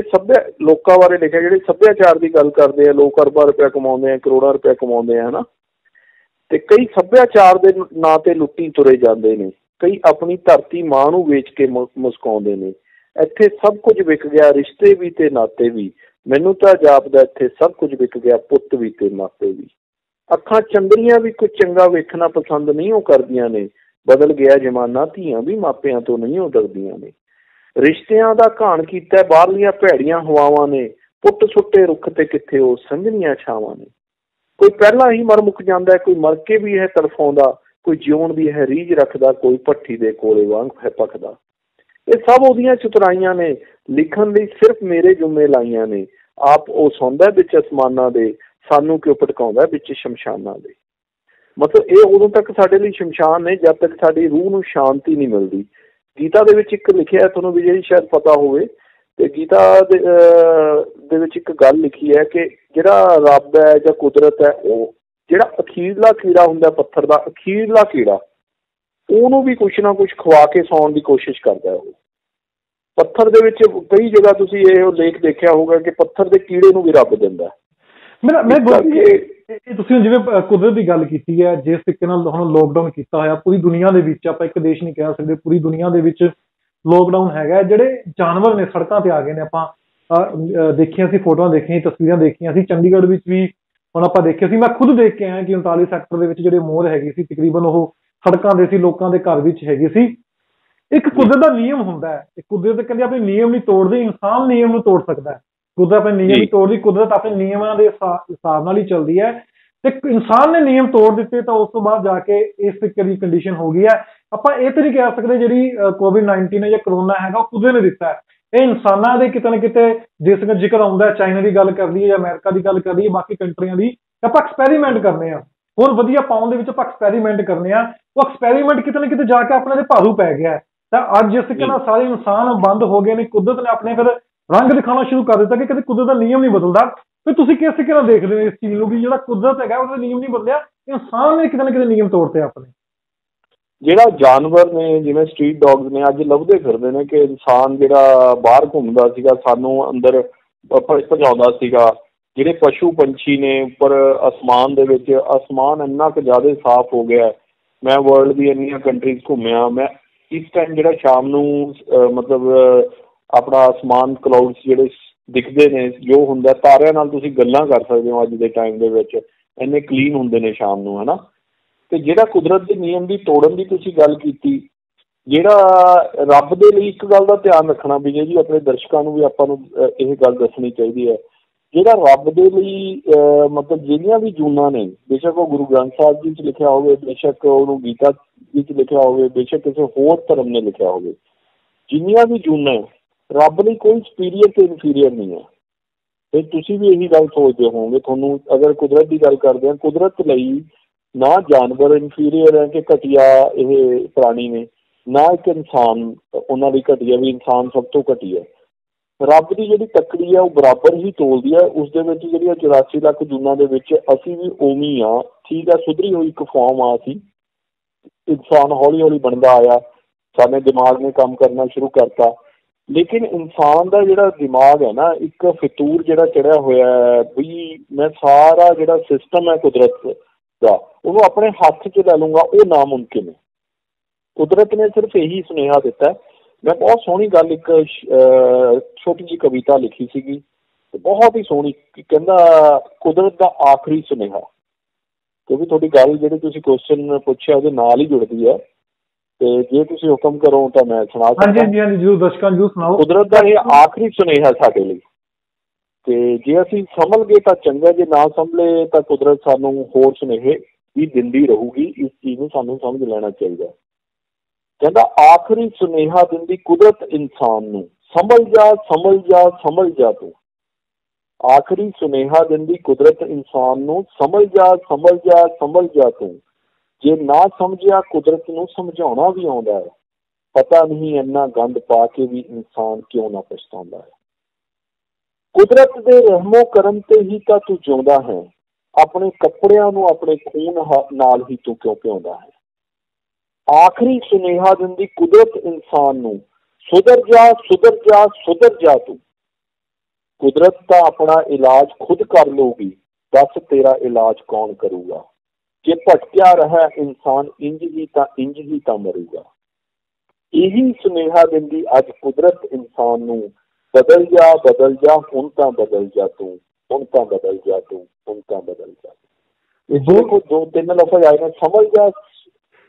ਲੋਕਾਂ ਬਾਰੇ ਲਿਖਿਆ ਜਿਹੜੇ ਸੱਭਿਆਚਾਰ ਦੀ ਗੱਲ ਕਰਦੇ ਆ। ਲੋਕ ਅਰਬਾਂ ਰੁਪਇਆ ਕਮਾਉਂਦੇ ਆ, ਕਰੋੜਾਂ ਰੁਪਇਆ ਕਮਾਉਂਦੇ ਆ, ਹੈ ਨਾ। ਅਤੇ ਕਈ ਸੱਭਿਆਚਾਰ ਦੇ ਨਾਂ 'ਤੇ ਲੁੱਟੀ ਤੁਰੇ ਜਾਂਦੇ ਨੇ, ਕਈ ਆਪਣੀ ਧਰਤੀ ਮਾਂ ਨੂੰ ਵੇਚ ਕੇ ਮੁਸਕਾਉਂਦੇ ਨੇ। ਇੱਥੇ ਸਭ ਕੁਝ ਵਿਕ ਗਿਆ, ਰਿਸ਼ਤੇ ਵੀ ਅਤੇ ਨਾਤੇ ਵੀ। ਮੈਨੂੰ ਤਾਂ ਜਾਪਦਾ ਇੱਥੇ ਸਭ ਕੁਝ ਵਿਕ ਗਿਆ, ਪੁੱਤ ਵੀ ਅਤੇ ਮਾਤੇ ਵੀ। ਅੱਖਾਂ ਚੰਦਰੀਆਂ ਵੀ ਕੁਝ ਚੰਗਾ ਵੇਖਣਾ ਪਸੰਦ ਨਹੀਂ ਉਹ ਕਰਦੀਆਂ ਨੇ। ਬਦਲ ਗਿਆ ਜ਼ਮਾਨਾ, ਧੀਆਂ ਵੀ ਮਾਪਿਆਂ ਤੋਂ ਨਹੀਂ ਉਹ ਡਰਦੀਆਂ ਨੇ। ਰਿਸ਼ਤਿਆਂ ਦਾ ਘਾਣ ਕੀਤਾ ਬਾਹਰਲੀਆਂ ਭੈੜੀਆਂ ਹਵਾਵਾਂ ਨੇ। ਪੁੱਟ ਸੁੱਟੇ ਰੁੱਖ 'ਤੇ ਕਿੱਥੇ ਉਹ ਸੰਘਣੀਆਂ ਛਾਵਾਂ ਨੇ। ਕੋਈ ਪਹਿਲਾਂ ਹੀ ਮਰ ਮੁੱਕ ਜਾਂਦਾ, ਕੋਈ ਮਰ ਕੇ ਵੀ ਹੈ ਤੜਫਾਉਂਦਾ, ਕੋਈ ਜਿਉਣ ਦੀ ਹੈ ਰੀਝ ਰੱਖਦਾ, ਕੋਈ ਭੱਠੀ ਦੇ ਕੋਲੇ ਵਾਂਗ ਹੈ ਭਖਦਾ। ਇਹ ਸਭ ਉਹਦੀਆਂ ਚਤੁਰਾਈਆਂ ਨੇ, ਲਿਖਣ ਲਈ ਸਿਰਫ ਮੇਰੇ ਜੁਮੇ ਲਾਈਆਂ ਨੇ। ਆਪ ਉਹ ਸੌਂਦਾ ਵਿੱਚ ਅਸਮਾਨਾਂ ਦੇ, ਸਾਨੂੰ ਕਿਉਂ ਭਟਕਾਉਂਦਾ ਵਿੱਚ ਸ਼ਮਸ਼ਾਨਾਂ ਦੇ। ਮਤਲਬ ਇਹ ਉਦੋਂ ਤੱਕ ਸਾਡੇ ਲਈ ਸ਼ਮਸ਼ਾਨ ਨੇ ਜਦ ਤੱਕ ਸਾਡੀ ਰੂਹ ਨੂੰ ਸ਼ਾਂਤੀ ਨਹੀਂ ਮਿਲਦੀ। ਗੀਤਾ ਦੇ ਵਿੱਚ ਇੱਕ ਲਿਖਿਆ, ਤੁਹਾਨੂੰ ਵੀ ਜਿਹੜੀ ਸ਼ਾਇਦ ਪਤਾ ਹੋਵੇ, ਅਤੇ ਗੀਤਾ ਦੇ ਵਿੱਚ ਇੱਕ ਗੱਲ ਲਿਖੀ ਹੈ ਕਿ ਜਿਹੜਾ ਰੱਬ ਹੈ ਜਾਂ ਕੁਦਰਤ ਹੈ, ਉਹ ਜਿਹੜਾ ਅਖੀਰਲਾ ਕੀੜਾ ਹੁੰਦਾ ਪੱਥਰ ਦਾ, ਅਖੀਰਲਾ ਕੀੜਾ, ਉਹਨੂੰ ਵੀ ਕੁਛ ਨਾ ਕੁਛ ਖਵਾ ਕੇ ਸੌਣ ਦੀ ਕੋਸ਼ਿਸ਼ ਕਰਦਾ। ਉਹ ਪੱਥਰ ਦੇ ਵਿੱਚ ਕਈ ਜਗ੍ਹਾ ਤੁਸੀਂ ਇਹ ਲੇਖ ਦੇਖਿਆ ਹੋਊਗਾ ਕਿ ਪੱਥਰ ਦੇ ਕੀੜੇ ਨੂੰ ਵੀ ਰੱਬ ਦਿੰਦਾ। ਤੁਸੀਂ ਜਿਵੇਂ ਕੁਦਰਤ ਦੀ ਗੱਲ ਕੀਤੀ ਹੈ, ਜਿਸ ਤਰੀਕੇ ਨਾਲ ਹੁਣ ਲੋਕਡਾਊਨ ਕੀਤਾ ਹੋਇਆ ਪੂਰੀ ਦੁਨੀਆ ਦੇ ਵਿੱਚ, ਆਪਾਂ ਇੱਕ ਦੇਸ਼ ਨਹੀਂ ਕਹਿ ਸਕਦੇ, ਪੂਰੀ ਦੁਨੀਆ ਦੇ ਵਿੱਚ ਲੋਕਡਾਊਨ ਹੈਗਾ। ਜਿਹੜੇ ਜਾਨਵਰ ਨੇ ਸੜਕਾਂ ਤੇ ਆ ਗਏ ਨੇ, ਆਪਾਂ ਦੇਖੀਆਂ ਸੀ, ਫੋਟੋਆਂ ਦੇਖੀਆਂ, ਤਸਵੀਰਾਂ ਦੇਖੀਆਂ ਸੀ। ਚੰਡੀਗੜ੍ਹ ਵਿੱਚ ਵੀ ਹੁਣ ਆਪਾਂ ਦੇਖਿਆ ਸੀ, ਮੈਂ ਖੁਦ ਦੇਖ ਕੇ ਆਇਆ ਕਿ 39 ਸੈਕਟਰ ਦੇ ਵਿੱਚ ਜਿਹੜੇ ਮੋਰ ਹੈਗੇ ਸੀ, ਤਕਰੀਬਨ ਉਹ ਸੜਕਾਂ ਦੇ ਸੀ, ਲੋਕਾਂ ਦੇ ਘਰ ਵਿੱਚ ਹੈਗੇ ਸੀ। ਇੱਕ ਕੁਦਰਤ ਦਾ ਨਿਯਮ ਹੁੰਦਾ ਹੈ, ਕੁਦਰਤ ਕਹਿੰਦੇ ਆਪਣੇ ਨਿਯਮ ਨਹੀਂ ਤੋੜਦੇ, ਇਨਸਾਨ ਨਿਯਮ ਨੂੰ ਤੋੜ ਸਕਦਾ ਹੈ। ਕੁਦਰਤ ਆਪਣੇ ਨਿਯਮ ਨਹੀਂ ਤੋੜਦੀ, ਕੁਦਰਤ ਆਪਣੇ ਨਿਯਮਾਂ ਦੇ ਹਿਸਾਬ ਨਾਲ ਹੀ ਚੱਲਦੀ ਹੈ। ਤੇ ਇਨਸਾਨ ਨੇ ਨਿਯਮ ਤੋੜ ਦਿੱਤੇ ਤਾਂ ਉਸ ਤੋਂ ਬਾਅਦ ਜਾ ਕੇ ਇਸ ਤਰੀਕੇ ਦੀ ਕੰਡੀਸ਼ਨ ਹੋ ਗਈ ਹੈ। ਆਪਾਂ ਇਹ ਤਾਂ ਨਹੀਂ ਕਹਿ ਸਕਦੇ ਜਿਹੜੀ COVID-19 ਹੈ ਜਾਂ ਕਰੋਨਾ ਹੈਗਾ ਉਹ ਕੁਦਰਤ ਨੇ ਦਿੱਤਾ ਹੈ। ਇਹ ਇਨਸਾਨਾਂ ਦੇ ਕਿਤੇ ਨਾ ਕਿਤੇ, ਜਿਸ ਦਾ ਜ਼ਿਕਰ ਆਉਂਦਾ ਚਾਈਨਾ ਦੀ ਗੱਲ ਕਰ ਲਈਏ ਜਾਂ ਅਮਰੀਕਾ ਦੀ ਗੱਲ ਕਰ ਲਈਏ, ਬਾਕੀ ਕੰਟਰੀਆਂ ਦੀ, ਆਪਾਂ ਐਕਸਪੈਰੀਮੈਂਟ ਕਰਨੇ ਆ। ਹੋਰ ਵਧੀਆ ਪਾਉਣ ਦੇ ਵਿੱਚ ਆਪਾਂ ਐਕਸਪੈਰੀਮੈਂਟ ਕਰਨੇ ਆ। ਉਹ ਐਕਸਪੈਰੀਮੈਂਟ ਕਿਤੇ ਨਾ ਕਿਤੇ ਜਾ ਕੇ ਆਪਣੇ ਦੇ ਭਾਰੂ ਪੈ ਗਿਆ। ਤਾਂ ਅੱਜ ਜਿਸ ਤਰੀਕੇ ਨਾਲ ਸਾਰੇ ਇਨਸਾਨ ਬੰਦ ਹੋ ਗਏ ਨੇ, ਕੁਦਰਤ ਨੇ ਆਪਣੇ ਫਿਰ ਰੰਗ ਦਿਖਾਉਣਾ ਸ਼ੁਰੂ ਕਰ ਦਿੱਤਾ ਕਿ ਕਦੇ ਕੁਦਰਤ ਦਾ ਨਿਯਮ ਨਹੀਂ ਬਦਲਦਾ। ਫਿਰ ਤੁਸੀਂ ਕਿਸ ਤਰੀਕੇ ਨਾਲ ਦੇਖਦੇ ਹੋ ਇਸ ਚੀਜ਼ ਨੂੰ, ਵੀ ਜਿਹੜਾ ਕੁਦਰਤ ਹੈਗਾ ਉਹਦਾ ਨਿਯਮ ਨਹੀਂ ਬਦਲਿਆ, ਇਨਸਾਨ ਨੇ ਕਿਤੇ ਨਾ ਕਿਤੇ ਨਿਯਮ ਤੋੜਤੇ ਆਪਣੇ। ਜਿਹੜਾ ਜਾਨਵਰ ਨੇ, ਜਿਵੇਂ ਸਟਰੀਟ ਡੌਗਸ ਨੇ, ਅੱਜ ਲੱਭਦੇ ਫਿਰਦੇ ਨੇ ਕਿ ਇਨਸਾਨ ਜਿਹੜਾ ਬਾਹਰ ਘੁੰਮਦਾ ਸੀਗਾ ਸਾਨੂੰ ਅੰਦਰ ਭਜਾਉਂਦਾ ਸੀਗਾ। ਜਿਹੜੇ ਪਸ਼ੂ ਪੰਛੀ ਨੇ ਉੱਪਰ ਅਸਮਾਨ ਦੇ ਵਿੱਚ, ਅਸਮਾਨ ਇੰਨਾ ਕੁ ਜ਼ਿਆਦਾ ਸਾਫ਼ ਹੋ ਗਿਆ। ਮੈਂ ਵਰਲਡ ਦੀ ਇੰਨੀਆਂ ਕੰਟਰੀਜ਼ ਘੁੰਮਿਆ। ਮੈਂ ਇਸ ਟਾਈਮ ਜਿਹੜਾ ਸ਼ਾਮ ਨੂੰ ਮਤਲਬ ਆਪਣਾ ਅਸਮਾਨ ਕਲਾਊਡਸ ਜਿਹੜੇ ਦਿਖਦੇ ਨੇ, ਜੋ ਹੁੰਦਾ ਤਾਰਿਆਂ ਨਾਲ ਤੁਸੀਂ ਗੱਲਾਂ ਕਰ ਸਕਦੇ ਹੋ ਅੱਜ ਦੇ ਟਾਈਮ ਦੇ ਵਿੱਚ, ਇੰਨੇ ਕਲੀਨ ਹੁੰਦੇ ਨੇ ਸ਼ਾਮ ਨੂੰ, ਹੈ ਨਾ। ਅਤੇ ਜਿਹੜਾ ਕੁਦਰਤ ਦੇ ਨਿਯਮ ਦੀ ਤੋੜਨ ਦੀ ਤੁਸੀਂ ਗੱਲ ਕੀਤੀ, ਜਿਹੜਾ ਰੱਬ ਦੇ ਲਈ ਇੱਕ ਗੱਲ ਦਾ ਧਿਆਨ ਰੱਖਣਾ ਵੀ ਜੀ, ਆਪਣੇ ਦਰਸ਼ਕਾਂ ਨੂੰ ਵੀ ਆਪਾਂ ਨੂੰ ਇਹ ਗੱਲ ਦੱਸਣੀ ਚਾਹੀਦੀ ਹੈ। ਜਿਹੜਾ ਰੱਬ ਦੇ ਲਈ ਮਤਲਬ ਜਿਹੜੀਆਂ ਵੀ ਜੂਨਾਂ ਨੇ, ਬੇਸ਼ੱਕ ਉਹ ਗੁਰੂ ਗ੍ਰੰਥ ਸਾਹਿਬ ਜੀ 'ਚ ਲਿਖਿਆ ਹੋਵੇ, ਬੇਸ਼ੱਕ ਉਹਨੂੰ ਗੀਤਾ ਜੀ 'ਚ ਲਿਖਿਆ ਹੋਵੇ, ਬੇਸ਼ੱਕ ਕਿਸੇ ਹੋਰ ਧਰਮ ਨੇ ਲਿਖਿਆ ਹੋਵੇ, ਜਿੰਨੀਆਂ ਵੀ ਜੂਨਾਂ ਰੱਬ ਲਈ ਕੋਈ ਸੁਪੀਰੀਅਰ ਤੇ ਇਨਫੀਰੀਅਰ ਨਹੀਂ ਹੈ। ਤੇ ਤੁਸੀਂ ਵੀ ਇਹੀ ਗੱਲ ਸੋਚਦੇ ਹੋਵੋਗੇ, ਤੁਹਾਨੂੰ ਅਗਰ ਕੁਦਰਤ ਦੀ ਗੱਲ ਕਰਦੇ ਹਾਂ, ਕੁਦਰਤ ਲਈ ਨਾ ਜਾਨਵਰ ਇਨਫੀਰੀਅਰ ਹੈ ਕਿ ਘਟੀਆ ਇਹ ਪ੍ਰਾਣੀ ਨੇ, ਨਾ ਇੱਕ ਇਨਸਾਨ ਉਹਨਾਂ ਦੀ ਘਟੀਆ ਵੀ ਇਨਸਾਨ ਸਭ ਤੋਂ ਘਟੀਆ। ਰੱਬ ਦੀ ਜਿਹੜੀ ਤੱਕੜੀ ਹੈ ਉਹ ਬਰਾਬਰ ਹੀ ਤੋਲਦੀ ਹੈ। ਉਸ ਦੇ ਵਿੱਚ ਜਿਹੜੀਆਂ 84 ਲੱਖ ਜੂਨਾਂ ਦੇ ਵਿੱਚ ਅਸੀਂ ਵੀ ਉਵੇਂ ਆ, ਠੀਕ ਹੈ, ਸੁਧਰੀ ਹੋਈ ਇੱਕ ਫਾਰਮ ਆ। ਅਸੀਂ ਇਨਸਾਨ ਹੌਲੀ ਹੌਲੀ ਬਣਦਾ ਆਇਆ, ਸਾਡੇ ਦਿਮਾਗ ਨੇ ਕੰਮ ਕਰਨਾ ਸ਼ੁਰੂ ਕਰਤਾ। ਲੇਕਿਨ ਇਨਸਾਨ ਦਾ ਜਿਹੜਾ ਦਿਮਾਗ ਹੈ ਨਾ, ਇੱਕ ਫਿਤੂਰ ਜਿਹੜਾ ਚੜਿਆ ਹੋਇਆ ਹੈ ਵੀ ਮੈਂ ਸਾਰਾ ਜਿਹੜਾ ਸਿਸਟਮ ਹੈ ਕੁਦਰਤ ਦਾ ਉਹਨੂੰ ਆਪਣੇ ਹੱਥ 'ਚ ਲੈ ਲੂੰਗਾ, ਉਹ ਨਾਮੁਮਕਿਨ ਹੈ। ਕੁਦਰਤ ਨੇ ਸਿਰਫ ਇਹੀ ਸੁਨੇਹਾ ਦਿੱਤਾ। ਮੈਂ ਬਹੁਤ ਸੋਹਣੀ ਗੱਲ, ਇੱਕ ਛੋਟੀ ਜਿਹੀ ਕਵਿਤਾ ਲਿਖੀ ਸੀਗੀ, ਬਹੁਤ ਹੀ ਸੋਹਣੀ, ਕਹਿੰਦਾ ਕੁਦਰਤ ਦਾ ਆਖਰੀ ਸੁਨੇਹਾ। ਕਿਉਂਕਿ ਤੁਹਾਡੀ ਗੱਲ ਜਿਹੜੀ ਤੁਸੀਂ ਕੁਐਸਚਨ ਪੁੱਛਿਆ ਉਹਦੇ ਨਾਲ ਹੀ ਜੁੜਦੀ ਹੈ, ਤੇ ਜੇ ਤੁਸੀਂ ਹੁਕਮ ਕਰੋ ਤਾਂ ਮੈਂ ਸੁਣਾ ਸਕਦਾ। ਜਰੂਰ ਦਰਸ਼ਕਾਂ ਨੂੰ ਸੁਣਾਓ। ਕੁਦਰਤ ਦਾ ਇਹ ਆਖਰੀ ਸੁਨੇਹਾ ਸਾਡੇ ਲਈ, ਤੇ ਜੇ ਅਸੀਂ ਸੰਭਲ ਗਏ ਤਾਂ ਚੰਗਾ, ਜੇ ਨਾ ਸੰਭਲੇ ਤਾਂ ਕੁਦਰਤ ਸਾਨੂੰ ਹੋਰ ਸੁਨੇਹੇ ਵੀ ਦਿੰਦੀ ਰਹੂਗੀ। ਇਸ ਚੀਜ਼ ਨੂੰ ਸਾਨੂੰ ਸਮਝ ਲੈਣਾ ਚਾਹੀਦਾ। ਕਹਿੰਦਾ ਆਖਰੀ ਸੁਨੇਹਾ ਦਿੰਦੀ ਕੁਦਰਤ ਇਨਸਾਨ ਨੂੰ, ਸੰਭਲ ਜਾ ਸੰਭਲ ਜਾ ਸੰਭਲ ਜਾ ਤੂੰ। ਆਖਰੀ ਸੁਨੇਹਾ ਦਿੰਦੀ ਕੁਦਰਤ ਇਨਸਾਨ ਨੂੰ, ਸੰਭਲ ਜਾ ਸੰਭਲ ਜਾ ਸੰਭਲ ਜਾ ਤੂੰ। ਜੇ ਨਾ ਸਮਝਿਆ ਕੁਦਰਤ ਨੂੰ ਸਮਝਾਉਣਾ ਵੀ ਆਉਂਦਾ ਹੈ, ਪਤਾ ਨਹੀਂ ਇੰਨਾ ਗੰਦ ਪਾ ਕੇ ਵੀ ਇਨਸਾਨ ਕਿਉਂ ਨਾ ਪਛਤਾਉਂਦਾ ਹੈ। ਕੁਦਰਤ ਦੇ ਰਹਿਮੋ ਕਰਮ ਤੇ ਹੀ ਤਾਂ ਤੂੰ ਜਿਉਂਦਾ ਹੈ, ਆਪਣੇ ਕੱਪੜਿਆਂ ਨੂੰ ਆਪਣੇ ਖੂਨ ਨਾਲ ਹੀ ਤੂੰ ਕਿਉਂ ਭਿਉਂਦਾ ਹੈ। ਆਖਰੀ ਸੁਨੇਹਾ ਦਿੰਦੀ ਕੁਦਰਤ ਇਨਸਾਨ ਨੂੰ, ਸੁਧਰ ਜਾ ਸੁਧਰ ਜਾ ਸੁਧਰ ਜਾ ਤੂੰ। ਕੁਦਰਤ ਤਾਂ ਆਪਣਾ ਇਲਾਜ ਖੁਦ ਕਰ ਲਊਗੀ, ਦੱਸ ਤੇਰਾ ਇਲਾਜ ਕੌਣ ਕਰੂਗਾ। ਜੇ ਭਟਕਿਆ ਰਿਹਾ ਇਨਸਾਨ ਇੰਝ ਹੀ ਤਾਂ ਮਰੂਗਾ। ਇਹੀ ਸੁਨੇਹਾ ਦਿੰਦੀ ਅੱਜ ਕੁਦਰਤ ਇਨਸਾਨ ਨੂੰ, ਬਦਲ ਜਾ ਹੁਣ ਤਾਂ ਬਦਲ ਜਾ ਤੂੰ, ਹੁਣ ਤਾਂ ਬਦਲ ਜਾ ਤੂੰ, ਹੁਣ ਤਾਂ ਬਦਲ ਜਾ। ਦੇਖੋ 2-3 ਲਫ਼ਜ਼ ਆਏ ਨੇ, ਸਮਝ ਜਾ,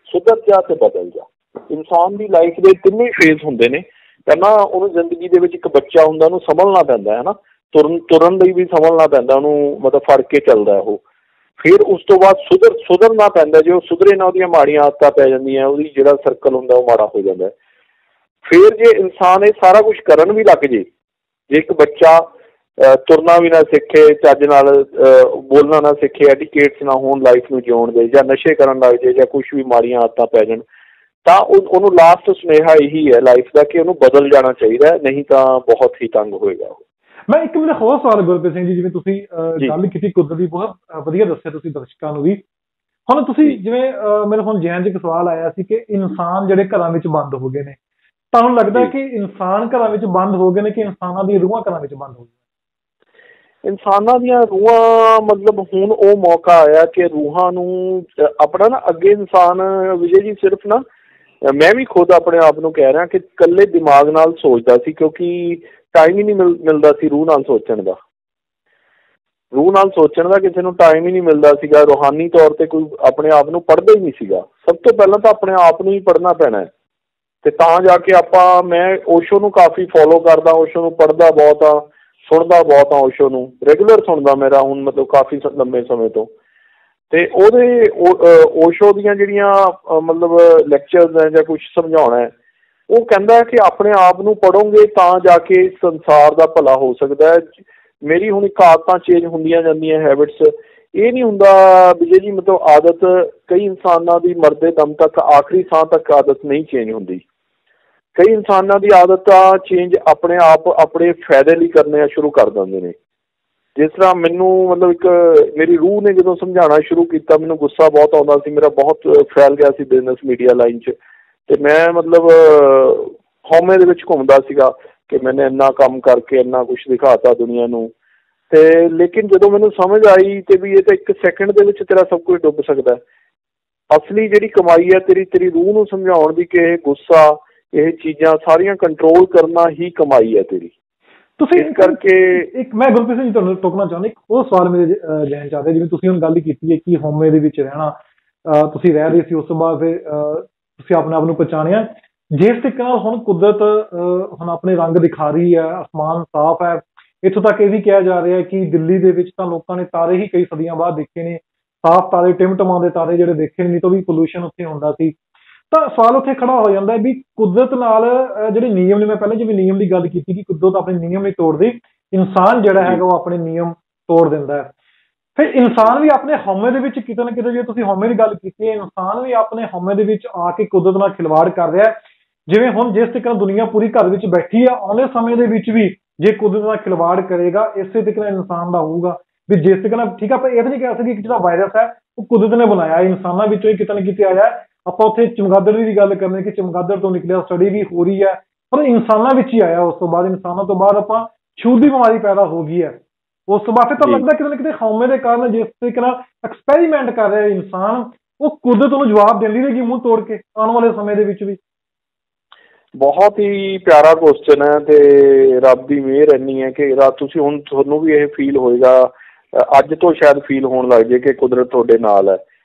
ਸੁਧਰ ਜਾ ਤੇ ਬਦਲ ਜਾ। ਇਨਸਾਨ ਦੀ ਲਾਈਫ ਦੇ 3 ਫੇਜ਼ ਹੁੰਦੇ ਨੇ। ਪਹਿਲਾਂ ਉਹਨੂੰ ਜ਼ਿੰਦਗੀ ਦੇ ਵਿੱਚ ਇੱਕ ਬੱਚਾ ਹੁੰਦਾ, ਉਹਨੂੰ ਸੰਭਲਣਾ ਪੈਂਦਾ ਹੈ ਨਾ, ਤੁਰਨ ਲਈ ਵੀ ਸੰਭਲਣਾ ਪੈਂਦਾ ਉਹਨੂੰ, ਮਤਲਬ ਫੜ ਕੇ ਚੱਲਦਾ ਉਹ। ਫਿਰ ਉਸ ਤੋਂ ਬਾਅਦ ਸੁਧਰਨਾ ਪੈਂਦਾ। ਜੇ ਉਹ ਸੁਧਰੇ ਨਾ, ਉਹਦੀਆਂ ਮਾੜੀਆਂ ਆਦਤਾਂ ਪੈ ਜਾਂਦੀਆਂ, ਉਹਦੀ ਜਿਹੜਾ ਸਰਕਲ ਹੁੰਦਾ ਉਹ ਮਾੜਾ ਹੋ ਜਾਂਦਾ। ਫਿਰ ਜੇ ਇਨਸਾਨ ਇਹ ਸਾਰਾ ਕੁਛ ਕਰਨ ਵੀ ਲੱਗ ਜੇ ਇੱਕ ਬੱਚਾ ਤੁਰਨਾ ਵੀ ਨਾ ਸਿੱਖੇ, ਚੱਜ ਨਾਲ ਬੋਲਣਾ ਨਾ ਸਿੱਖੇ, ਐਟੀਕੇਟਸ ਨਾ ਹੋਣ ਲਾਈਫ ਨੂੰ ਜਿਉਣ ਦੇ, ਜਾਂ ਨਸ਼ੇ ਕਰਨ ਲੱਗ ਜਾਏ, ਜਾਂ ਕੁਛ ਵੀ ਮਾੜੀਆਂ ਆਦਤਾਂ ਪੈ ਜਾਣ, ਤਾਂ ਉਹਨੂੰ ਲਾਸਟ ਸੁਨੇਹਾ ਇਹੀ ਹੈ ਲਾਈਫ ਦਾ ਕਿ ਉਹਨੂੰ ਬਦਲ ਜਾਣਾ ਚਾਹੀਦਾ, ਨਹੀਂ ਤਾਂ ਬਹੁਤ ਹੀ ਤੰਗ ਹੋਏਗਾ ਉਹ। ਮੈਂ ਇੱਕ ਮੇਰਾ ਹੋਰ ਸਵਾਲ ਗੁਰਪ੍ਰੀਤ ਸਿੰਘ ਜੀ, ਜਿਵੇਂ ਤੁਸੀਂ ਗੱਲ ਕੀਤੀ ਕੁਦਰਤ ਦੀ, ਬਹੁਤ ਵਧੀਆ ਦੱਸਿਆ ਤੁਸੀਂ ਦਰਸ਼ਕਾਂ ਨੂੰ ਵੀ। ਹੁਣ ਤੁਸੀਂ ਜਿਵੇਂ ਮੇਰੇ ਹੁਣ ਜ਼ਿਹਨ 'ਚ ਇੱਕ ਸਵਾਲ ਆਇਆ ਸੀ ਕਿ ਇਨਸਾਨ ਜਿਹੜੇ ਘਰਾਂ ਵਿੱਚ ਬੰਦ ਹੋ ਗਏ ਨੇ, ਤੁਹਾਨੂੰ ਲੱਗਦਾ ਕਿ ਇਨਸਾਨ ਘਰਾਂ ਵਿੱਚ ਬੰਦ ਹੋ ਗਏ ਨੇ ਕਿ ਇਨਸਾਨਾਂ ਦੀਆਂ ਰੂਹਾਂ ਘਰਾਂ ਵਿੱਚ ਬੰਦ ਹੋ ਗਈਆਂ? ਇਨਸਾਨਾਂ ਦੀਆਂ ਰੂਹਾਂ, ਮਤਲਬ ਹੁਣ ਉਹ ਮੌਕਾ ਆਇਆ ਕਿ ਰੂਹਾਂ ਨੂੰ ਆਪਣਾ ਨਾ, ਅੱਗੇ ਇਨਸਾਨ ਵਿਜੇ ਜੀ ਸਿਰਫ ਨਾ, ਮੈਂ ਵੀ ਖੁਦ ਆਪਣੇ ਆਪ ਨੂੰ ਕਹਿ ਰਿਹਾ ਕਿ ਇਕੱਲੇ ਦਿਮਾਗ ਨਾਲ ਸੋਚਦਾ ਸੀ, ਕਿਉਂਕਿ ਟਾਈਮ ਹੀ ਨਹੀਂ ਮਿਲਦਾ ਸੀ ਰੂਹ ਨਾਲ ਸੋਚਣ ਦਾ। ਰੂਹ ਨਾਲ ਸੋਚਣ ਦਾ ਕਿਸੇ ਨੂੰ ਟਾਈਮ ਹੀ ਨਹੀਂ ਮਿਲਦਾ ਸੀਗਾ। ਰੂਹਾਨੀ ਤੌਰ ਤੇ ਕੋਈ ਆਪਣੇ ਆਪ ਨੂੰ ਪੜ੍ਹਦਾ ਹੀ ਨਹੀਂ ਸੀਗਾ। ਸਭ ਤੋਂ ਪਹਿਲਾਂ ਤਾਂ ਆਪਣੇ ਆਪ ਨੂੰ ਹੀ ਪੜ੍ਹਨਾ ਪੈਣਾ ਹੈ, ਤੇ ਤਾਂ ਜਾ ਕੇ ਆਪਾਂ, ਮੈਂ ਓਸ਼ੋ ਨੂੰ ਕਾਫੀ ਫੋਲੋ ਕਰਦਾ, ਓਸ਼ੋ ਨੂੰ ਪੜ੍ਹਦਾ ਬਹੁਤ ਆ, ਸੁਣਦਾ ਬਹੁਤ ਆ, ਓਸ਼ੋ ਨੂੰ ਰੈਗੂਲਰ ਸੁਣਦਾ ਮੇਰਾ ਹੁਣ, ਮਤਲਬ ਕਾਫੀ ਲੰਬੇ ਸਮੇਂ ਤੋਂ। ਤੇ ਉਹਦੇ ਓਸ਼ੋ ਦੀਆਂ ਜਿਹੜੀਆਂ ਮਤਲਬ ਲੈਕਚਰਸ ਹੈ ਜਾਂ ਕੁਛ ਸਮਝਾਉਣਾ ਹੈ, ਉਹ ਕਹਿੰਦਾ ਕਿ ਆਪਣੇ ਆਪ ਨੂੰ ਪੜ੍ਹੋਗੇ ਤਾਂ ਜਾ ਕੇ ਸੰਸਾਰ ਦਾ ਭਲਾ ਹੋ ਸਕਦਾ ਹੈ। ਮੇਰੀ ਹੁਣ ਇੱਕ ਆਦਤਾਂ ਚੇਂਜ ਹੁੰਦੀਆਂ ਜਾਂਦੀਆਂ, ਹੈਬਿਟਸ। ਇਹ ਨਹੀਂ ਹੁੰਦਾ ਵਿਜੇ ਜੀ, ਮਤਲਬ ਆਦਤ ਕਈ ਇਨਸਾਨਾਂ ਦੀ ਮਰਦੇ ਦਮ ਤੱਕ, ਆਖਰੀ ਸਾਹ ਤੱਕ ਆਦਤ ਨਹੀਂ ਚੇਂਜ ਹੁੰਦੀ। ਕਈ ਇਨਸਾਨਾਂ ਦੀ ਆਦਤਾਂ ਚੇਂਜ ਆਪਣੇ ਆਪ ਆਪਣੇ ਫਾਇਦੇ ਲਈ ਕਰਨੇ ਸ਼ੁਰੂ ਕਰ ਦਿੰਦੇ ਨੇ। ਜਿਸ ਤਰ੍ਹਾਂ ਮੈਨੂੰ, ਮਤਲਬ ਇੱਕ ਮੇਰੀ ਰੂਹ ਨੇ ਜਦੋਂ ਸਮਝਾਉਣਾ ਸ਼ੁਰੂ ਕੀਤਾ, ਮੈਨੂੰ ਗੁੱਸਾ ਬਹੁਤ ਆਉਂਦਾ ਸੀ, ਮੇਰਾ ਬਹੁਤ ਫੈਲ ਗਿਆ ਸੀ ਬਿਜ਼ਨਸ ਮੀਡੀਆ ਲਾਈਨ 'ਚ, ਤੇ ਮੈਂ ਮਤਲਬ ਹਉਮੈ ਦੇ ਵਿੱਚ ਘੁੰਮਦਾ ਸੀਗਾ ਕਿ ਮੈਨੇ ਇੰਨਾ ਕੰਮ ਕਰਕੇ ਇੰਨਾ ਕੁਛ ਦਿਖਾਤਾ ਦੁਨੀਆ ਨੂੰ। ਤੇ ਲੇਕਿਨ ਜਦੋਂ ਮੈਨੂੰ ਸਮਝ ਆਈ ਤੇ ਵੀ ਇਹ ਤਾਂ 1 ਸੈਕਿੰਡ ਦੇ ਵਿੱਚ ਤੇਰਾ ਸਭ ਕੁਝ ਡੁੱਬ ਸਕਦਾ। ਅਸਲੀ ਜਿਹੜੀ ਕਮਾਈ ਹੈ ਤੇਰੀ ਰੂਹ ਨੂੰ ਸਮਝਾਉਣ ਦੀ ਕਿ ਇਹ ਗੁੱਸਾ, ਇਹ ਚੀਜ਼ਾਂ ਸਾਰੀਆਂ ਕੰਟਰੋਲ ਕਰਨਾ ਹੀ ਕਮਾਈ ਹੈ ਤੇਰੀ। ਤੁਸੀਂ ਇਸ ਕਰਕੇ ਮੈਂ ਗੁਰਪ੍ਰੀਤ ਸਿੰਘ ਤੁਹਾਨੂੰ ਟੋਕਣਾ ਚਾਹੁੰਦਾ, ਇੱਕ ਉਹ ਸਵਾਲ ਮੇਰੇ ਜ਼ਿਹਨ 'ਚ ਆ ਰਿਹਾ, ਜਿਵੇਂ ਤੁਸੀਂ ਹੁਣ ਗੱਲ ਕੀਤੀ ਹੈ ਕਿ ਹਉਮੈ ਦੇ ਵਿੱਚ ਰਹਿਣਾ, ਤੁਸੀਂ ਰਹਿ ਰਹੇ ਸੀ, ਉਸ ਤੋਂ ਬਾਅਦ ਫਿਰ ਤੁਸੀਂ ਆਪਣੇ ਆਪ ਨੂੰ ਪਛਾਣਿਆ। ਜਿਸ ਤਰੀਕੇ ਨਾਲ ਹੁਣ ਕੁਦਰਤ ਹੁਣ ਆਪਣੇ ਰੰਗ ਦਿਖਾ ਰਹੀ ਹੈ, ਅਸਮਾਨ ਸਾਫ਼ ਹੈ, ਇੱਥੋਂ ਤੱਕ ਇਹ ਵੀ ਕਿਹਾ ਜਾ ਰਿਹਾ ਕਿ ਦਿੱਲੀ ਦੇ ਵਿੱਚ ਤਾਂ ਲੋਕਾਂ ਨੇ ਤਾਰੇ ਹੀ ਕਈ ਸਦੀਆਂ ਬਾਅਦ ਦੇਖੇ ਨੇ, ਸਾਫ਼ ਤਾਰੇ, ਟਿਮਟਮਾਉਂਦੇ ਤਾਰੇ ਜਿਹੜੇ ਦੇਖੇ ਨਹੀਂ, ਤਾਂ ਵੀ ਪੋਲੂਸ਼ਨ ਉੱਥੇ ਹੁੰਦਾ ਸੀ। ਤਾਂ ਸਵਾਲ ਉੱਥੇ ਖੜਾ ਹੋ ਜਾਂਦਾ ਵੀ ਕੁਦਰਤ ਨਾਲ ਜਿਹੜੇ ਨਿਯਮ ਨੇ, ਮੈਂ ਪਹਿਲਾਂ ਜਿਵੇਂ ਨਿਯਮ ਦੀ ਗੱਲ ਕੀਤੀ ਕਿ ਕੁਦਰਤ ਆਪਣੇ ਨਿਯਮ ਨਹੀਂ ਤੋੜਦੀ, ਇਨਸਾਨ ਜਿਹੜਾ ਜੀ ਹੈਗਾ ਉਹ ਆਪਣੇ ਨਿਯਮ ਤੋੜ ਦਿੰਦਾ ਹੈ। ਫਿਰ ਇਨਸਾਨ ਵੀ ਆਪਣੇ ਹਉਮੈ ਦੇ ਵਿੱਚ ਕਿਤੇ ਨਾ ਕਿਤੇ, ਜੇ ਤੁਸੀਂ ਹਉਮੈ ਦੀ ਗੱਲ ਕੀਤੀ ਹੈ, ਇਨਸਾਨ ਵੀ ਆਪਣੇ ਹਉਮੈ ਦੇ ਵਿੱਚ ਆ ਕੇ ਕੁਦਰਤ ਨਾਲ ਖਿਲਵਾੜ ਕਰ ਰਿਹਾ ਹੈ। ਜਿਵੇਂ ਹੁਣ ਜਿਸ ਤਰੀਕੇ ਨਾਲ ਦੁਨੀਆ ਪੂਰੀ ਘਰ ਵਿੱਚ ਬੈਠੀ ਹੈ, ਆਉਣੇ ਸਮੇਂ ਦੇ ਵਿੱਚ ਵੀ ਜੇ ਕੁਦਰਤ ਨਾਲ ਖਿਲਵਾੜ ਕਰੇਗਾ ਇਸੇ ਤਰੀਕੇ ਨਾਲ ਇਨਸਾਨ ਦਾ ਹੋਊਗਾ। ਵੀ ਜਿਸ ਤਰੀਕੇ ਨਾਲ, ਠੀਕ ਹੈ, ਆਪਾਂ ਇਹ ਤਾਂ ਨਹੀਂ ਕਹਿ ਸਕਦੇ ਕਿ ਜਿਹੜਾ ਵਾਇਰਸ ਹੈ ਉਹ ਕੁਦਰਤ ਨੇ ਬਣਾਇਆ, ਇਨਸਾਨਾਂ ਵਿੱਚੋਂ ਹੀ ਕਿਤੇ ਨਾ ਕਿਤੇ ਆਇਆ। ਆਪਾਂ ਉੱਥੇ ਚਮਗਾਦੜ ਦੀ ਗੱਲ ਕਰਨੀ ਕਿ ਚਮਗਾਦੜ ਤੋਂ ਨਿਕਲਿਆ, ਸਟੱਡੀ ਵੀ ਹੋ ਰਹੀ ਹੈ, ਪਰ ਇਨਸਾਨਾਂ ਵਿੱਚ ਹੀ ਆਇਆ। ਉਸ ਤੋਂ ਬਾਅਦ ਇਨਸਾਨਾਂ ਤੋਂ ਬਾਅਦ ਆਪਾਂ ਛੂਤ ਦੀ ਬਿਮਾਰੀ ਪੈਦਾ ਹੋ ਗਈ ਹੈ। ਉਸ ਤੋਂ ਬਾਅਦ ਫਿਰ ਤਾਂ ਜੀ ਲੱਗਦਾ ਕਿਤੇ ਨਾ ਕਿਤੇ ਹਉਮੈ ਦੇ ਕਾਰਨ ਜਿਸ ਤਰੀਕੇ ਨਾਲ ਐਕਸਪੈਰੀਮੈਂਟ ਕਰ ਰਿਹਾ ਇਨਸਾਨ, ਉਹ ਕੁਦਰਤ ਨੂੰ ਜਵਾਬ ਦਿੰਦੀ ਰਹੇਗੀ ਮੂੰਹ ਤੋੜ ਕੇ ਆਉਣ ਵਾਲੇ ਸਮੇਂ ਦੇ ਵਿੱਚ ਵੀ। ਬਹੁਤ ਹੀ ਪਿਆਰਾ ਕੁਐਸਚਨ ਹੈ, ਤੇ ਰੱਬ ਦੀ ਮਿਹਰ ਇੰਨੀ ਹੈ ਕਿ ਤੁਸੀਂ ਹੁਣ ਤੁਹਾਨੂੰ ਵੀ ਇਹ ਫੀਲ ਹੋਏਗਾ, ਅੱਜ ਤੋਂ ਸ਼ਾਇਦ ਫੀਲ ਹੋਣ ਲੱਗ ਜਾਏ ਕਿ ਕੁਦਰਤ ਤੁਹਾਡੇ ਨਾਲ ਹੈ।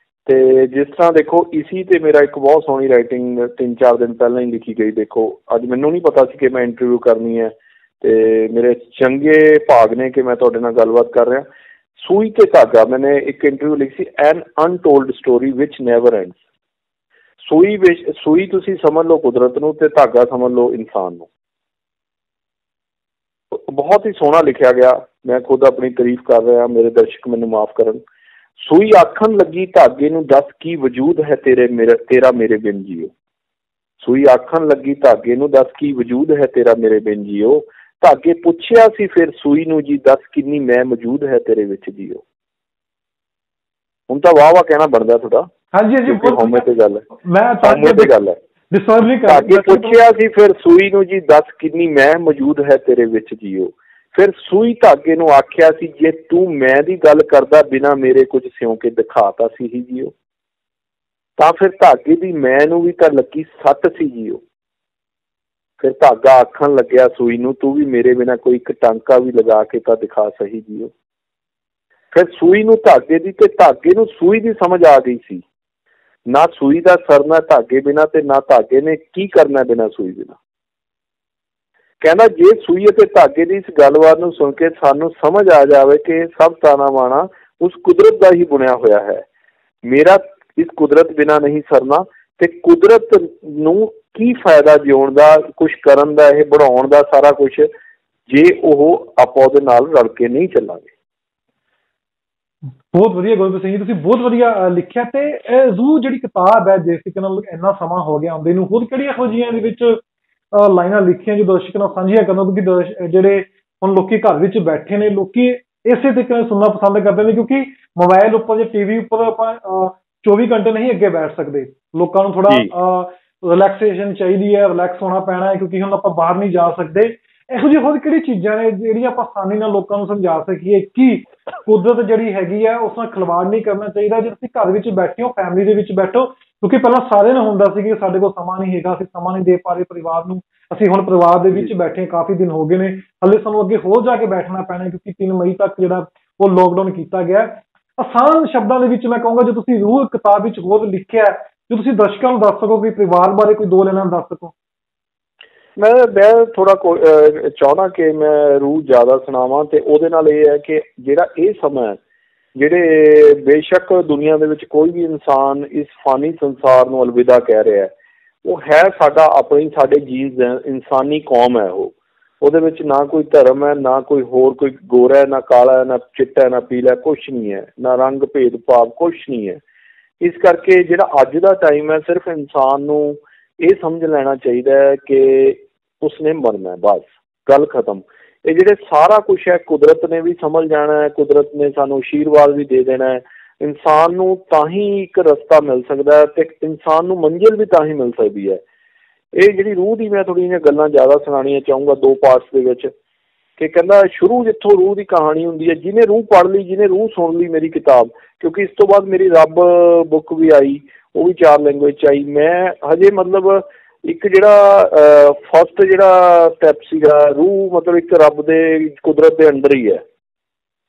ਤੇ ਜਿਸ ਤਰ੍ਹਾਂ ਦੇਖੋ, ਇਸੀ ਤੇ ਮੇਰਾ ਇੱਕ ਬਹੁਤ ਸੋਹਣੀ ਰਾਈਟਿੰਗ 3-4 ਦਿਨ ਪਹਿਲਾਂ ਹੀ ਲਿਖੀ ਗਈ। ਦੇਖੋ ਅੱਜ ਮੈਨੂੰ ਨਹੀਂ ਪਤਾ ਸੀ ਕਿ ਮੈਂ ਇੰਟਰਵਿਊ ਕਰਨੀ ਹੈ, ਤੇ ਮੇਰੇ ਚੰਗੇ ਭਾਗ ਨੇ ਕਿ ਮੈਂ ਤੁਹਾਡੇ ਨਾਲ ਗੱਲਬਾਤ ਕਰ ਰਿਹਾ। ਸੂਈ ਤੇ ਧਾਗਾ, ਮੈਨੇ ਇੱਕ ਇੰਟਰਵਿਊ ਲਿਖੀ ਸੀ, ਐਨ ਅਨਟੋਲਡ ਸਟੋਰੀ ਵਿਚ ਨੈਵਰ ਐਂਡਸ। ਸੂਈ ਤੁਸੀਂ ਸਮਝ ਲਓ ਕੁਦਰਤ ਨੂੰ, ਤੇ ਧਾਗਾ ਸਮਝ ਲਓ ਇਨਸਾਨ ਨੂੰ। ਬਹੁਤ ਹੀ ਸੋਹਣਾ ਲਿਖਿਆ ਗਿਆ, ਮੈਂ ਖੁਦ ਆਪਣੀ ਤਾਰੀਫ ਕਰ ਰਿਹਾ, ਮੇਰੇ ਦਰਸ਼ਕ ਮੈਨੂੰ ਮਾਫ ਕਰਨ। ਸੂਈ ਆਖਣ ਲੱਗੀ ਧਾਗੇ ਨੂੰ, ਦੱਸ ਕੀ ਵਜੂਦ ਹੈ ਤੇਰਾ ਮੇਰੇ ਬਿਨ ਜੀਓ। ਸੂਈ ਆਖਣ ਲੱਗੀ ਧਾਗੇ ਨੂੰ, ਦੱਸ ਕੀ ਵਜੂਦ ਹੈ ਤੇਰਾ ਮੇਰੇ ਬਿਨ ਜੀਓ। ਧਾਗੇ ਪੁੱਛਿਆ ਸੀ ਫਿਰ ਸੂਈ ਨੂੰ, ਜੀ ਦੱਸ ਕਿੰਨੀ ਮੈਂ ਮੌਜੂਦ ਹੈ ਤੇਰੇ ਵਿੱਚ ਜੀਓ। ਹੁਣ ਤਾਂ ਵਾਹ ਵਾਹ ਕਹਿਣਾ ਬਣਦਾ ਤੁਹਾਡਾ। ਹਾਂਜੀ ਹਾਂਜੀ, ਹਉਮੈ ਤੇ ਗੱਲ ਹੈ, ਮੈਂ ਹਉਮੈ ਤੇ ਗੱਲ ਹੈ। ਧਾਗੇ ਪੁੱਛਿਆ ਸੀ ਫਿਰ ਸੂਈ ਨੂੰ, ਜੀ ਦੱਸ ਕਿੰਨੀ ਮੈਂ ਮੌਜੂਦ ਹੈ ਤੇਰੇ ਵਿੱਚ ਜੀਓ। ਫਿਰ ਸੂਈ ਧਾਗੇ ਨੂੰ ਆਖਿਆ ਸੀ, ਜੇ ਤੂੰ ਮੈਂ ਦੀ ਗੱਲ ਕਰਦਾ ਬਿਨਾਂ ਮੇਰੇ ਕੁਝ ਸਿਉਂ ਕੇ ਦਿਖਾਤਾ ਸੀ ਹੀ ਜੀਓ। ਤਾਂ ਫਿਰ ਧਾਗੇ ਦੀ ਮੈਂ ਨੂੰ ਵੀ ਤਾਂ ਲੱਗੀ ਸੱਟ ਸੀ ਜੀਓ। ਫਿਰ ਧਾਗਾ ਆਖਣ ਲੱਗਿਆ ਸੂਈ ਨੂੰ, ਤੂੰ ਵੀ ਮੇਰੇ ਬਿਨਾਂ ਕੋਈ ਇੱਕ ਟਾਂਕਾ ਵੀ ਲਗਾ ਕੇ ਤਾਂ ਦਿਖਾ ਸਹੀ ਜੀਓ। ਫਿਰ ਸੂਈ ਨੂੰ ਧਾਗੇ ਦੀ ਤੇ ਧਾਗੇ ਨੂੰ ਸੂਈ ਦੀ ਸਮਝ ਆ ਗਈ ਸੀ। ਨਾ ਸੂਈ ਦਾ ਸਰਨਾ ਧਾਗੇ ਬਿਨਾਂ, ਤੇ ਨਾ ਧਾਗੇ ਨੇ ਕੀ ਕਰਨਾ ਬਿਨਾਂ ਸੂਈ ਬਿਨਾਂ। ਕਹਿੰਦਾ ਜੇ ਸੂਈ ਅਤੇ ਧਾਗੇ ਦੀ ਇਸ ਗੱਲਬਾਤ ਨੂੰ ਸੁਣ ਕੇ ਸਾਨੂੰ ਸਮਝ ਆ ਜਾਵੇ ਕਿ ਸਭ ਤਾਣਾ ਬਾਣਾ ਉਸ ਕੁਦਰਤ ਦਾ ਹੀ ਬੁਣਿਆ ਹੋਇਆ ਹੈ, ਮੇਰਾ ਇਸ ਕੁਦਰਤ ਬਿਨਾਂ ਨਹੀਂ ਸਰਨਾ, ਤੇ ਕੁਦਰਤ ਨੂੰ ਕੀ ਫਾਇਦਾ ਜਿਉਣ ਦਾ, ਕੁਛ ਕਰਨ ਦਾ, ਇਹ ਬਣਾਉਣ ਦਾ ਸਾਰਾ ਕੁਛ, ਜੇ ਉਹ ਆਪਾਂ ਉਹਦੇ ਨਾਲ ਰਲ ਕੇ ਨਹੀਂ ਚੱਲਾਂਗੇ। ਬਹੁਤ ਵਧੀਆ ਗੁਰਪ੍ਰੀਤ ਸਿੰਘ ਜੀ, ਤੁਸੀਂ ਬਹੁਤ ਵਧੀਆ ਲਿਖਿਆ। ਤੇ ਇਹ ਜ਼ੂ ਜਿਹੜੀ ਕਿਤਾਬ ਹੈ, ਜਿਸ ਤਰੀਕੇ ਨਾਲ ਇੰਨਾ ਸਮਾਂ ਹੋ ਗਿਆ ਆਉਂਦੇ ਨੂੰ, ਹੋਰ ਕਿਹੜੀਆਂ ਇਹੋ ਜਿਹੀਆਂ ਦੇ ਵਿੱਚ ਲਾਈਨਾਂ ਲਿਖੀਆਂ ਜੋ ਦਰਸ਼ਕ ਨਾਲ ਸਾਂਝੀਆਂ ਕਰਨਾ? ਕਿਉਂਕਿ ਜਿਹੜੇ ਹੁਣ ਲੋਕੀ ਘਰ ਵਿੱਚ ਬੈਠੇ ਨੇ, ਲੋਕੀ ਇਸੇ ਤਰੀਕੇ ਨਾਲ ਸੁਣਨਾ ਪਸੰਦ ਕਰਦੇ ਨੇ, ਕਿਉਂਕਿ ਮੋਬਾਇਲ ਉੱਪਰ ਜਾਂ ਟੀਵੀ ਉੱਪਰ ਆਪਾਂ 24 ਘੰਟੇ ਨਹੀਂ ਅੱਗੇ ਬੈਠ ਸਕਦੇ। ਲੋਕਾਂ ਨੂੰ ਥੋੜਾ ਰਿਲੈਕਸੇਸ਼ਨ ਚਾਹੀਦੀ ਹੈ, ਰਿਲੈਕਸ ਹੋਣਾ ਪੈਣਾ ਹੈ, ਕਿਉਂਕਿ ਹੁਣ ਆਪਾਂ ਬਾਹਰ ਨਹੀਂ ਜਾ ਸਕਦੇ। ਇਹੋ ਜਿਹੀ ਹੋਰ ਕਿਹੜੀ ਚੀਜ਼ਾਂ ਨੇ ਜਿਹੜੀਆਂ ਆਪਾਂ ਆਸਾਨੀ ਨਾਲ ਲੋਕਾਂ ਨੂੰ ਸਮਝਾ ਸਕੀਏ ਕਿ ਕੁਦਰਤ ਜਿਹੜੀ ਹੈਗੀ ਹੈ ਉਸ ਨਾਲ ਖਿਲਵਾੜ ਨਹੀਂ ਕਰਨਾ ਚਾਹੀਦਾ? ਜੇ ਤੁਸੀਂ ਘਰ ਵਿੱਚ ਬੈਠੇ ਹੋ, ਫੈਮਿਲੀ ਦੇ ਵਿੱਚ ਬੈਠੋ, ਕਿਉਂਕਿ ਪਹਿਲਾਂ ਸਾਰਿਆਂ ਨੂੰ ਹੁੰਦਾ ਸੀ ਕਿ ਸਾਡੇ ਕੋਲ ਸਮਾਂ ਨਹੀਂ ਹੈਗਾ, ਅਸੀਂ ਸਮਾਂ ਨਹੀਂ ਦੇ ਪਾ ਰਹੇ ਪਰਿਵਾਰ ਨੂੰ। ਅਸੀਂ ਹੁਣ ਪਰਿਵਾਰ ਦੇ ਵਿੱਚ ਬੈਠੇ ਕਾਫੀ ਦਿਨ ਹੋ ਗਏ ਨੇ, ਹਲੇ ਸਾਨੂੰ ਅੱਗੇ ਹੋਰ ਜਾ ਕੇ ਬੈਠਣਾ ਪੈਣਾ, ਕਿਉਂਕਿ 3 ਮਈ ਤੱਕ ਜਿਹੜਾ ਉਹ ਲੋਕਡਾਊਨ ਕੀਤਾ ਗਿਆ। ਆਸਾਨ ਸ਼ਬਦਾਂ ਦੇ ਵਿੱਚ ਮੈਂ ਕਹੂੰਗਾ, ਜੋ ਤੁਸੀਂ ਰੂਹ ਕਿਤਾਬ ਵਿੱਚ ਹੋਰ ਲਿਖਿਆ, ਜੋ ਤੁਸੀਂ ਦਰਸ਼ਕਾਂ ਨੂੰ ਦੱਸ ਸਕੋ, ਕਿ ਪਰਿਵਾਰ ਬਾਰੇ ਕੋਈ 2 ਲਾਈਨਾਂ ਦੱਸ ਸਕੋ। ਮੈਂ ਥੋੜਾ ਚਾਹੁੰਦਾ ਕਿ ਮੈਂ ਰੂਹ ਜ਼ਿਆਦਾ ਸੁਣਾਵਾਂ, ਤੇ ਉਹਦੇ ਨਾਲ ਇਹ ਹੈ ਕਿ ਜਿਹੜਾ ਇਹ ਸਮਾਂ, ਜਿਹੜੇ ਬੇਸ਼ੱਕ ਦੁਨੀਆ ਦੇ ਵਿੱਚ ਕੋਈ ਵੀ ਇਨਸਾਨ ਇਸ ਫਾਨੀ ਸੰਸਾਰ ਨੂੰ ਅਲਵਿਦਾ ਕਹਿ ਰਿਹਾ, ਉਹ ਹੈ ਸਾਡਾ ਆਪਣੀ, ਸਾਡੇ ਜੀਵ ਇਨਸਾਨੀ ਕੌਮ ਹੈ। ਉਹਦੇ ਵਿੱਚ ਨਾ ਕੋਈ ਧਰਮ ਹੈ, ਨਾ ਕੋਈ ਹੋਰ, ਕੋਈ ਗੋਰਾ ਹੈ, ਨਾ ਕਾਲਾ ਹੈ, ਨਾ ਚਿੱਟਾ, ਨਾ ਪੀਲਾ, ਕੁਛ ਨਹੀਂ ਹੈ, ਨਾ ਰੰਗ ਭੇਦ ਭਾਵ, ਕੁਛ ਨਹੀਂ ਹੈ। ਇਸ ਕਰਕੇ ਜਿਹੜਾ ਅੱਜ ਦਾ ਟਾਈਮ ਹੈ, ਸਿਰਫ ਇਨਸਾਨ ਨੂੰ ਇਹ ਸਮਝ ਲੈਣਾ ਚਾਹੀਦਾ ਹੈ ਕਿ ਉਸਨੇ ਮਰਨਾ, ਬਸ ਗੱਲ ਖਤਮ। ਇਹ ਜਿਹੜੇ ਸਾਰਾ ਕੁਛ ਹੈ ਕੁਦਰਤ ਨੇ ਵੀ ਸਮਝ ਜਾਣਾ ਹੈ, ਕੁਦਰਤ ਨੇ ਸਾਨੂੰ ਆਸ਼ੀਰਵਾਦ ਵੀ ਦੇ ਦੇਣਾ ਹੈ। ਇਨਸਾਨ ਨੂੰ ਤਾਂ ਹੀ ਇੱਕ ਰਸਤਾ ਮਿਲ ਸਕਦਾ ਹੈ, ਤੇ ਇਨਸਾਨ ਨੂੰ ਮੰਜ਼ਿਲ ਵੀ ਤਾਂ ਹੀ ਮਿਲ ਸਕਦੀ ਹੈ। ਇਹ ਜਿਹੜੀ ਰੂਹ ਦੀ ਮੈਂ ਥੋੜ੍ਹੀਆਂ ਜਿਹੀਆਂ ਗੱਲਾਂ ਜ਼ਿਆਦਾ ਸੁਣਾਉਣੀਆਂ ਚਾਹੂੰਗਾ 2 ਪਾਰਟਸ ਦੇ ਵਿੱਚ। ਕਿ ਕਹਿੰਦਾ ਸ਼ੁਰੂ ਜਿੱਥੋਂ ਰੂਹ ਦੀ ਕਹਾਣੀ ਹੁੰਦੀ ਹੈ, ਜਿਹਨੇ ਰੂਹ ਪੜ੍ਹ ਲਈ, ਜਿਹਨੇ ਰੂਹ ਸੁਣ ਲਈ ਮੇਰੀ ਕਿਤਾਬ, ਕਿਉਂਕਿ ਇਸ ਤੋਂ ਬਾਅਦ ਮੇਰੀ ਰੱਬ ਬੁੱਕ ਵੀ ਆਈ, ਉਹ ਵੀ 4 ਲੈਂਗੁਏਜ 'ਚ ਆਈ। ਮੈਂ ਹਜੇ ਮਤਲਬ ਇੱਕ ਜਿਹੜਾ ਫਸਟ ਜਿਹੜਾ ਸਟੈਪ ਸੀਗਾ, ਰੂਹ ਮਤਲਬ ਇੱਕ ਰੱਬ ਦੇ ਕੁਦਰਤ ਦੇ ਅੰਡਰ ਹੀ ਹੈ,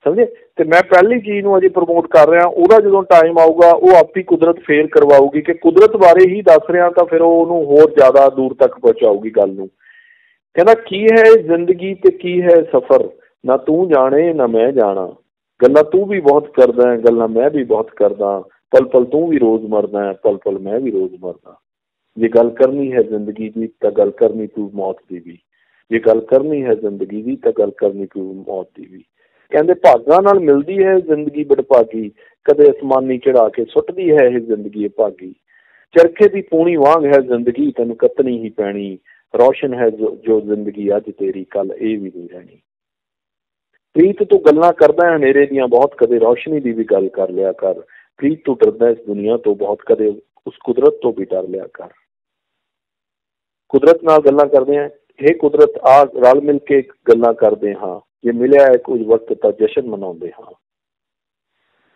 ਸਮਝੇ। ਤੇ ਮੈਂ ਪਹਿਲੀ ਚੀਜ਼ ਨੂੰ ਅਜੇ ਪ੍ਰਮੋਟ ਕਰ ਰਿਹਾ, ਉਹਦਾ ਜਦੋਂ ਟਾਈਮ ਆਊਗਾ ਉਹ ਆਪੀ ਕੁਦਰਤ ਫੇਰ ਕਰਵਾਊਗੀ, ਕਿ ਕੁਦਰਤ ਬਾਰੇ ਹੀ ਦੱਸ ਰਿਹਾ ਤਾਂ ਫਿਰ ਉਹ ਉਹਨੂੰ ਹੋਰ ਜ਼ਿਆਦਾ ਦੂਰ ਤੱਕ ਪਹੁੰਚਾਊਗੀ ਗੱਲ ਨੂੰ। ਕਹਿੰਦਾ ਕੀ ਹੈ ਜ਼ਿੰਦਗੀ ਤੇ ਕੀ ਹੈ ਸਫ਼ਰ, ਨਾ ਤੂੰ ਜਾਣੇ ਨਾ ਮੈਂ ਜਾਣਾ, ਗੱਲਾਂ ਤੂੰ ਵੀ ਬਹੁਤ ਕਰਦਾ ਹੈ, ਗੱਲਾਂ ਮੈਂ ਵੀ ਬਹੁਤ ਕਰਦਾ, ਪਲ ਪਲ ਤੂੰ ਵੀ ਰੋਜ਼ ਮਰਦਾ ਹੈ, ਪਲ ਪਲ ਮੈਂ ਵੀ ਰੋਜ਼ ਮਰਦਾ। ਜੇ ਗੱਲ ਕਰਨੀ ਹੈ ਜ਼ਿੰਦਗੀ ਦੀ ਤਾਂ ਗੱਲ ਕਰਨੀ ਪਊ ਮੌਤ ਦੀ ਵੀ। ਜੇ ਗੱਲ ਕਰਨੀ ਹੈ ਜ਼ਿੰਦਗੀ ਦੀ ਤਾਂ ਗੱਲ ਕਰਨੀ ਪਊ ਮੌਤ ਦੀ ਵੀ। ਕਹਿੰਦੇ ਭਾਗਾਂ ਨਾਲ ਮਿਲਦੀ ਹੈ ਜ਼ਿੰਦਗੀ ਬੜਭਾਗੀ, ਕਦੇ ਅਸਮਾਨੀ ਚੜਾ ਕੇ ਸੁੱਟਦੀ ਹੈ ਇਹ ਜ਼ਿੰਦਗੀ ਭਾਗੀ। ਚਰਖੇ ਦੀ ਪੂਣੀ ਵਾਂਗ ਹੈ ਜ਼ਿੰਦਗੀ, ਤੈਨੂੰ ਕੱਤਣੀ ਹੀ ਪੈਣੀ। ਰੌਸ਼ਨ ਹੈ ਜੋ ਜ਼ਿੰਦਗੀ ਅੱਜ ਤੇਰੀ, ਕੱਲ ਇਹ ਵੀ ਨਹੀਂ ਰਹਿਣੀ। ਪ੍ਰੀਤ ਤੂੰ ਗੱਲਾਂ ਕਰਦਾ ਹੈ ਹਨੇਰੇ ਦੀਆਂ ਬਹੁਤ, ਕਦੇ ਰੌਸ਼ਨੀ ਦੀ ਵੀ ਗੱਲ ਕਰ ਲਿਆ ਕਰ। ਪ੍ਰੀਤ ਤੂੰ ਡਰਦਾ ਇਸ ਦੁਨੀਆ ਤੋਂ ਬਹੁਤ, ਕਦੇ ਉਸ ਕੁਦਰਤ ਤੋਂ ਵੀ ਡਰ ਲਿਆ ਕਰ। ਕੁਦਰਤ ਨਾਲ ਗੱਲਾਂ ਕਰਦੇ ਹਾਂ, ਇਹ ਕੁਦਰਤ ਆ ਰਲ ਮਿਲ ਕੇ ਗੱਲਾਂ ਕਰਦੇ ਹਾਂ, ਜੇ ਮਿਲਿਆ ਹੈ ਕੁਝ ਵਕਤ ਤਾਂ ਜਸ਼ਨ ਮਨਾਉਂਦੇ ਹਾਂ।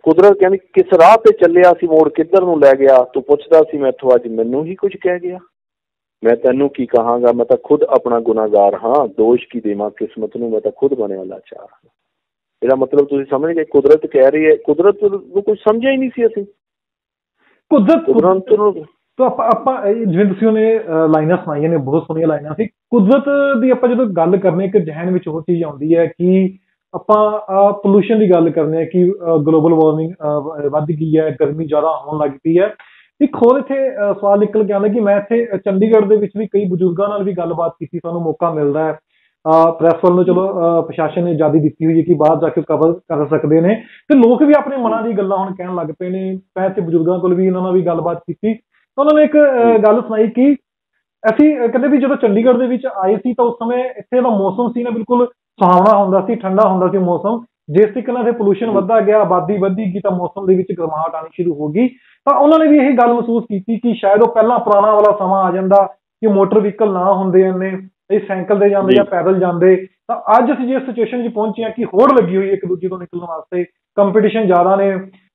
ਕੁਦਰਤ ਕਹਿੰਦੀ ਕਿਸ ਰਾਹ ਤੇ ਚੱਲਿਆ ਸੀ, ਮੋੜ ਕਿੱਧਰ ਨੂੰ ਲੈ ਗਿਆ। ਤੂੰ ਪੁੱਛਦਾ ਸੀ ਮੈਥੋਂ ਅੱਜ ਮੈਨੂੰ ਹੀ ਕੁਝ ਕਹਿ ਗਿਆ। ਮੈਂ ਤੈਨੂੰ ਕੀ ਕਹਾਂਗਾ, ਮੈਂ ਤਾਂ ਖੁਦ ਆਪਣਾ ਗੁਨਾਹਗਾਰ ਹਾਂ। ਦੋਸ਼ ਕੀ ਦੇਵਾਂ ਕਿਸਮਤ ਨੂੰ, ਮੈਂ ਤਾਂ ਖੁਦ ਬਣਿਆ ਲਾਚਾਰ ਹਾਂ। ਇਹਦਾ ਮਤਲਬ ਤੁਸੀਂ ਸਮਝ ਗਏ, ਕੁਦਰਤ ਕਹਿ ਰਹੀ ਹੈ, ਕੁਦਰਤ ਨੂੰ ਕੁਝ ਸਮਝਿਆ ਹੀ ਨਹੀਂ ਸੀ ਅਸੀਂ। ਕੁਦਰਤ ਨੂੰ ਆਪਾਂ ਜਿਵੇਂ ਤੁਸੀਂ ਉਹਨੇ ਲਾਈਨਾਂ ਸੁਣਾਈਆਂ ਨੇ, ਬਹੁਤ ਸੋਹਣੀਆਂ ਲਾਈਨਾਂ ਸੀ। ਕੁਦਰਤ ਦੀ ਆਪਾਂ ਜਦੋਂ ਗੱਲ ਕਰਨੇ, ਇੱਕ ਜਹਿਨ ਵਿੱਚ ਉਹ ਚੀਜ਼ ਆਉਂਦੀ ਹੈ ਕਿ ਆਪਾਂ ਪੋਲੂਸ਼ਨ ਦੀ ਗੱਲ ਕਰਨੇ ਆ ਕਿ ਗਲੋਬਲ ਵਾਰਮਿੰਗ ਵੱਧ ਗਈ ਹੈ, ਗਰਮੀ ਜ਼ਿਆਦਾ ਹੋਣ ਲੱਗ ਪਈ ਹੈ। ਇੱਕ ਹੋਰ ਇੱਥੇ ਸਵਾਲ ਨਿਕਲ ਕੇ ਆਉਂਦਾ ਕਿ ਮੈਂ ਇੱਥੇ ਚੰਡੀਗੜ੍ਹ ਦੇ ਵਿੱਚ ਵੀ ਕਈ ਬਜ਼ੁਰਗਾਂ ਨਾਲ ਵੀ ਗੱਲਬਾਤ ਕੀਤੀ, ਸਾਨੂੰ ਮੌਕਾ ਮਿਲਦਾ ਹੈ। ਪ੍ਰੈਸ ਵੱਲੋਂ ਚਲੋ ਪ੍ਰਸ਼ਾਸਨ ਨੇ ਆਜ਼ਾਦੀ ਦਿੱਤੀ ਹੋਈ ਹੈ ਕਿ ਬਾਹਰ ਜਾ ਕੇ ਕਵਰ ਕਰ ਸਕਦੇ ਨੇ, ਤੇ ਲੋਕ ਵੀ ਆਪਣੇ ਮਨਾਂ ਦੀ ਗੱਲਾਂ ਹੁਣ ਕਹਿਣ ਲੱਗ ਪਏ ਨੇ। ਮੈਂ ਇੱਥੇ ਬਜ਼ੁਰਗਾਂ ਕੋਲ ਵੀ ਉਹਨਾਂ ਨਾਲ ਵੀ ਗੱਲਬਾਤ ਕੀਤੀ, ਤਾਂ ਉਹਨਾਂ ਨੇ ਇੱਕ ਗੱਲ ਸੁਣਾਈ ਕਿ ਅਸੀਂ ਕਹਿੰਦੇ ਵੀ ਜਦੋਂ ਚੰਡੀਗੜ੍ਹ ਦੇ ਵਿੱਚ ਆਏ ਸੀ ਤਾਂ ਉਸ ਸਮੇਂ ਇੱਥੇ ਦਾ ਮੌਸਮ ਸੀ ਨਾ ਬਿਲਕੁਲ ਸੁਹਾਵਣਾ ਹੁੰਦਾ ਸੀ, ਠੰਡਾ ਹੁੰਦਾ ਸੀ ਮੌਸਮ। ਜਿਸ ਤਰੀਕੇ ਨਾਲ ਪੋਲੂਸ਼ਨ ਵੱਧਦਾ ਗਿਆ, ਆਬਾਦੀ ਵੱਧਦੀ ਗਈ, ਤਾਂ ਮੌਸਮ ਦੇ ਵਿੱਚ ਗਰਮਾਹਟ ਆਉਣੀ ਸ਼ੁਰੂ ਹੋ ਗਈ। ਤਾਂ ਉਹਨਾਂ ਨੇ ਵੀ ਇਹ ਗੱਲ ਮਹਿਸੂਸ ਕੀਤੀ ਕਿ ਸ਼ਾਇਦ ਉਹ ਪਹਿਲਾਂ ਪੁਰਾਣਾ ਵਾਲਾ ਸਮਾਂ ਆ ਜਾਂਦਾ ਕਿ ਮੋਟਰ ਵਹੀਕਲ ਨਾ ਹੁੰਦੇ ਇੰਨੇ, ਇਹ ਸਾਈਕਲ ਤੇ ਜਾਂਦੇ ਜਾਂ ਪੈਦਲ ਜਾਂਦੇ। ਤਾਂ ਅੱਜ ਅਸੀਂ ਜਿਸ ਸਿਚੁਏਸ਼ਨ 'ਚ ਪਹੁੰਚੇ ਹਾਂ ਕਿ ਹੋੜ ਲੱਗੀ ਹੋਈ ਹੈ ਇੱਕ ਦੂਜੇ ਤੋਂ ਨਿਕਲਣ ਵਾਸਤੇ, ਕੰਪੀਟੀਸ਼ਨ ਜ਼ਿਆਦਾ ਨੇ,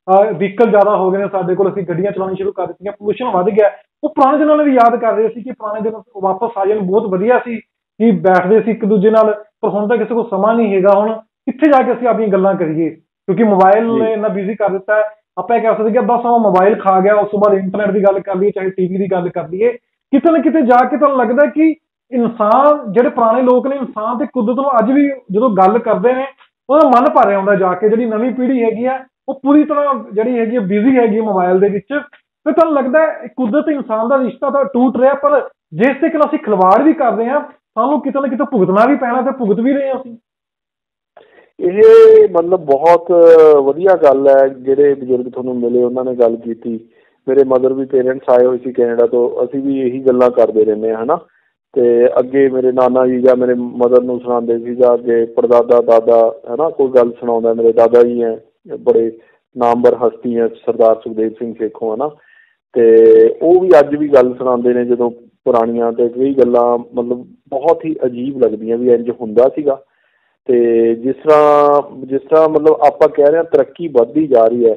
ਵਹੀਕਲ ਜ਼ਿਆਦਾ ਹੋ ਗਏ ਨੇ ਸਾਡੇ ਕੋਲ, ਅਸੀਂ ਗੱਡੀਆਂ ਚਲਾਉਣੀ ਸ਼ੁਰੂ ਕਰ ਦਿੱਤੀਆਂ, ਪੋਲੂਸ਼ਨ ਵੱਧ ਗਿਆ। ਉਹ ਪੁਰਾਣੇ ਦਿਨਾਂ ਨੂੰ ਵੀ ਯਾਦ ਕਰ ਰਹੇ ਸੀ ਕਿ ਪੁਰਾਣੇ ਦਿਨ ਵਾਪਸ ਆ ਜਾਣ, ਬਹੁਤ ਵਧੀਆ ਸੀ ਕਿ ਬੈਠਦੇ ਸੀ ਇੱਕ ਦੂਜੇ ਨਾਲ। ਪਰ ਹੁਣ ਤਾਂ ਕਿਸੇ ਕੋਲ ਸਮਾਂ ਨਹੀਂ ਹੈਗਾ। ਹੁਣ ਕਿੱਥੇ ਜਾ ਕੇ ਅਸੀਂ ਆਪਣੀਆਂ ਗੱਲਾਂ ਕਰੀਏ, ਕਿਉਂਕਿ ਮੋਬਾਈਲ ਨੇ ਇੰਨਾ ਬਿਜ਼ੀ ਕਰ ਦਿੱਤਾ ਹੈ। ਆਪਾਂ ਇਹ ਕਹਿ ਸਕਦੇ ਕਿ ਅੱਧਾ ਸਮਾਂ ਮੋਬਾਈਲ ਖਾ ਗਿਆ, ਉਸ ਤੋਂ ਬਾਅਦ ਇੰਟਰਨੈਟ ਦੀ ਗੱਲ ਕਰ ਲਈਏ, ਚਾਹੇ ਟੀਵੀ ਦੀ ਗੱਲ ਕਰ ਲਈਏ। ਕਿਤੇ ਨਾ ਕਿਤੇ ਜਾ ਕੇ ਤੁਹਾਨੂੰ ਲੱਗਦਾ ਕਿ ਇਨਸਾਨ, ਜਿਹੜੇ ਪੁਰਾਣੇ ਲੋਕ ਨੇ, ਇਨਸਾਨ ਤੇ ਕੁਦਰਤ ਨੂੰ ਅੱਜ ਵੀ ਜਦੋਂ ਗੱਲ ਕਰਦੇ ਨੇ ਉਹਦਾ ਮਨ ਭਰ ਆਉਂਦਾ ਜਾ ਕੇ। ਜਿਹੜੀ ਨਵੀਂ ਪੀੜ੍ਹੀ ਹੈਗੀ ਆ ਉਹ ਪੂਰੀ ਤਰ੍ਹਾਂ ਜਿਹੜੀ ਹੈਗੀ ਆ ਬਿਜ਼ੀ ਹੈਗੀ ਆ ਮੋਬਾਈਲ ਦੇ ਵਿੱਚ। ਫਿਰ ਤੁਹਾਨੂੰ ਲੱਗਦਾ ਕੁਦਰਤ ਇਨਸਾਨ ਦਾ ਰਿਸ਼ਤਾ ਤਾਂ ਟੁੱਟ ਰਿਹਾ, ਪਰ ਜਿਸ ਤਰੀਕੇ ਨਾਲ ਅਸੀਂ ਖਿਲਵਾੜ ਵੀ ਕਰ ਰਹੇ ਹਾਂ, ਸਾਨੂੰ ਕਿਤੇ ਨਾ ਕਿਤੇ ਭੁਗਤਣਾ ਵੀ ਪੈਣਾ, ਤੇ ਭੁਗਤ ਵੀ ਰਹੇ ਹਾਂ ਅਸੀਂ। ਇਹ ਮਤਲਬ ਬਹੁਤ ਵਧੀਆ ਗੱਲ ਹੈ। ਜਿਹੜੇ ਬਜ਼ੁਰਗ ਤੁਹਾਨੂੰ ਮਿਲੇ ਉਹਨਾਂ ਨੇ ਗੱਲ ਕੀਤੀ। ਮੇਰੇ ਮਦਰ ਵੀ ਪੇਰੈਂਟਸ ਆਏ ਹੋਏ ਸੀ ਕੈਨੇਡਾ ਤੋਂ, ਅਸੀਂ ਵੀ ਇਹੀ ਗੱਲਾਂ ਕਰਦੇ ਰਹਿੰਦੇ ਹਾਂ, ਹੈ ਨਾ। ਅਤੇ ਅੱਗੇ ਮੇਰੇ ਨਾਨਾ ਜੀ ਜਾਂ ਮੇਰੇ ਮਦਰ ਨੂੰ ਸੁਣਾਉਂਦੇ ਸੀ, ਜਾਂ ਅੱਗੇ ਪੜਦਾਦਾ ਦਾਦਾ, ਹੈ ਨਾ, ਕੋਈ ਗੱਲ ਸੁਣਾਉਂਦਾ। ਮੇਰੇ ਦਾਦਾ ਜੀ ਹੈ, ਬੜੇ ਨਾਮਵਰ ਹਸਤੀ ਹੈ, ਸਰਦਾਰ ਸੁਖਦੇਵ ਸਿੰਘ ਸੇਖੋਂ, ਹੈ ਨਾ। ਅਤੇ ਉਹ ਵੀ ਅੱਜ ਵੀ ਗੱਲ ਸੁਣਾਉਂਦੇ ਨੇ ਜਦੋਂ ਪੁਰਾਣੀਆਂ, ਅਤੇ ਕਈ ਗੱਲਾਂ ਮਤਲਬ ਬਹੁਤ ਹੀ ਅਜੀਬ ਲੱਗਦੀਆਂ ਵੀ ਇੰਝ ਹੁੰਦਾ ਸੀਗਾ। ਅਤੇ ਜਿਸ ਤਰ੍ਹਾਂ ਮਤਲਬ ਆਪਾਂ ਕਹਿ ਰਹੇ ਹਾਂ ਤਰੱਕੀ ਵੱਧਦੀ ਜਾ ਰਹੀ ਹੈ,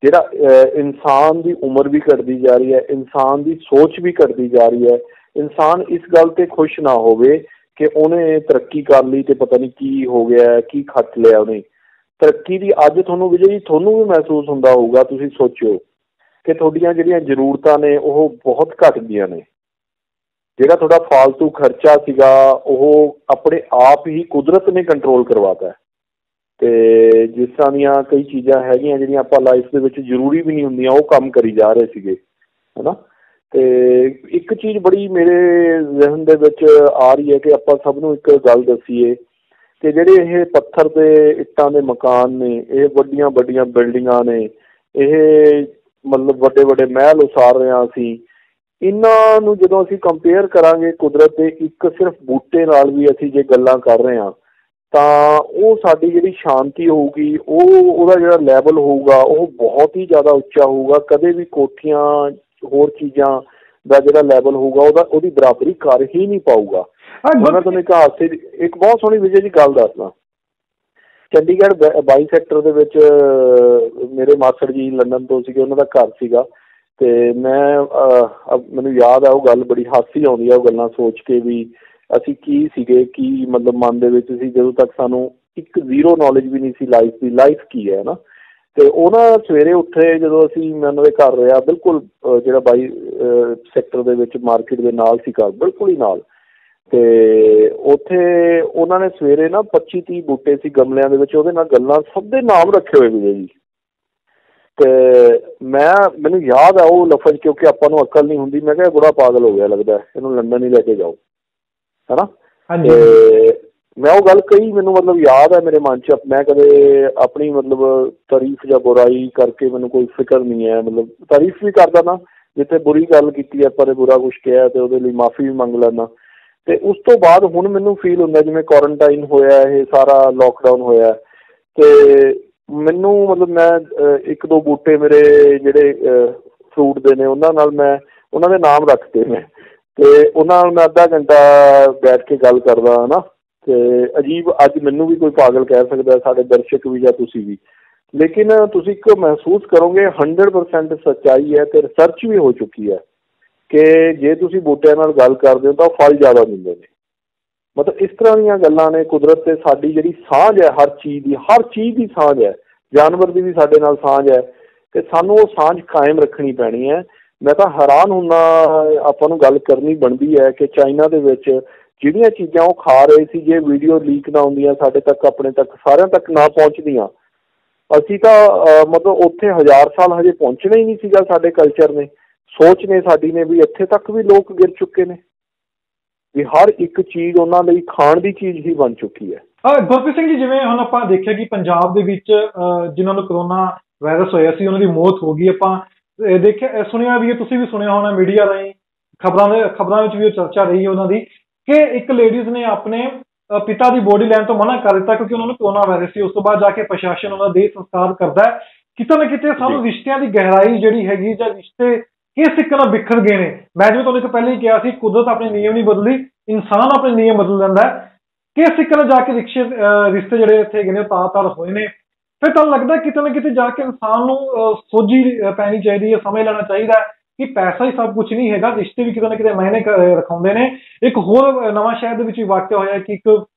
ਜਿਹੜਾ ਇਨਸਾਨ ਦੀ ਉਮਰ ਵੀ ਘੱਟਦੀ ਜਾ ਰਹੀ ਹੈ, ਇਨਸਾਨ ਦੀ ਸੋਚ ਵੀ ਘੱਟਦੀ ਜਾ ਰਹੀ ਹੈ। ਇਨਸਾਨ ਇਸ ਗੱਲ 'ਤੇ ਖੁਸ਼ ਨਾ ਹੋਵੇ ਕਿ ਉਹਨੇ ਤਰੱਕੀ ਕਰ ਲਈ ਅਤੇ ਪਤਾ ਨਹੀਂ ਕੀ ਹੋ ਗਿਆ, ਕੀ ਖੱਟ ਲਿਆ ਉਹਨੇ ਤਰੱਕੀ ਦੀ। ਅੱਜ ਤੁਹਾਨੂੰ ਵਿਜੇ ਜੀ, ਤੁਹਾਨੂੰ ਵੀ ਮਹਿਸੂਸ ਹੁੰਦਾ ਹੋਊਗਾ, ਤੁਸੀਂ ਸੋਚਿਓ ਕਿ ਤੁਹਾਡੀਆਂ ਜਿਹੜੀਆਂ ਜ਼ਰੂਰਤਾਂ ਨੇ ਉਹ ਬਹੁਤ ਘੱਟ ਗਈਆਂ ਨੇ। ਜਿਹੜਾ ਤੁਹਾਡਾ ਫਾਲਤੂ ਖਰਚਾ ਸੀਗਾ ਉਹ ਆਪਣੇ ਆਪ ਹੀ ਕੁਦਰਤ ਨੇ ਕੰਟਰੋਲ ਕਰਵਾਤਾ। ਅਤੇ ਜਿਸ ਤਰ੍ਹਾਂ ਦੀਆਂ ਕਈ ਚੀਜ਼ਾਂ ਹੈਗੀਆਂ ਜਿਹੜੀਆਂ ਆਪਾਂ ਲਾਈਫ ਦੇ ਵਿੱਚ ਜ਼ਰੂਰੀ ਵੀ ਨਹੀਂ ਹੁੰਦੀਆਂ, ਉਹ ਕੰਮ ਕਰੀ ਜਾ ਰਹੇ ਸੀਗੇ, ਹੈ ਨਾ। ਅਤੇ ਇੱਕ ਚੀਜ਼ ਬੜੀ ਮੇਰੇ ਜ਼ਿਹਨ ਦੇ ਵਿੱਚ ਆ ਰਹੀ ਹੈ ਕਿ ਆਪਾਂ ਸਭ ਨੂੰ ਇੱਕ ਗੱਲ ਦੱਸੀਏ ਕਿ ਜਿਹੜੇ ਇਹ ਪੱਥਰ ਦੇ ਇੱਟਾਂ ਦੇ ਮਕਾਨ ਨੇ, ਇਹ ਵੱਡੀਆਂ ਵੱਡੀਆਂ ਬਿਲਡਿੰਗਾਂ ਨੇ, ਇਹ ਮਤਲਬ ਵੱਡੇ ਵੱਡੇ ਮਹਿਲ ਉਸਾਰ ਰਹੇ ਹਾਂ ਅਸੀਂ, ਇਹਨਾਂ ਨੂੰ ਜਦੋਂ ਅਸੀਂ ਕੰਪੇਅਰ ਕਰਾਂਗੇ ਕੁਦਰਤ ਦੇ ਇੱਕ ਸਿਰਫ ਬੂਟੇ ਨਾਲ ਵੀ ਅਸੀਂ ਜੇ ਗੱਲਾਂ ਕਰ ਰਹੇ ਹਾਂ, ਤਾਂ ਉਹ ਸਾਡੀ ਜਿਹੜੀ ਸ਼ਾਂਤੀ ਹੋਊਗੀ, ਉਹਦਾ ਜਿਹੜਾ ਲੈਵਲ ਹੋਊਗਾ ਉਹ ਬਹੁਤ ਹੀ ਜ਼ਿਆਦਾ ਉੱਚਾ ਹੋਊਗਾ। ਕਦੇ ਵੀ ਕੋਠੀਆਂ ਹੋਰ ਚੀਜ਼ਾਂ ਦਾ ਜਿਹੜਾ ਲੈਵਲ ਹੋਊਗਾ ਉਹਦੀ ਬਰਾਬਰੀ ਕਰ ਹੀ ਨਹੀਂ ਪਾਊਗਾ। ਮੈਂ ਤੁਹਾਨੂੰ ਇੱਕ ਹਾਦਸੇ ਦੀ ਇੱਕ ਬਹੁਤ ਸੋਹਣੀ ਵਿਜੇ ਜੀ ਗੱਲ ਦੱਸਦਾ। ਚੰਡੀਗੜ੍ਹ 22 ਸੈਕਟਰ ਦੇ ਵਿੱਚ ਮੇਰੇ ਮਾਸੜ ਜੀ ਲੰਡਨ ਤੋਂ ਸੀਗੇ, ਉਹਨਾਂ ਦਾ ਘਰ ਸੀਗਾ। ਅਤੇ ਮੈਨੂੰ ਯਾਦ ਆ ਉਹ ਗੱਲ, ਬੜੀ ਹਾਸੀ ਆਉਂਦੀ ਆ ਉਹ ਗੱਲਾਂ ਸੋਚ ਕੇ ਵੀ ਅਸੀਂ ਕੀ ਸੀਗੇ, ਕੀ ਮਤਲਬ ਮਨ ਦੇ ਵਿੱਚ ਸੀ ਜਦੋਂ ਤੱਕ ਸਾਨੂੰ ਇੱਕ ਜ਼ੀਰੋ ਨੌਲੇਜ ਵੀ ਨਹੀਂ ਸੀ ਲਾਈਫ ਦੀ, ਲਾਈਫ ਕੀ ਹੈ ਨਾ। ਅਤੇ ਉਹ ਨਾ ਸਵੇਰੇ ਉੱਠੇ ਜਦੋਂ ਅਸੀਂ, ਮੈਂ ਉਹਨਾਂ ਦੇ ਘਰ ਰਿਹਾ ਬਿਲਕੁਲ ਜਿਹੜਾ 22 ਸੈਕਟਰ ਦੇ ਵਿੱਚ ਮਾਰਕੀਟ ਦੇ ਨਾਲ ਸੀ ਘਰ, ਬਿਲਕੁਲ ਹੀ ਨਾਲ। ਅਤੇ ਉੱਥੇ ਉਹਨਾਂ ਨੇ ਸਵੇਰੇ ਨਾ 25-30 ਬੂਟੇ ਸੀ ਗਮਲਿਆਂ ਦੇ ਵਿੱਚ, ਉਹਦੇ ਨਾਲ ਗੱਲਾਂ ਸਭ ਦੇ ਨਾਮ ਰੱਖੇ ਹੋਏ ਸੀਗੇ ਜੀ। ਤੇ ਮੈਨੂੰ ਯਾਦ ਆ ਉਹ ਲਫ਼ਜ਼, ਕਿਉਂਕਿ ਆਪਾਂ ਨੂੰ ਅਕਲ ਨਹੀਂ ਹੁੰਦੀ। ਮੈਂ ਕਿਹਾ ਬੁੜਾ ਪਾਗਲ ਹੋ ਗਿਆ ਲੱਗਦਾ, ਇਹਨੂੰ ਲੰਡਨ ਹੀ ਲੈ ਕੇ ਜਾਓ, ਹੈ ਨਾ। ਤੇ ਮੈਂ ਉਹ ਗੱਲ ਕਹੀ, ਮੈਨੂੰ ਮਤਲਬ ਯਾਦ ਹੈ ਮੇਰੇ ਮਨ 'ਚ। ਮੈਂ ਕਦੇ ਆਪਣੀ ਮਤਲਬ ਤਾਰੀਫ ਜਾਂ ਬੁਰਾਈ ਕਰਕੇ ਮੈਨੂੰ ਕੋਈ ਫਿਕਰ ਨਹੀਂ ਹੈ। ਮਤਲਬ ਤਾਰੀਫ ਵੀ ਕਰਦਾ ਨਾ, ਜਿੱਥੇ ਬੁਰੀ ਗੱਲ ਕੀਤੀ ਆਪਾਂ ਨੇ, ਬੁਰਾ ਕੁਛ ਕਿਹਾ, ਤੇ ਉਹਦੇ ਲਈ ਮਾਫ਼ੀ ਵੀ ਮੰਗ ਲੈਂਦਾ। ਤੇ ਉਸ ਤੋਂ ਬਾਅਦ ਹੁਣ ਮੈਨੂੰ ਫੀਲ ਹੁੰਦਾ ਜਿਵੇਂ ਕੁਆਰੰਟਾਈਨ ਹੋਇਆ, ਇਹ ਸਾਰਾ ਲੋਕਡਾਊਨ ਹੋਇਆ, ਤੇ ਮੈਨੂੰ ਮਤਲਬ ਮੈਂ ਇੱਕ ਦੋ ਬੂਟੇ ਮੇਰੇ ਜਿਹੜੇ ਫਰੂਟ ਦੇ ਨੇ, ਉਹਨਾਂ ਨਾਲ ਮੈਂ ਉਹਨਾਂ ਦੇ ਨਾਮ ਰੱਖਦੇ ਨੇ, ਤੇ ਉਹਨਾਂ ਨਾਲ ਮੈਂ ਅੱਧਾ ਘੰਟਾ ਬੈਠ ਕੇ ਗੱਲ ਕਰਦਾ ਹੈ ਨਾ। ਤੇ ਅਜੀਬ, ਅੱਜ ਮੈਨੂੰ ਵੀ ਕੋਈ ਪਾਗਲ ਕਹਿ ਸਕਦਾ, ਸਾਡੇ ਦਰਸ਼ਕ ਵੀ ਜਾਂ ਤੁਸੀਂ ਵੀ, ਲੇਕਿਨ ਤੁਸੀਂ ਇੱਕ ਮਹਿਸੂਸ ਕਰੋਗੇ 100% ਸੱਚਾਈ ਹੈ, ਤੇ ਰਿਸਰਚ ਵੀ ਹੋ ਚੁੱਕੀ ਹੈ ਕਿ ਜੇ ਤੁਸੀਂ ਬੂਟਿਆਂ ਨਾਲ ਗੱਲ ਕਰਦੇ ਹੋ ਤਾਂ ਫਲ ਜ਼ਿਆਦਾ ਦਿੰਦੇ ਨੇ। ਮਤਲਬ ਇਸ ਤਰ੍ਹਾਂ ਦੀਆਂ ਗੱਲਾਂ ਨੇ। ਕੁਦਰਤ ਤੇ ਸਾਡੀ ਜਿਹੜੀ ਸਾਂਝ ਹੈ, ਹਰ ਚੀਜ਼ ਦੀ ਸਾਂਝ ਹੈ, ਜਾਨਵਰ ਦੀ ਵੀ ਸਾਡੇ ਨਾਲ ਸਾਂਝ ਹੈ, ਤੇ ਸਾਨੂੰ ਉਹ ਸਾਂਝ ਕਾਇਮ ਰੱਖਣੀ ਪੈਣੀ ਹੈ। ਮੈਂ ਤਾਂ ਹੈਰਾਨ ਹੁੰਦਾ, ਆਪਾਂ ਨੂੰ ਗੱਲ ਕਰਨੀ ਬਣਦੀ ਹੈ ਕਿ ਚਾਈਨਾ ਦੇ ਵਿੱਚ ਜਿਹੜੀਆਂ ਚੀਜ਼ਾਂ ਉਹ ਖਾ ਰਹੇ ਸੀ, ਜੇ ਵੀਡੀਓ ਲੀਕ ਨਾ ਹੁੰਦੀਆਂ ਸਾਡੇ ਤੱਕ, ਆਪਣੇ ਤੱਕ, ਸਾਰਿਆਂ ਤੱਕ ਨਾ ਪਹੁੰਚਦੀਆਂ, ਅਸੀਂ ਤਾਂ ਮਤਲਬ ਉੱਥੇ 1000 ਸਾਲ ਹਜੇ ਪਹੁੰਚਣਾ ਹੀ ਨਹੀਂ ਸੀਗਾ। ਸਾਡੇ ਕਲਚਰ ਨੇ, ਸੋਚ ਨੇ ਸਾਡੀ ਨੇ, ਵੀ ਇੱਥੇ ਤੱਕ ਵੀ ਲੋਕ ਗਿਰ ਚੁੱਕੇ ਨੇ, ਵੀ ਹਰ ਇੱਕ ਚੀਜ਼ ਉਹਨਾਂ ਲਈ ਖਾਣ ਦੀ ਚੀਜ਼ ਹੀ ਬਣ ਚੁੱਕੀ ਹੈ। ਗੁਰਪ੍ਰੀਤ ਸਿੰਘ ਜੀ, ਜਿਵੇਂ ਹੁਣ ਆਪਾਂ ਦੇਖਿਆ ਕਿ ਪੰਜਾਬ ਦੇ ਵਿੱਚ ਜਿਨ੍ਹਾਂ ਨੂੰ ਕਰੋਨਾ ਵਾਇਰਸ ਹੋਇਆ ਸੀ, ਉਹਨਾਂ ਦੀ ਮੌਤ ਹੋ ਗਈ। ਆਪਾਂ ਦੇਖਿਆ, ਸੁਣਿਆ ਵੀ, ਤੁਸੀਂ ਵੀ ਸੁਣਿਆ ਹੋਣਾ ਮੀਡੀਆ ਰਾਹੀਂ, ਖਬਰਾਂ ਵਿੱਚ ਵੀ ਉਹ ਚਰਚਾ ਰਹੀ ਹੈ ਉਹਨਾਂ ਦੀ, ਕਿ ਇੱਕ ਲੇਡੀਜ਼ ਨੇ ਆਪਣੇ ਪਿਤਾ ਦੀ ਬੋਡੀ ਲੈਣ ਤੋਂ ਮਨਾ ਕਰ ਦਿੱਤਾ ਕਿਉਂਕਿ ਉਹਨਾਂ ਨੂੰ ਕਰੋਨਾ ਵਾਇਰਸ ਸੀ। ਉਸ ਤੋਂ ਬਾਅਦ ਜਾ ਕੇ ਪ੍ਰਸ਼ਾਸਨ ਉਹਨਾਂ ਦਾ ਦੇਹ ਸੰਸਕਾਰ ਕਰਦਾ ਹੈ। ਕਿਤੇ ਨਾ ਕਿਤੇ ਸਾਨੂੰ ਰਿਸ਼ਤਿਆਂ ਦੀ ਗਹਿਰਾਈ ਜਿਹੜੀ ਹੈਗੀ, ਜਾਂ ਰਿਸ਼ਤੇ ਕਿਸ ਤਰੀਕੇ ਨਾਲ ਬਿਖਰ ਗਏ ਨੇ। ਮੈਂ ਜਿਵੇਂ ਤੁਹਾਨੂੰ ਇੱਕ ਪਹਿਲੇ ਹੀ ਕਿਹਾ ਸੀ, ਕੁਦਰਤ ਆਪਣੇ ਨਿਯਮ ਨਹੀਂ ਬਦਲਦੀ, ਇਨਸਾਨ ਆਪਣੇ ਨਿਯਮ ਬਦਲ ਲੈਂਦਾ ਹੈ। ਕਿਸ ਤਰੀਕੇ ਨਾਲ ਜਾ ਕੇ ਰਿਸ਼ਤੇ ਜਿਹੜੇ ਇੱਥੇ ਹੈਗੇ ਨੇ ਉਹ ਤਾਰ ਹੋਏ ਨੇ। ਫਿਰ ਤੁਹਾਨੂੰ ਲੱਗਦਾ ਕਿਤੇ ਨਾ ਕਿਤੇ ਜਾ ਕੇ ਇਨਸਾਨ ਨੂੰ ਸੋਝੀ ਪੈਣੀ ਚਾਹੀਦੀ ਹੈ, ਸਮਝ ਲੈਣਾ ਚਾਹੀਦਾ ਕਿ ਪੈਸਾ ਹੀ ਸਭ ਕੁਝ ਨਹੀਂ ਹੈਗਾ, ਰਿਸ਼ਤੇ ਵੀ ਕਿਤੇ ਨਾ ਕਿਤੇ ਮਾਇਨੇ ਰਖਾਉਂਦੇ ਨੇ। ਇੱਕ ਹੋਰ ਨਵਾਂ ਸ਼ਹਿਰ ਦੇ ਵਿੱਚ ਵੀ ਵਾਕਿਆ ਹੋਇਆ ਕਿ ਇੱਕ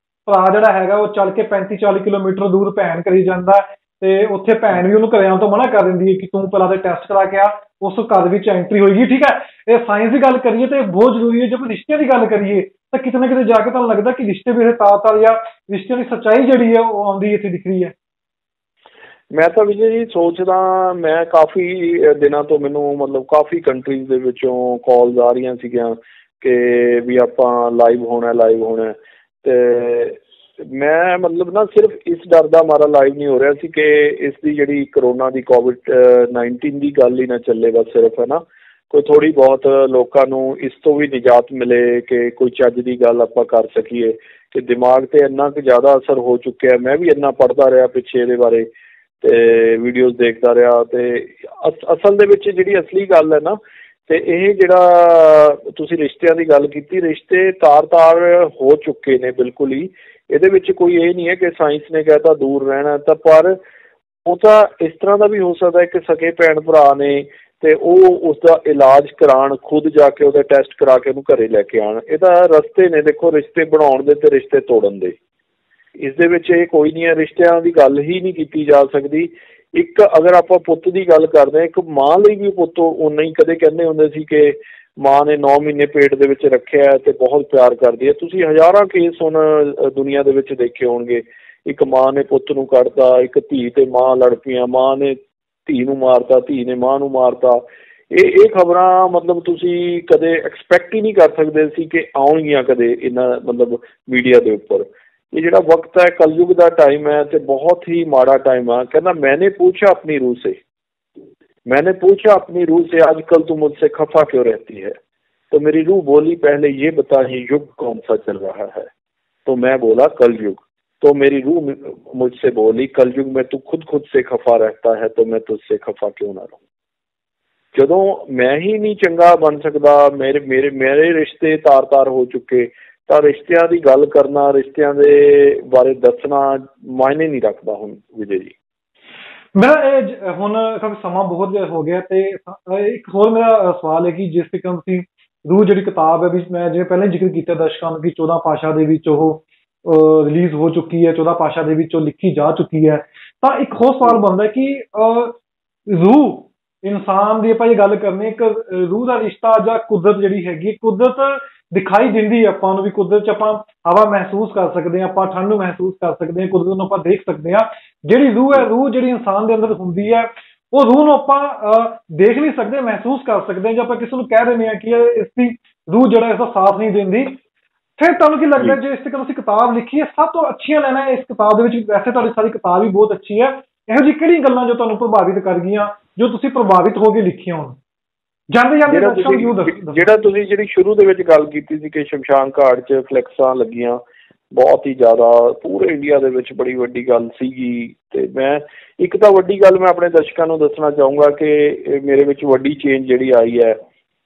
ਭਰਾ ਜਿਹੜਾ ਹੈਗਾ ਉਹ ਚੱਲ ਕੇ 35-40 ਕਿਲੋਮੀਟਰ ਦੂਰ ਭੈਣ ਕਰੀ ਜਾਂਦਾ, ਤੇ ਉੱਥੇ ਭੈਣ ਵੀ ਉਹਨੂੰ ਘਰੇ ਆਉਣ ਤੋਂ ਮਨਾ ਕਰ ਦਿੰਦੀ ਹੈ ਕਿ ਤੂੰ ਪਹਿਲਾਂ ਦੇ ਟੈਸਟ ਕਰਾ ਕੇ ਆ, ਉਸ ਘਰ ਵਿੱਚ ਐਂਟਰੀ ਹੋਏਗੀ। ਠੀਕ ਹੈ, ਇਹ ਸਾਇੰਸ ਦੀ ਗੱਲ ਕਰੀਏ ਤਾਂ ਬਹੁਤ ਜ਼ਰੂਰੀ ਹੈ। ਜੇ ਆਪਾਂ ਰਿਸ਼ਤਿਆਂ ਦੀ ਗੱਲ ਕਰੀਏ ਤਾਂ ਕਿਤੇ ਨਾ ਕਿਤੇ ਜਾ ਕੇ ਤੁਹਾਨੂੰ ਲੱਗਦਾ ਕਿ ਰਿਸ਼ਤੇ ਵੀ ਇਹ ਤਾਰ ਜਾਂ ਰਿਸ਼ਤਿਆਂ ਦੀ ਸੱਚਾਈ ਜਿਹੜੀ ਹੈ ਉਹ ਆਉਂਦੀ ਇੱਥੇ ਦਿਖ ਰਹੀ ਹੈ। ਮੈਂ ਤਾਂ ਵਿਜੇ ਜੀ ਸੋਚਦਾ, ਮੈਂ ਕਾਫੀ ਦਿਨਾਂ ਤੋਂ ਮੈਨੂੰ ਮਤਲਬ ਕਾਫੀ ਕੰਟਰੀਜ਼ ਦੇ ਵਿੱਚੋਂ ਕਾਲਸ ਆ ਰਹੀਆਂ ਸੀਗੀਆਂ ਕਿ ਵੀ ਆਪਾਂ ਲਾਈਵ ਹੋਣਾ, ਤੇ ਮੈਂ ਮਤਲਬ ਨਾ ਸਿਰਫ ਇਸ ਡਰ ਦਾ ਮਾਰਾ ਲਾਈਵ ਨਹੀਂ ਹੋ ਰਿਹਾ ਸੀ ਕਿ ਇਸ ਦੀ ਜਿਹੜੀ ਕਰੋਨਾ ਦੀ COVID-19 ਦੀ ਗੱਲ ਹੀ ਨਾ ਚੱਲੇ ਬਸ ਸਿਰਫ, ਹੈ ਨਾ। ਕੋਈ ਥੋੜ੍ਹੀ ਬਹੁਤ ਲੋਕਾਂ ਨੂੰ ਇਸ ਤੋਂ ਵੀ ਨਿਜਾਤ ਮਿਲੇ ਕਿ ਕੋਈ ਚੱਜ ਦੀ ਗੱਲ ਆਪਾਂ ਕਰ ਸਕੀਏ, ਕਿ ਦਿਮਾਗ 'ਤੇ ਇੰਨਾ ਕੁ ਜ਼ਿਆਦਾ ਅਸਰ ਹੋ ਚੁੱਕਿਆ। ਮੈਂ ਵੀ ਇੰਨਾ ਪੜ੍ਹਦਾ ਰਿਹਾ ਪਿੱਛੇ ਇਹਦੇ ਬਾਰੇ, ਤੇ ਵੀਡੀਓਜ਼ ਦੇਖਦਾ ਰਿਹਾ, ਤੇ ਅਸਲ ਦੇ ਵਿੱਚ ਜਿਹੜੀ ਅਸਲੀ ਗੱਲ ਹੈ ਨਾ, ਤੇ ਇਹ ਜਿਹੜਾ ਤੁਸੀਂ ਰਿਸ਼ਤਿਆਂ ਦੀ ਗੱਲ ਕੀਤੀ, ਰਿਸ਼ਤੇ ਤਾਰ ਹੋ ਚੁੱਕੇ ਨੇ ਬਿਲਕੁਲ ਹੀ। ਇਹਦੇ ਵਿੱਚ ਕੋਈ ਇਹ ਨਹੀਂ ਹੈ ਕਿ ਸਾਇੰਸ ਨੇ ਕਹਿਤਾ ਦੂਰ ਰਹਿਣਾ, ਤਾਂ ਪਰ ਉਹ ਤਾਂ ਇਸ ਤਰ੍ਹਾਂ ਦਾ ਵੀ ਹੋ ਸਕਦਾ ਕਿ ਸਕੇ ਭੈਣ ਭਰਾ ਨੇ ਤੇ ਉਹ ਉਸਦਾ ਇਲਾਜ ਕਰਾਉਣ, ਖੁਦ ਜਾ ਕੇ ਉਹਦਾ ਟੈਸਟ ਕਰਾ ਕੇ ਉਹਨੂੰ ਘਰੇ ਲੈ ਕੇ ਆਉਣ। ਇਹ ਤਾਂ ਰਸਤੇ ਨੇ ਦੇਖੋ, ਰਿਸ਼ਤੇ ਬਣਾਉਣ ਦੇ ਤੇ ਰਿਸ਼ਤੇ ਤੋੜਨ ਦੇ। ਇਸ ਦੇ ਵਿੱਚ ਇਹ ਕੋਈ ਨਹੀਂ ਹੈ, ਰਿਸ਼ਤਿਆਂ ਦੀ ਗੱਲ ਹੀ ਨਹੀਂ ਕੀਤੀ ਜਾ ਸਕਦੀ। ਇੱਕ ਅਗਰ ਆਪਾਂ ਪੁੱਤ ਦੀ ਗੱਲ ਕਰਦੇ ਹਾਂ, ਇੱਕ ਮਾਂ ਲਈ ਵੀ ਪੁੱਤ ਓਨਾ ਹੀ, ਕਦੇ ਕਹਿੰਦੇ ਹੁੰਦੇ ਸੀ ਕਿ ਮਾਂ ਨੇ 9 ਮਹੀਨੇ ਪੇਟ ਦੇ ਵਿੱਚ ਰੱਖਿਆ ਤੇ ਬਹੁਤ ਪਿਆਰ ਕਰਦੀ ਹੈ। ਤੁਸੀਂ ਹਜ਼ਾਰਾਂ ਕੇਸ ਹੁਣ ਦੁਨੀਆ ਦੇ ਵਿੱਚ ਦੇਖੇ ਹੋਣਗੇ, ਇੱਕ ਮਾਂ ਨੇ ਪੁੱਤ ਨੂੰ ਕੱਢਤਾ, ਇੱਕ ਧੀ ਤੇ ਮਾਂ ਲੜ ਪਈਆਂ, ਮਾਂ ਨੇ ਧੀ ਨੂੰ ਮਾਰਤਾ, ਧੀ ਨੇ ਮਾਂ ਨੂੰ ਮਾਰਤਾ। ਇਹ ਖਬਰਾਂ ਮਤਲਬ ਤੁਸੀਂ ਕਦੇ ਐਕਸਪੈਕਟ ਹੀ ਨਹੀਂ ਕਰ ਸਕਦੇ ਸੀ ਕਿ ਆਉਣਗੀਆਂ ਕਦੇ ਇਹਨਾਂ ਮਤਲਬ ਮੀਡੀਆ ਦੇ ਉੱਪਰ। ये ਜਿਹੜਾ वक्त है कलयुग का टाइम है तो बहुत ही माड़ा टाइम है। कहना मैंने पूछा अपनी रूह से, आजकल तू मुझसे खफा क्यों रहती है? तो मेरी रूह बोली पहले ये बता ये युग कौन सा चल रहा है? तो मैं बोला कलयुग। तो मेरी रूह मुझसे बोली कलयुग में तू खुद से खफा रहता है तो मैं तुझसे खफा क्यों ना रहूं। ਜਦੋਂ मैं ही नहीं चंगा बन सकता, मेरे रिश्ते तार हो चुके, ਤਾਂ ਰਿਸ਼ਤਿਆਂ ਦੀ ਗੱਲ ਕਰਨਾ, ਰਿਸ਼ਤਿਆਂ ਦੇ ਬਾਰੇ ਦੱਸਣਾ ਮਾਇਨੇ ਨਹੀਂ ਰੱਖਦਾ ਹੁਣ ਵਿਜੇ ਜੀ। ਮੇਰਾ ਇਹ ਹੁਣ ਸਮਾਂ ਬਹੁਤ ਹੋ ਗਿਆ ਤੇ ਇੱਕ ਹੋਰ ਮੇਰਾ ਸਵਾਲ ਹੈ ਕਿ ਜਿਸ ਤਰੀਕੇ ਨਾਲ ਤੁਸੀਂ ਰੂਹ ਜਿਹੜੀ ਕਿਤਾਬ ਹੈ ਵੀ ਮੈਂ ਜਿਵੇਂ ਪਹਿਲਾਂ ਜ਼ਿਕਰ ਕੀਤਾ ਦਰਸ਼ਕਾਂ ਨੂੰ ਕਿ 14 ਭਾਸ਼ਾ ਦੇ ਵਿੱਚ ਉਹ ਰਿਲੀਜ਼ ਹੋ ਚੁੱਕੀ ਹੈ, 14 ਭਾਸ਼ਾ ਦੇ ਵਿੱਚ ਉਹ ਲਿਖੀ ਜਾ ਚੁੱਕੀ ਹੈ, ਤਾਂ ਇੱਕ ਹੋਰ ਸਵਾਲ ਬਣਦਾ ਕਿ ਰੂਹ ਇਨਸਾਨ ਦੀ ਆਪਾਂ ਇਹ ਗੱਲ ਕਰਨੀ, ਇੱਕ ਰੂਹ ਦਾ ਰਿਸ਼ਤਾ ਜਾਂ ਕੁਦਰਤ ਜਿਹੜੀ ਹੈਗੀ, ਕੁਦਰਤ ਦਿਖਾਈ ਦਿੰਦੀ ਹੈ ਆਪਾਂ ਨੂੰ ਵੀ, ਕੁਦਰਤ 'ਚ ਆਪਾਂ ਹਵਾ ਮਹਿਸੂਸ ਕਰ ਸਕਦੇ ਹਾਂ, ਆਪਾਂ ਠੰਡ ਨੂੰ ਮਹਿਸੂਸ ਕਰ ਸਕਦੇ ਹਾਂ, ਕੁਦਰਤ ਨੂੰ ਆਪਾਂ ਦੇਖ ਸਕਦੇ ਹਾਂ। ਜਿਹੜੀ ਰੂਹ ਹੈ, ਰੂਹ ਜਿਹੜੀ ਇਨਸਾਨ ਦੇ ਅੰਦਰ ਹੁੰਦੀ ਹੈ ਉਹ ਰੂਹ ਨੂੰ ਆਪਾਂ ਦੇਖ ਨਹੀਂ ਸਕਦੇ, ਮਹਿਸੂਸ ਕਰ ਸਕਦੇ ਹਾਂ। ਜੇ ਆਪਾਂ ਕਿਸੇ ਨੂੰ ਕਹਿ ਦਿੰਦੇ ਹਾਂ ਕਿ ਇਸ ਦੀ ਰੂਹ ਜਿਹੜਾ ਇਸਦਾ ਸਾਥ ਨਹੀਂ ਦਿੰਦੀ, ਫਿਰ ਤੁਹਾਨੂੰ ਕੀ ਲੱਗਦਾ ਜੇ ਇਸ ਤੇ ਤੁਸੀਂ ਕਿਤਾਬ ਲਿਖੀ ਹੈ, ਸਭ ਤੋਂ ਅੱਛੀਆਂ ਲਾਈਨਾਂ ਇਸ ਕਿਤਾਬ ਦੇ ਵਿੱਚ, ਵੈਸੇ ਤੁਹਾਡੀ ਸਾਰੀ ਕਿਤਾਬ ਹੀ ਬਹੁਤ ਅੱਛੀ ਹੈ, ਇਹੋ ਜਿਹੀ ਕਿਹੜੀਆਂ ਗੱਲਾਂ ਜੋ ਤੁਹਾਨੂੰ ਪ੍ਰਭਾਵਿਤ ਕਰ ਗਈਆਂ, ਜੋ ਤੁਸੀਂ ਪ੍ਰਭਾਵਿਤ ਹੋ ਕੇ ਲਿਖੀਆਂ ਹੋਣ? ਜਾਂਦੇ ਜਾਂਦੇ ਜਿਹੜੀ ਸ਼ੁਰੂ ਦੇ ਵਿੱਚ ਗੱਲ ਕੀਤੀ ਸੀ ਕਿ ਸ਼ਮਸ਼ਾਨ ਘਾਟ 'ਚ ਫਲੈਕਸਾਂ ਲੱਗੀਆਂ ਬਹੁਤ ਹੀ ਜ਼ਿਆਦਾ, ਪੂਰੇ ਇੰਡੀਆ ਦੇ ਵਿੱਚ ਬੜੀ ਵੱਡੀ ਗੱਲ ਸੀਗੀ। ਤੇ ਮੈਂ ਇੱਕ ਤਾਂ ਵੱਡੀ ਗੱਲ ਮੈਂ ਆਪਣੇ ਦਰਸ਼ਕਾਂ ਨੂੰ ਦੱਸਣਾ ਚਾਹੂੰਗਾ ਕਿ ਮੇਰੇ ਵਿੱਚ ਵੱਡੀ ਚੇਂਜ ਜਿਹੜੀ ਆਈ ਹੈ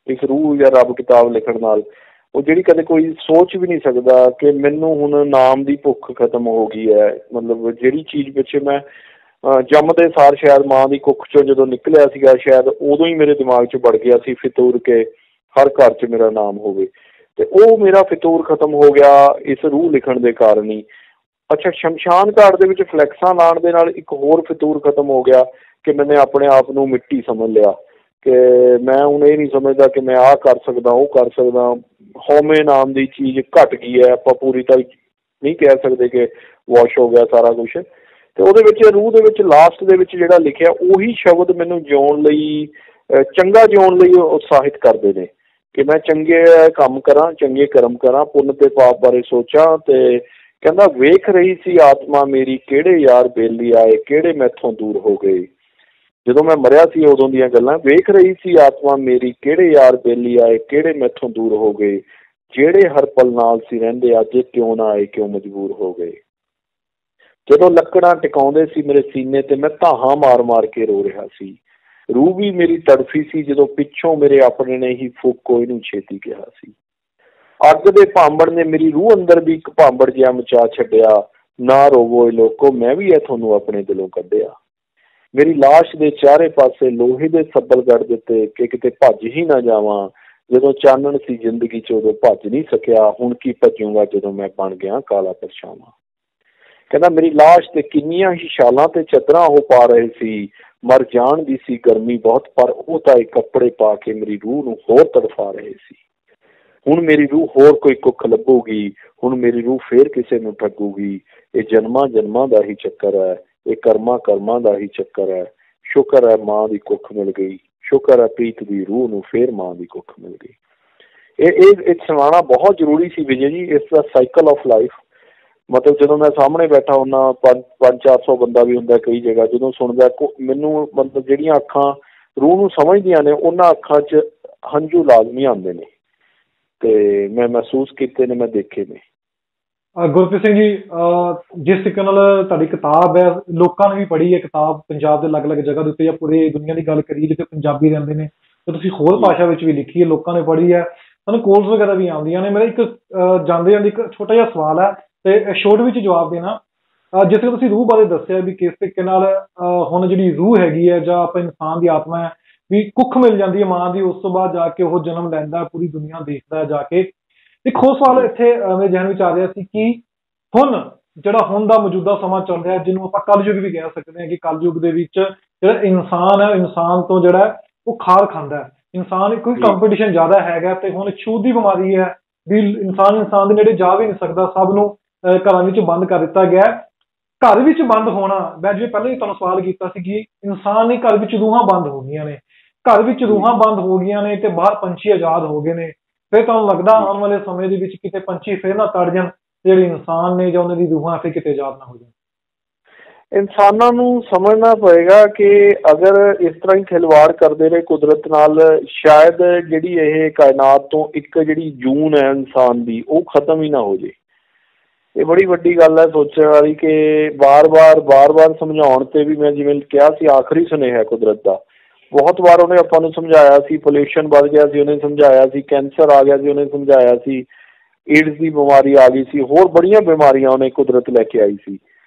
ਇਸ ਰੂਹ ਜਾਂ ਰੱਬ ਕਿਤਾਬ ਲਿਖਣ ਨਾਲ, ਉਹ ਜਿਹੜੀ ਕਦੇ ਕੋਈ ਸੋਚ ਵੀ ਨਹੀਂ ਸਕਦਾ ਕਿ ਮੈਨੂੰ ਹੁਣ ਨਾਮ ਦੀ ਭੁੱਖ ਖਤਮ ਹੋ ਗਈ ਹੈ। ਮਤਲਬ ਜਿਹੜੀ ਚੀਜ਼ ਪਿੱਛੇ ਮੈਂ ਜੰਮਦੇ ਸਾਰ ਸ਼ਾਇਦ ਮਾਂ ਦੀ ਕੁੱਖ 'ਚੋਂ ਜਦੋਂ ਨਿਕਲਿਆ ਸੀਗਾ, ਸ਼ਾਇਦ ਉਦੋਂ ਹੀ ਮੇਰੇ ਦਿਮਾਗ 'ਚ ਵੜ ਗਿਆ ਸੀ ਫਿਤੂਰ ਕੇ ਹਰ ਘਰ 'ਚ ਮੇਰਾ ਨਾਮ ਹੋਵੇ, ਤੇ ਉਹ ਮੇਰਾ ਫਿਤੂਰ ਖਤਮ ਹੋ ਗਿਆ ਇਸ ਰੂਹ ਲਿਖਣ ਦੇ ਕਾਰਨ ਹੀ। ਅੱਛਾ, ਸ਼ਮਸ਼ਾਨ ਘਾਟ ਦੇ ਵਿੱਚ ਫਲੈਕਸਾਂ ਲਾਉਣ ਦੇ ਨਾਲ ਇੱਕ ਹੋਰ ਫਿਤੂਰ ਖਤਮ ਹੋ ਗਿਆ ਕਿ ਮੈਨੇ ਆਪਣੇ ਆਪ ਨੂੰ ਮਿੱਟੀ ਸਮਝ ਲਿਆ, ਕਿ ਮੈਂ ਹੁਣ ਇਹ ਨਹੀਂ ਸਮਝਦਾ ਕਿ ਮੈਂ ਆਹ ਕਰ ਸਕਦਾ, ਉਹ ਕਰ ਸਕਦਾ। ਹਉਮੈ ਨਾਮ ਦੀ ਚੀਜ਼ ਘਟ ਗਈ ਹੈ, ਆਪਾਂ ਪੂਰੀ ਤਾਂ ਨਹੀਂ ਕਹਿ ਸਕਦੇ ਕਿ ਵਾਸ਼ ਹੋ ਗਿਆ ਸਾਰਾ ਕੁਛ। ਤੇ ਉਹਦੇ ਵਿੱਚ ਰੂਹ ਦੇ ਵਿੱਚ ਲਾਸਟ ਦੇ ਵਿੱਚ ਜਿਹੜਾ ਲਿਖਿਆ ਉਹੀ ਸ਼ਬਦ ਮੈਨੂੰ ਜਿਉਣ ਲਈ, ਚੰਗਾ ਜਿਉਣ ਲਈ ਉਤਸ਼ਾਹਿਤ ਕਰਦੇ ਨੇ ਕਿ ਮੈਂ ਚੰਗੇ ਕੰਮ ਕਰਾਂ, ਚੰਗੇ ਕਰਮ ਕਰਾਂ, ਪੁੰਨ ਤੇ ਪਾਪ ਬਾਰੇ ਸੋਚਾਂ। ਤੇ ਕਹਿੰਦਾ ਵੇਖ ਰਹੀ ਸੀ ਆਤਮਾ ਮੇਰੀ ਕਿਹੜੇ ਯਾਰ ਬੇਲੀ ਆਏ, ਕਿਹੜੇ ਮੈਥੋਂ ਦੂਰ ਹੋ ਗਏ। ਜਦੋਂ ਮੈਂ ਮਰਿਆ ਸੀ ਉਦੋਂ ਦੀਆਂ ਗੱਲਾਂ, ਵੇਖ ਰਹੀ ਸੀ ਆਤਮਾ ਮੇਰੀ ਕਿਹੜੇ ਯਾਰ ਬੇਲੀ ਆਏ, ਕਿਹੜੇ ਮੈਥੋਂ ਦੂਰ ਹੋ ਗਏ, ਜਿਹੜੇ ਹਰ ਪਲ ਨਾਲ ਸੀ ਰਹਿੰਦੇ ਅੱਜ ਕਿਉਂ ਨਾ ਆਏ, ਕਿਉਂ ਮਜਬੂਰ ਹੋ ਗਏ। ਜਦੋਂ ਲੱਕੜਾਂ ਟਿਕਾਉਂਦੇ ਸੀ ਮੇਰੇ ਸੀਨੇ ਤੇ ਮੈਂ ਧਾਹਾਂ ਮਾਰ ਮਾਰ ਕੇ ਰੋ ਰਿਹਾ ਸੀ। ਰੂਹ ਵੀ ਮੇਰੀ ਤੜਫੀ ਸੀ ਜਦੋਂ ਪਿੱਛੋਂ ਮੇਰੇ ਆਪਣੇ ਨੇ ਹੀ ਫੂਕੋ ਇਹਨੂੰ ਛੇਤੀ ਕਿਹਾ ਸੀ। ਅੱਗ ਦੇ ਭਾਂਬੜ ਨੇ ਮੇਰੀ ਰੂਹ ਅੰਦਰ ਵੀ ਇੱਕ ਭਾਂਬੜ ਜਿਹਾ ਮਚਾ ਛੱਡਿਆ, ਨਾ ਰੋਵੋ ਏ ਲੋਕੋ ਮੈਂ ਵੀ ਇਹ ਤੁਹਾਨੂੰ ਆਪਣੇ ਦਿਲੋਂ ਕੱਢਿਆ। ਮੇਰੀ ਲਾਸ਼ ਦੇ ਚਾਰੇ ਪਾਸੇ ਲੋਹੇ ਦੇ ਸੱਬਲ ਗੱਡ ਦਿੱਤੇ ਕਿ ਕਿਤੇ ਭੱਜ ਹੀ ਨਾ ਜਾਵਾਂ। ਜਦੋਂ ਚਾਨਣ ਸੀ ਜ਼ਿੰਦਗੀ 'ਚ ਉਦੋਂ ਭੱਜ ਨਹੀਂ ਸਕਿਆ, ਹੁਣ ਕੀ ਭੱਜੂਗਾ ਜਦੋਂ ਮੈਂ ਬਣ ਗਿਆ ਕਾਲਾ ਪਰਛਾਵਾਂ। ਕਹਿੰਦਾ ਮੇਰੀ ਲਾਸ਼ ਤੇ ਕਿੰਨੀਆਂ ਹੀ ਛਾਲਾਂ ਤੇ ਚਾਦਰਾਂ ਉਹ ਪਾ ਰਹੇ ਸੀ, ਮਰ ਜਾਣ ਦੀ ਸੀ ਗਰਮੀ ਬਹੁਤ, ਪਰ ਉਹ ਤਾਂ ਇਹ ਕੱਪੜੇ ਪਾ ਕੇ ਮੇਰੀ ਰੂਹ ਨੂੰ ਹੋਰ ਤੜਫਾ ਰਹੇ ਸੀ। ਹੁਣ ਮੇਰੀ ਰੂਹ ਹੋਰ ਕੋਈ ਕੁੱਖ ਲੱਭੂਗੀ, ਹੁਣ ਮੇਰੀ ਰੂਹ ਫੇਰ ਕਿਸੇ ਨੂੰ ਠੱਗੂਗੀ। ਇਹ ਜਨਮਾਂ ਜਨਮਾਂ ਦਾ ਹੀ ਚੱਕਰ ਹੈ, ਇਹ ਕਰਮਾਂ ਕਰਮਾਂ ਦਾ ਹੀ ਚੱਕਰ ਹੈ। ਸ਼ੁਕਰ ਹੈ ਮਾਂ ਦੀ ਕੁੱਖ ਮਿਲ ਗਈ, ਸ਼ੁਕਰ ਹੈ ਪ੍ਰੀਤ ਦੀ ਰੂਹ ਨੂੰ ਫੇਰ ਮਾਂ ਦੀ ਕੁੱਖ ਮਿਲ ਗਈ। ਇਹ ਸੁਣਾਉਣਾ ਬਹੁਤ ਜ਼ਰੂਰੀ ਸੀ ਵਿਜੇ ਜੀ। ਇਸ ਦਾ ਸਾਈਕਲ ਆਫ ਲਾਈਫ, ਮਤਲਬ ਜਦੋਂ ਮੈਂ ਸਾਹਮਣੇ ਬੈਠਾ ਹੁੰਦਾ 500-400 ਬੰਦਾ ਵੀ ਹੁੰਦਾ ਕਈ ਜਗ੍ਹਾ, ਜਦੋਂ ਸੁਣਦਾ ਮੈਨੂੰ ਮਤਲਬ ਜਿਹੜੀਆਂ ਅੱਖਾਂ ਰੂਹ ਨੂੰ ਸਮਝਦੀਆਂ ਨੇ ਉਹਨਾਂ ਅੱਖਾਂ 'ਚ ਹੰਝੂ ਲਾਜ਼ਮੀ ਆਉਂਦੇ ਨੇ, ਤੇ ਮੈਂ ਮਹਿਸੂਸ ਕੀਤੇ ਨੇ, ਮੈਂ ਦੇਖੇ ਨੇ। ਗੁਰਪ੍ਰੀਤ ਸਿੰਘ ਜੀ, ਜਿਸ ਤਰੀਕੇ ਨਾਲ ਤੁਹਾਡੀ ਕਿਤਾਬ ਹੈ, ਲੋਕਾਂ ਨੇ ਵੀ ਪੜ੍ਹੀ ਹੈ ਕਿਤਾਬ, ਪੰਜਾਬ ਦੇ ਅਲੱਗ-ਅਲੱਗ ਜਗ੍ਹਾ ਦੇ ਉੱਤੇ ਜਾਂ ਪੂਰੀ ਦੁਨੀਆ ਦੀ ਗੱਲ ਕਰੀਏ ਜਿੱਥੇ ਪੰਜਾਬੀ ਰਹਿੰਦੇ ਨੇ, ਤੇ ਤੁਸੀਂ ਹੋਰ ਭਾਸ਼ਾ ਵਿੱਚ ਵੀ ਲਿਖੀ ਹੈ, ਲੋਕਾਂ ਨੇ ਪੜ੍ਹੀ ਹੈ, ਤੁਹਾਨੂੰ ਕੋਲਸ ਵਗੈਰਾ ਵੀ ਆਉਂਦੀਆਂ ਨੇ। ਮੇਰਾ ਇੱਕ ਜਾਂਦੇ ਜਾਂਦੇ ਇੱਕ ਛੋਟਾ ਜਿਹਾ ਸਵਾਲ ਹੈ ਤੇ ਸ਼ੋਰਟ ਵਿੱਚ ਜਵਾਬ ਦੇਣਾ। ਜਿਸ ਤਰ੍ਹਾਂ ਤੁਸੀਂ ਰੂਹ ਬਾਰੇ ਦੱਸਿਆ ਵੀ ਕਿਸ ਤਰੀਕੇ ਨਾਲ ਹੁਣ ਜਿਹੜੀ ਰੂਹ ਹੈਗੀ ਹੈ ਜਾਂ ਆਪਾਂ ਇਨਸਾਨ ਦੀ ਆਤਮਾ ਹੈ ਵੀ ਕੁੱਖ ਮਿਲ ਜਾਂਦੀ ਹੈ ਮਾਂ ਦੀ, ਉਸ ਤੋਂ ਬਾਅਦ ਜਾ ਕੇ ਉਹ ਜਨਮ ਲੈਂਦਾ, ਪੂਰੀ ਦੁਨੀਆ ਦੇਖਦਾ ਜਾ ਕੇ। ਇੱਕ ਹੋਰ ਸਵਾਲ ਇੱਥੇ ਮੇਰੇ ਜ਼ਿਹਨ ਵਿੱਚ ਆ ਰਿਹਾ ਸੀ ਕਿ ਹੁਣ ਜਿਹੜਾ ਹੁਣ ਦਾ ਮੌਜੂਦਾ ਸਮਾਂ ਚੱਲ ਰਿਹਾ, ਜਿਹਨੂੰ ਆਪਾਂ ਕਲਯੁੱਗ ਵੀ ਕਹਿ ਸਕਦੇ ਹਾਂ, ਕਿ ਕਲਯੁੱਗ ਦੇ ਵਿੱਚ ਜਿਹੜਾ ਇਨਸਾਨ ਹੈ, ਇਨਸਾਨ ਤੋਂ ਜਿਹੜਾ ਉਹ ਖਾਰ ਖਾਂਦਾ ਹੈ, ਇਨਸਾਨ ਕੋਈ ਕੰਪੀਟੀਸ਼ਨ ਜ਼ਿਆਦਾ ਹੈਗਾ, ਤੇ ਹੁਣ ਛੂਤ ਦੀ ਬਿਮਾਰੀ ਹੈ ਵੀ ਇਨਸਾਨ ਦੇ ਨੇੜੇ ਜਾ ਵੀ ਨਹੀਂ ਸਕਦਾ, ਸਭ ਨੂੰ ਘਰਾਂ ਵਿੱਚ ਬੰਦ ਕਰ ਦਿੱਤਾ ਗਿਆ। ਘਰ ਵਿੱਚ ਬੰਦ ਹੋਣਾ, ਮੈਂ ਜਿਵੇਂ ਪਹਿਲਾਂ ਹੀ ਤੁਹਾਨੂੰ ਸਵਾਲ ਕੀਤਾ ਸੀ ਕਿ ਇਨਸਾਨ ਦੇ ਘਰ ਵਿੱਚ ਰੂਹਾਂ ਬੰਦ ਹੋ ਗਈਆਂ ਨੇ, ਘਰ ਵਿੱਚ ਰੂਹਾਂ ਬੰਦ ਹੋ ਗਈਆਂ ਨੇ ਤੇ ਬਾਹਰ ਪੰਛੀ ਆਜ਼ਾਦ ਹੋ ਗਏ ਨੇ। ਫਿਰ ਤੁਹਾਨੂੰ ਲੱਗਦਾ ਆਉਣ ਵਾਲੇ ਸਮੇਂ ਦੇ ਵਿੱਚ ਕਿਤੇ ਪੰਛੀ ਫਿਰ ਨਾ ਤੜ ਜਾਣ, ਜਿਹੜੇ ਇਨਸਾਨ ਨੇ ਜਾਂ ਉਹਨਾਂ ਦੀ ਰੂਹਾਂ ਫਿਰ ਕਿਤੇ ਆਜ਼ਾਦ ਨਾ ਹੋ ਜਾਣ। ਇਨਸਾਨਾਂ ਨੂੰ ਸਮਝਣਾ ਪਏਗਾ ਕਿ ਅਗਰ ਇਸ ਤਰ੍ਹਾਂ ਹੀ ਖਿਲਵਾੜ ਕਰਦੇ ਰਹੇ ਕੁਦਰਤ ਨਾਲ, ਸ਼ਾਇਦ ਜਿਹੜੀ ਇਹ ਕਾਇਨਾਤ ਤੋਂ ਇੱਕ ਜਿਹੜੀ ਜੂਨ ਹੈ ਇਨਸਾਨ ਦੀ, ਉਹ ਖਤਮ ਹੀ ਨਾ ਹੋ ਜੇ। ਇਹ ਬੜੀ ਵੱਡੀ ਗੱਲ ਹੈ ਸੋਚਣ ਵਾਲੀ ਕਿ ਬਾਰ-ਬਾਰ ਸਮਝਾਉਣ ਤੇ ਵੀ, ਮੈਂ ਜਿਵੇਂ ਕਿਹਾ ਸੀ ਆਖਰੀ ਸੁਨੇਹਾ ਕੁਦਰਤ ਦਾ, ਬਹੁਤ ਵਾਰ ਉਹਨੇ ਆਪਾਂ ਨੂੰ ਸਮਝਾਇਆ ਸੀ, ਪੋਲਿਊਸ਼ਨ ਵੱਧ ਗਿਆ ਸੀ ਉਹਨੇ ਸਮਝਾਇਆ ਸੀ, ਕੈਂਸਰ ਆ ਗਿਆ ਸੀ ਉਹਨੇ ਸਮਝਾਇਆ ਸੀ, ਏਡਜ਼ ਦੀ ਬਿਮਾਰੀ ਆ ਗਈ ਸੀ, ਹੋਰ ਬੜੀਆਂ ਬਿਮਾਰੀਆਂ ਉਹਨੇ ਕੁਦਰਤ ਲੈ ਕੇ ਆਈ ਸੀ।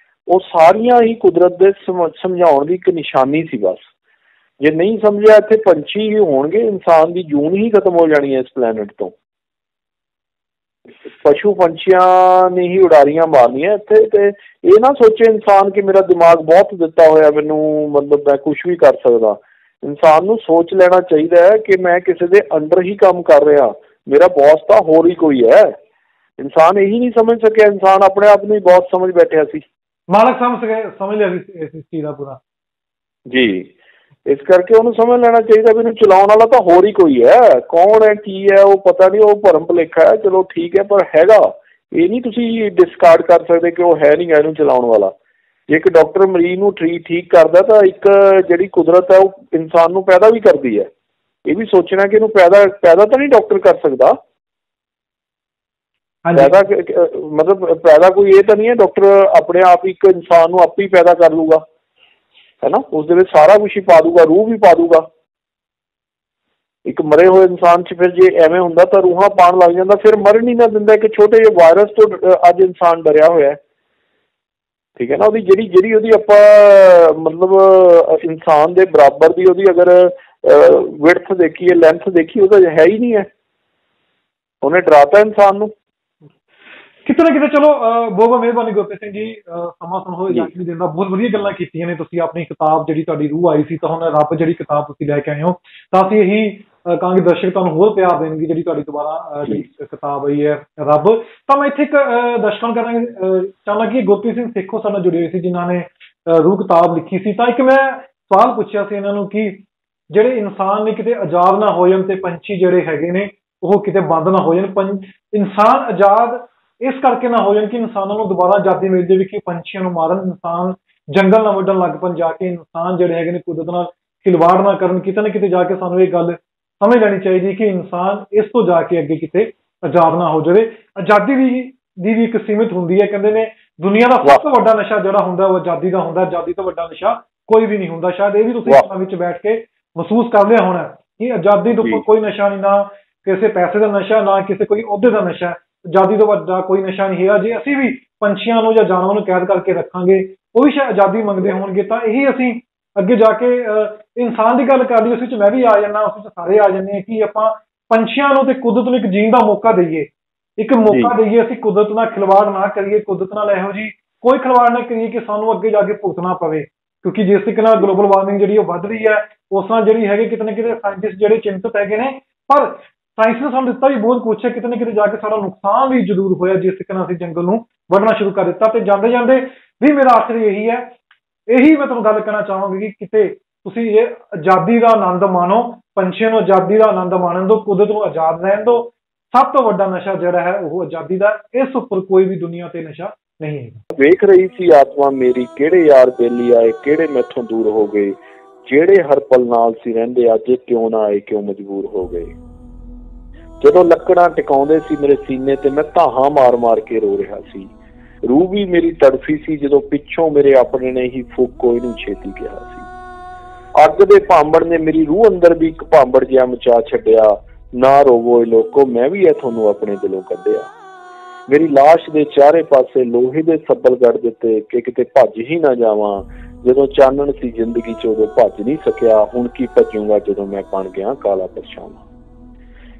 ਉਹ ਸਾਰੀਆਂ ਹੀ ਕੁਦਰਤ ਦੇ ਸਮਝਾਉਣ ਦੀ ਇੱਕ ਨਿਸ਼ਾਨੀ ਸੀ ਬਸ। ਜੇ ਨਹੀਂ ਸਮਝਿਆ ਇੱਥੇ ਪੰਛੀ ਹੀ ਹੋਣਗੇ, ਇਨਸਾਨ ਦੀ ਜੂਨ ਹੀ ਖਤਮ ਹੋ ਜਾਣੀ ਹੈ ਇਸ ਪਲੈਨਟ ਤੋਂ। ਪਸ਼ੂ ਪੰਛੀਆਂ ਨੇ ਹੀ ਉਡਾਰੀਆਂ ਮਾਰਨੀਆਂ ਇੱਥੇ। ਤੇ ਇਹ ਨਾ ਸੋਚੇ ਇਨਸਾਨ ਕਿ ਮੇਰਾ ਦਿਮਾਗ ਬਹੁਤ ਦਿੱਤਾ ਹੋਇਆ ਮੈਨੂੰ, ਮਤਲਬ ਮੈਂ ਕੁਛ ਵੀ ਕਰ ਸਕਦਾ। ਇਨਸਾਨ ਨੂੰ ਸੋਚ ਲੈਣਾ ਚਾਹੀਦਾ ਹੈ ਕਿ ਮੈਂ ਕਿਸੇ ਦੇ ਅੰਡਰ ਹੀ ਕੰਮ ਕਰ ਰਿਹਾ, ਮੇਰਾ ਬੌਸ ਤਾਂ ਹੋਰ ਹੀ ਕੋਈ ਹੈ। ਇਨਸਾਨ ਇਹੀ ਨਹੀਂ ਸਮਝ ਸਕਿਆ, ਇਨਸਾਨ ਆਪਣੇ ਆਪ ਨੂੰ ਹੀ ਬੌਸ ਸਮਝ ਬੈਠਿਆ ਸੀ, ਮਾਲਕ ਸਮਝ ਲਿਆ ਸੀ ਇਸ ਚੀਜ਼ ਦਾ ਪੂਰਾ। ਜੀ ਇਸ ਕਰਕੇ ਉਹਨੂੰ ਸਮਝ ਲੈਣਾ ਚਾਹੀਦਾ ਵੀ ਇਹਨੂੰ ਚਲਾਉਣ ਵਾਲਾ ਤਾਂ ਹੋਰ ਹੀ ਕੋਈ ਹੈ। ਕੌਣ ਹੈ ਕੀ ਹੈ ਉਹ ਪਤਾ ਨਹੀਂ, ਉਹ ਭਰਮ ਭੁਲੇਖਾ ਹੈ, ਚਲੋ ਠੀਕ ਹੈ, ਪਰ ਹੈਗਾ। ਇਹ ਨਹੀਂ ਤੁਸੀਂ ਡਿਸਕਾਰਡ ਕਰ ਸਕਦੇ ਕਿ ਉਹ ਹੈ ਨਹੀਂ ਗਾ ਇਹਨੂੰ ਚਲਾਉਣ ਵਾਲਾ। ਜੇ ਇੱਕ ਡਾਕਟਰ ਮਰੀਜ਼ ਨੂੰ ਠੀਕ ਕਰਦਾ ਤਾਂ ਇੱਕ ਜਿਹੜੀ ਕੁਦਰਤ ਹੈ ਉਹ ਇਨਸਾਨ ਨੂੰ ਪੈਦਾ ਵੀ ਕਰਦੀ ਹੈ। ਇਹ ਵੀ ਸੋਚਣਾ ਕਿ ਇਹਨੂੰ ਪੈਦਾ ਤਾਂ ਨਹੀਂ ਡਾਕਟਰ ਕਰ ਸਕਦਾ। ਪੈਦਾ ਮਤਲਬ ਪੈਦਾ ਕੋਈ ਇਹ ਤਾਂ ਨਹੀਂ ਹੈ ਡਾਕਟਰ ਆਪਣੇ ਆਪ ਇੱਕ ਇਨਸਾਨ ਨੂੰ ਆਪੇ ਹੀ ਪੈਦਾ ਕਰ ਲੂਗਾ, ਹੈ ਨਾ। ਉਸਦੇ ਵਿੱਚ ਸਾਰਾ ਕੁਛ ਹੀ ਪਾ ਦੂਗਾ, ਰੂਹ ਵੀ ਪਾ ਦੂਗਾ। ਇੱਕ ਮਰੇ ਹੋਏ ਇਨਸਾਨ 'ਚ ਫਿਰ ਜੇ ਐਵੇਂ ਹੁੰਦਾ ਤਾਂ ਰੂਹਾਂ ਪਾਉਣ ਲੱਗ ਜਾਂਦਾ, ਫਿਰ ਮਰਨ ਹੀ ਨਾ ਦਿੰਦਾ। ਇੱਕ ਛੋਟੇ ਜਿਹੇ ਵਾਇਰਸ ਤੋਂ ਅੱਜ ਇਨਸਾਨ ਡਰਿਆ ਹੋਇਆ, ਠੀਕ ਹੈ ਨਾ। ਉਹਦੀ ਜਿਹੜੀ ਉਹਦੀ ਆਪਾਂ ਮਤਲਬ ਇਨਸਾਨ ਦੇ ਬਰਾਬਰ ਦੀ ਉਹਦੀ ਅਗਰ ਵਿਡਥ ਦੇਖੀਏ, ਲੈਂਥ ਦੇਖੀਏ, ਉਹਦਾ ਹੈ ਹੀ ਨਹੀਂ ਹੈ। ਉਹਨੇ ਡਰਾਤਾ ਇਨਸਾਨ ਨੂੰ ਕਿਤੇ ਨਾ ਕਿਤੇ। ਚਲੋ ਬਹੁਤ ਬਹੁਤ ਮਿਹਰਬਾਨੀ ਗੁਰਪ੍ਰੀਤ ਸਿੰਘ ਜੀ, ਸਮਾਂ ਸਾਨੂੰ ਇਜਾਜ਼ਤ ਦੇਣ ਦਾ। ਬਹੁਤ ਵਧੀਆ ਗੱਲਾਂ ਕੀਤੀਆਂ ਨੇ ਤੁਸੀਂ। ਆਪਣੀ ਕਿਤਾਬ ਜਿਹੜੀ ਤੁਹਾਡੀ ਰੂਹ ਆਈ ਸੀ, ਤਾਂ ਹੁਣ ਰੱਬ ਜਿਹੜੀ ਕਿਤਾਬ ਤੁਸੀਂ ਲੈ ਕੇ ਆਏ ਹੋ, ਤਾਂ ਅਸੀਂ ਇਹੀ ਕਹਾਂਗੇ ਦਰਸ਼ਕ ਤੁਹਾਨੂੰ ਹੋਰ ਪਿਆਰ ਦੇਣਗੇ ਜਿਹੜੀ ਤੁਹਾਡੀ ਦੁਬਾਰਾ ਜਿਹੜੀ ਕਿਤਾਬ ਆਈ ਹੈ ਰੱਬ। ਤਾਂ ਮੈਂ ਇੱਥੇ ਇੱਕ ਦਰਸ਼ਕਾਂ ਨੂੰ ਕਹਿਣਾ ਚਾਹੁੰਦਾ ਕਿ ਗੁਰਪ੍ਰੀਤ ਸਿੰਘ ਸੇਖੋਂ ਸਾਡੇ ਨਾਲ ਜੁੜੇ ਹੋਏ ਸੀ ਜਿਨ੍ਹਾਂ ਨੇ ਰੂਹ ਕਿਤਾਬ ਲਿਖੀ ਸੀ। ਤਾਂ ਇੱਕ ਮੈਂ ਸਵਾਲ ਪੁੱਛਿਆ ਸੀ ਇਹਨਾਂ ਨੂੰ ਕਿ ਜਿਹੜੇ ਇਨਸਾਨ ਨੇ ਕਿਤੇ ਆਜ਼ਾਦ ਨਾ ਹੋ ਜਾਣ ਤੇ ਪੰਛੀ ਜਿਹੜੇ ਹੈਗੇ ਨੇ ਉਹ ਕਿਤੇ ਬੰਦ ਨਾ ਹੋ ਜਾਣ। ਇਨਸਾਨ ਆਜ਼ਾਦ ਇਸ ਕਰਕੇ ਨਾ ਹੋ ਜਾਣ ਕਿ ਇਨਸਾਨਾਂ ਨੂੰ ਦੁਬਾਰਾ ਆਜ਼ਾਦੀ ਮਿਲ ਜਾਵੇ ਕਿ ਪੰਛੀਆਂ ਨੂੰ ਮਾਰਨ, ਇਨਸਾਨ ਜੰਗਲ ਨਾ ਵੱਢਣ ਲੱਗ ਪਣ ਜਾ ਕੇ, ਇਨਸਾਨ ਜਿਹੜੇ ਹੈਗੇ ਨੇ ਕੁਦਰਤ ਨਾਲ ਖਿਲਵਾੜ ਨਾ ਕਰਨ। ਕਿਤੇ ਨਾ ਕਿਤੇ ਜਾ ਕੇ ਸਾਨੂੰ ਇਹ ਗੱਲ ਸਮਝ ਲੈਣੀ ਚਾਹੀਦੀ ਕਿ ਇਨਸਾਨ ਇਸ ਤੋਂ ਜਾ ਕੇ ਅੱਗੇ ਕਿਤੇ ਆਜ਼ਾਦ ਨਾ ਹੋ ਜਾਵੇ। ਆਜ਼ਾਦੀ ਦੀ ਵੀ ਇੱਕ ਸੀਮਿਤ ਹੁੰਦੀ ਹੈ। ਕਹਿੰਦੇ ਨੇ ਦੁਨੀਆ ਦਾ ਸਭ ਤੋਂ ਵੱਡਾ ਨਸ਼ਾ ਜਿਹੜਾ ਹੁੰਦਾ ਉਹ ਆਜ਼ਾਦੀ ਦਾ ਹੁੰਦਾ। ਆਜ਼ਾਦੀ ਤੋਂ ਵੱਡਾ ਨਸ਼ਾ ਕੋਈ ਵੀ ਨਹੀਂ ਹੁੰਦਾ। ਸ਼ਾਇਦ ਇਹ ਵੀ ਤੁਸੀਂ ਘਰਾਂ ਵਿੱਚ ਬੈਠ ਕੇ ਮਹਿਸੂਸ ਕਰ ਲਿਆ ਹੋਣਾ ਕਿ ਆਜ਼ਾਦੀ ਤੋਂ ਕੋਈ ਨਸ਼ਾ ਨਹੀਂ, ਨਾ ਕਿਸੇ ਪੈਸੇ ਦਾ ਨਸ਼ਾ, ਨਾ ਕਿਸੇ ਕੋਈ ਅਹੁਦੇ ਦਾ ਨਸ਼ਾ। ਆਜ਼ਾਦੀ ਤੋਂ ਵੱਡਾ ਕੋਈ ਨਸ਼ਾ ਨਹੀਂ ਹੈਗਾ। ਜੇ ਅਸੀਂ ਵੀ ਪੰਛੀਆਂ ਨੂੰ ਜਾਂ ਜਾਨਵਰਾਂ ਨੂੰ ਕੈਦ ਕਰਕੇ ਰੱਖਾਂਗੇ, ਉਹ ਵੀ ਸ਼ਾਇਦ ਆਜ਼ਾਦੀ ਮੰਗਦੇ ਹੋਣਗੇ। ਤਾਂ ਇਹੀ ਅਸੀਂ ਅੱਗੇ ਜਾ ਕੇ ਇਨਸਾਨ ਦੀ ਗੱਲ ਕਰ ਲਈ, ਉਸ ਵਿੱਚ ਮੈਂ ਵੀ ਆ ਜਾਂਦਾ, ਉਸ ਵਿੱਚ ਸਾਰੇ ਆ ਜਾਂਦੇ ਹਾਂ ਕਿ ਆਪਾਂ ਪੰਛੀਆਂ ਨੂੰ ਤੇ ਕੁਦਰਤ ਨੂੰ ਇੱਕ ਜੀਣ ਦਾ ਮੌਕਾ ਦੇਈਏ, ਇੱਕ ਮੌਕਾ ਦੇਈਏ। ਅਸੀਂ ਕੁਦਰਤ ਨਾਲ ਖਿਲਵਾੜ ਨਾ ਕਰੀਏ, ਕੁਦਰਤ ਨਾਲ ਇਹੋ ਜਿਹੀ ਕੋਈ ਖਿਲਵਾੜ ਨਾ ਕਰੀਏ ਕਿ ਸਾਨੂੰ ਅੱਗੇ ਜਾ ਕੇ ਭੁਗਤਣਾ ਪਵੇ। ਕਿਉਂਕਿ ਜਿਸ ਤਰੀਕੇ ਨਾਲ ਗਲੋਬਲ ਵਾਰਮਿੰਗ ਜਿਹੜੀ ਉਹ ਵੱਧ ਰਹੀ ਹੈ, ਉਸ ਨਾਲ ਜਿਹੜੀ ਹੈਗੀ ਕਿਤੇ ਨਾ ਕਿਤੇ ਸਾਇੰਟਿਸਟ ਜਿਹੜੇ ਚਿੰਤਤ ਹੈਗੇ ਨੇ। ਪਰ ਸਾਇੰਸ ਨੇ ਸਾਨੂੰ ਦਿੱਤਾ ਵੀ ਬਹੁਤ ਕੁਛ ਹੈ। ਕਿਤੇ ਨਾ ਕਿਤੇ ਜਾ ਕੇ ਸਾਡਾ ਨੁਕਸਾਨ ਵੀ ਜ਼ਰੂਰ ਹੋਇਆ ਜਿਸ ਤਰੀਕੇ ਨਾਲ ਅਸੀਂ ਜੰਗਲ ਨੂੰ ਵੱਢਣਾ ਸ਼ੁਰੂ ਕਰ ਦਿੱਤਾ। ਤੇ ਜਾਂਦੇ ਜਾਂਦੇ ਵੀ ਮੇਰਾ ਆਖਰੀ ਇਹੀ ਹੈ, ਇਹੀ ਮੈਂ ਤੁਹਾਨੂੰ ਗੱਲ ਕਹਿਣਾ ਚਾਹਾਂਗੀ ਕਿ ਕਿਤੇ ਤੁਸੀਂ ਇਹ ਆਜ਼ਾਦੀ ਦਾ ਆਨੰਦ ਮਾਣੋ, ਪੰਛੀਆਂ ਨੂੰ ਆਜ਼ਾਦੀ ਦਾ ਆਨੰਦ ਮਾਣਨ ਦਿਓ, ਕੁਦਰਤ ਨੂੰ ਆਜ਼ਾਦ ਰਹਿਣ ਦਿਓ। ਸਭ ਤੋਂ ਵੱਡਾ ਨਸ਼ਾ ਜਿਹੜਾ ਹੈ ਉਹ ਆਜ਼ਾਦੀ ਦਾ। ਇਸ ਉੱਪਰ ਕੋਈ ਵੀ ਦੁਨੀਆ ਤੇ ਨਸ਼ਾ ਨਹੀਂ ਹੈ। ਵੇਖ ਰਹੀ ਸੀ ਆਤਮਾ ਮੇਰੀ ਕਿਹੜੇ ਯਾਰ ਬੇਲੀ ਆਏ, ਕਿਹੜੇ ਮੈਥੋਂ ਦੂਰ ਹੋ ਗਏ, ਜਿਹੜੇ ਹਰ ਪਲ ਨਾਲ ਸੀ ਰਹਿੰਦੇ ਅੱਜ ਕਿਉਂ ਨਾ ਆਏ, ਕਿਉਂ ਮਜਬੂਰ ਹੋ ਗਏ। ਜਦੋਂ ਲੱਕੜਾਂ ਟਿਕਾਉਂਦੇ ਸੀ ਮੇਰੇ ਸੀਨੇ ਤੇ ਮੈਂ ਧਾਹਾਂ ਮਾਰ ਮਾਰ ਕੇ ਰੋ ਰਿਹਾ ਸੀ। ਰੂਹ ਵੀ ਮੇਰੀ ਤੜਫੀ ਸੀ ਜਦੋਂ ਪਿੱਛੋਂ ਮੇਰੇ ਆਪਣੇ ਨੇ ਹੀ ਫੂਕੋ ਇਹਨੂੰ ਛੇਤੀ ਕਿਹਾ ਸੀ। ਅੱਗ ਦੇ ਭਾਂਬੜ ਨੇ ਮੇਰੀ ਰੂਹ ਅੰਦਰ ਵੀ ਇੱਕ ਭਾਂਬੜ ਜਿਹਾ ਮਚਾ ਛੱਡਿਆ। ਨਾ ਰੋਵੋ ਏ ਲੋਕੋ, ਮੈਂ ਵੀ ਇਹ ਤੁਹਾਨੂੰ ਆਪਣੇ ਦਿਲੋਂ ਕੱਢਿਆ। ਮੇਰੀ ਲਾਸ਼ ਦੇ ਚਾਰੇ ਪਾਸੇ ਲੋਹੇ ਦੇ ਸੱਬਲ ਗੱਡ ਦਿੱਤੇ ਕਿ ਕਿਤੇ ਭੱਜ ਹੀ ਨਾ ਜਾਵਾਂ। ਜਦੋਂ ਚਾਨਣ ਸੀ ਜ਼ਿੰਦਗੀ 'ਚ ਉਦੋਂ ਭੱਜ ਨਹੀਂ ਸਕਿਆ, ਹੁਣ ਕੀ ਭੱਜੂਗਾ ਜਦੋਂ ਮੈਂ ਬਣ ਗਿਆ ਕਾਲਾ ਪਰਛਾਵਾਂ।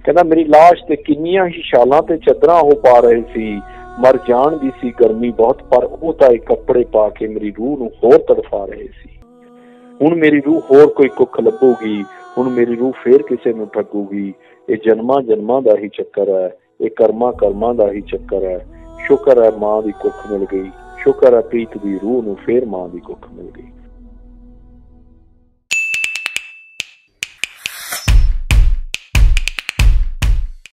ਕਹਿੰਦਾ ਮੇਰੀ ਲਾਸ਼ ਤੇ ਕਿੰਨੀਆਂ ਹੀ ਛਾਲਾਂ ਤੇ ਚਾਦਰਾਂ ਉਹ ਪਾ ਰਹੇ ਸੀ। ਮਰ ਜਾਣ ਦੀ ਸੀ ਗਰਮੀ ਬਹੁਤ, ਪਰ ਉਹ ਤਾਂ ਇਹ ਕੱਪੜੇ ਪਾ ਕੇ ਮੇਰੀ ਰੂਹ ਨੂੰ ਹੋਰ ਤੜਫਾ ਰਹੇ ਸੀ। ਹੁਣ ਮੇਰੀ ਰੂਹ ਹੋਰ ਕੋਈ ਕੁੱਖ ਲੱਭੂਗੀ, ਹੁਣ ਮੇਰੀ ਰੂਹ ਫੇਰ ਕਿਸੇ ਨੂੰ ਠੱਗੂਗੀ। ਇਹ ਜਨਮਾਂ ਜਨਮਾਂ ਦਾ ਹੀ ਚੱਕਰ ਹੈ, ਇਹ ਕਰਮਾਂ ਦਾ ਹੀ ਚੱਕਰ ਹੈ। ਸ਼ੁਕਰ ਹੈ ਮਾਂ ਦੀ ਕੁੱਖ ਮਿਲ ਗਈ, ਸ਼ੁਕਰ ਹੈ ਪ੍ਰੀਤ ਦੀ ਰੂਹ ਨੂੰ ਫੇਰ ਮਾਂ ਦੀ ਕੁੱਖ ਮਿਲ ਗਈ।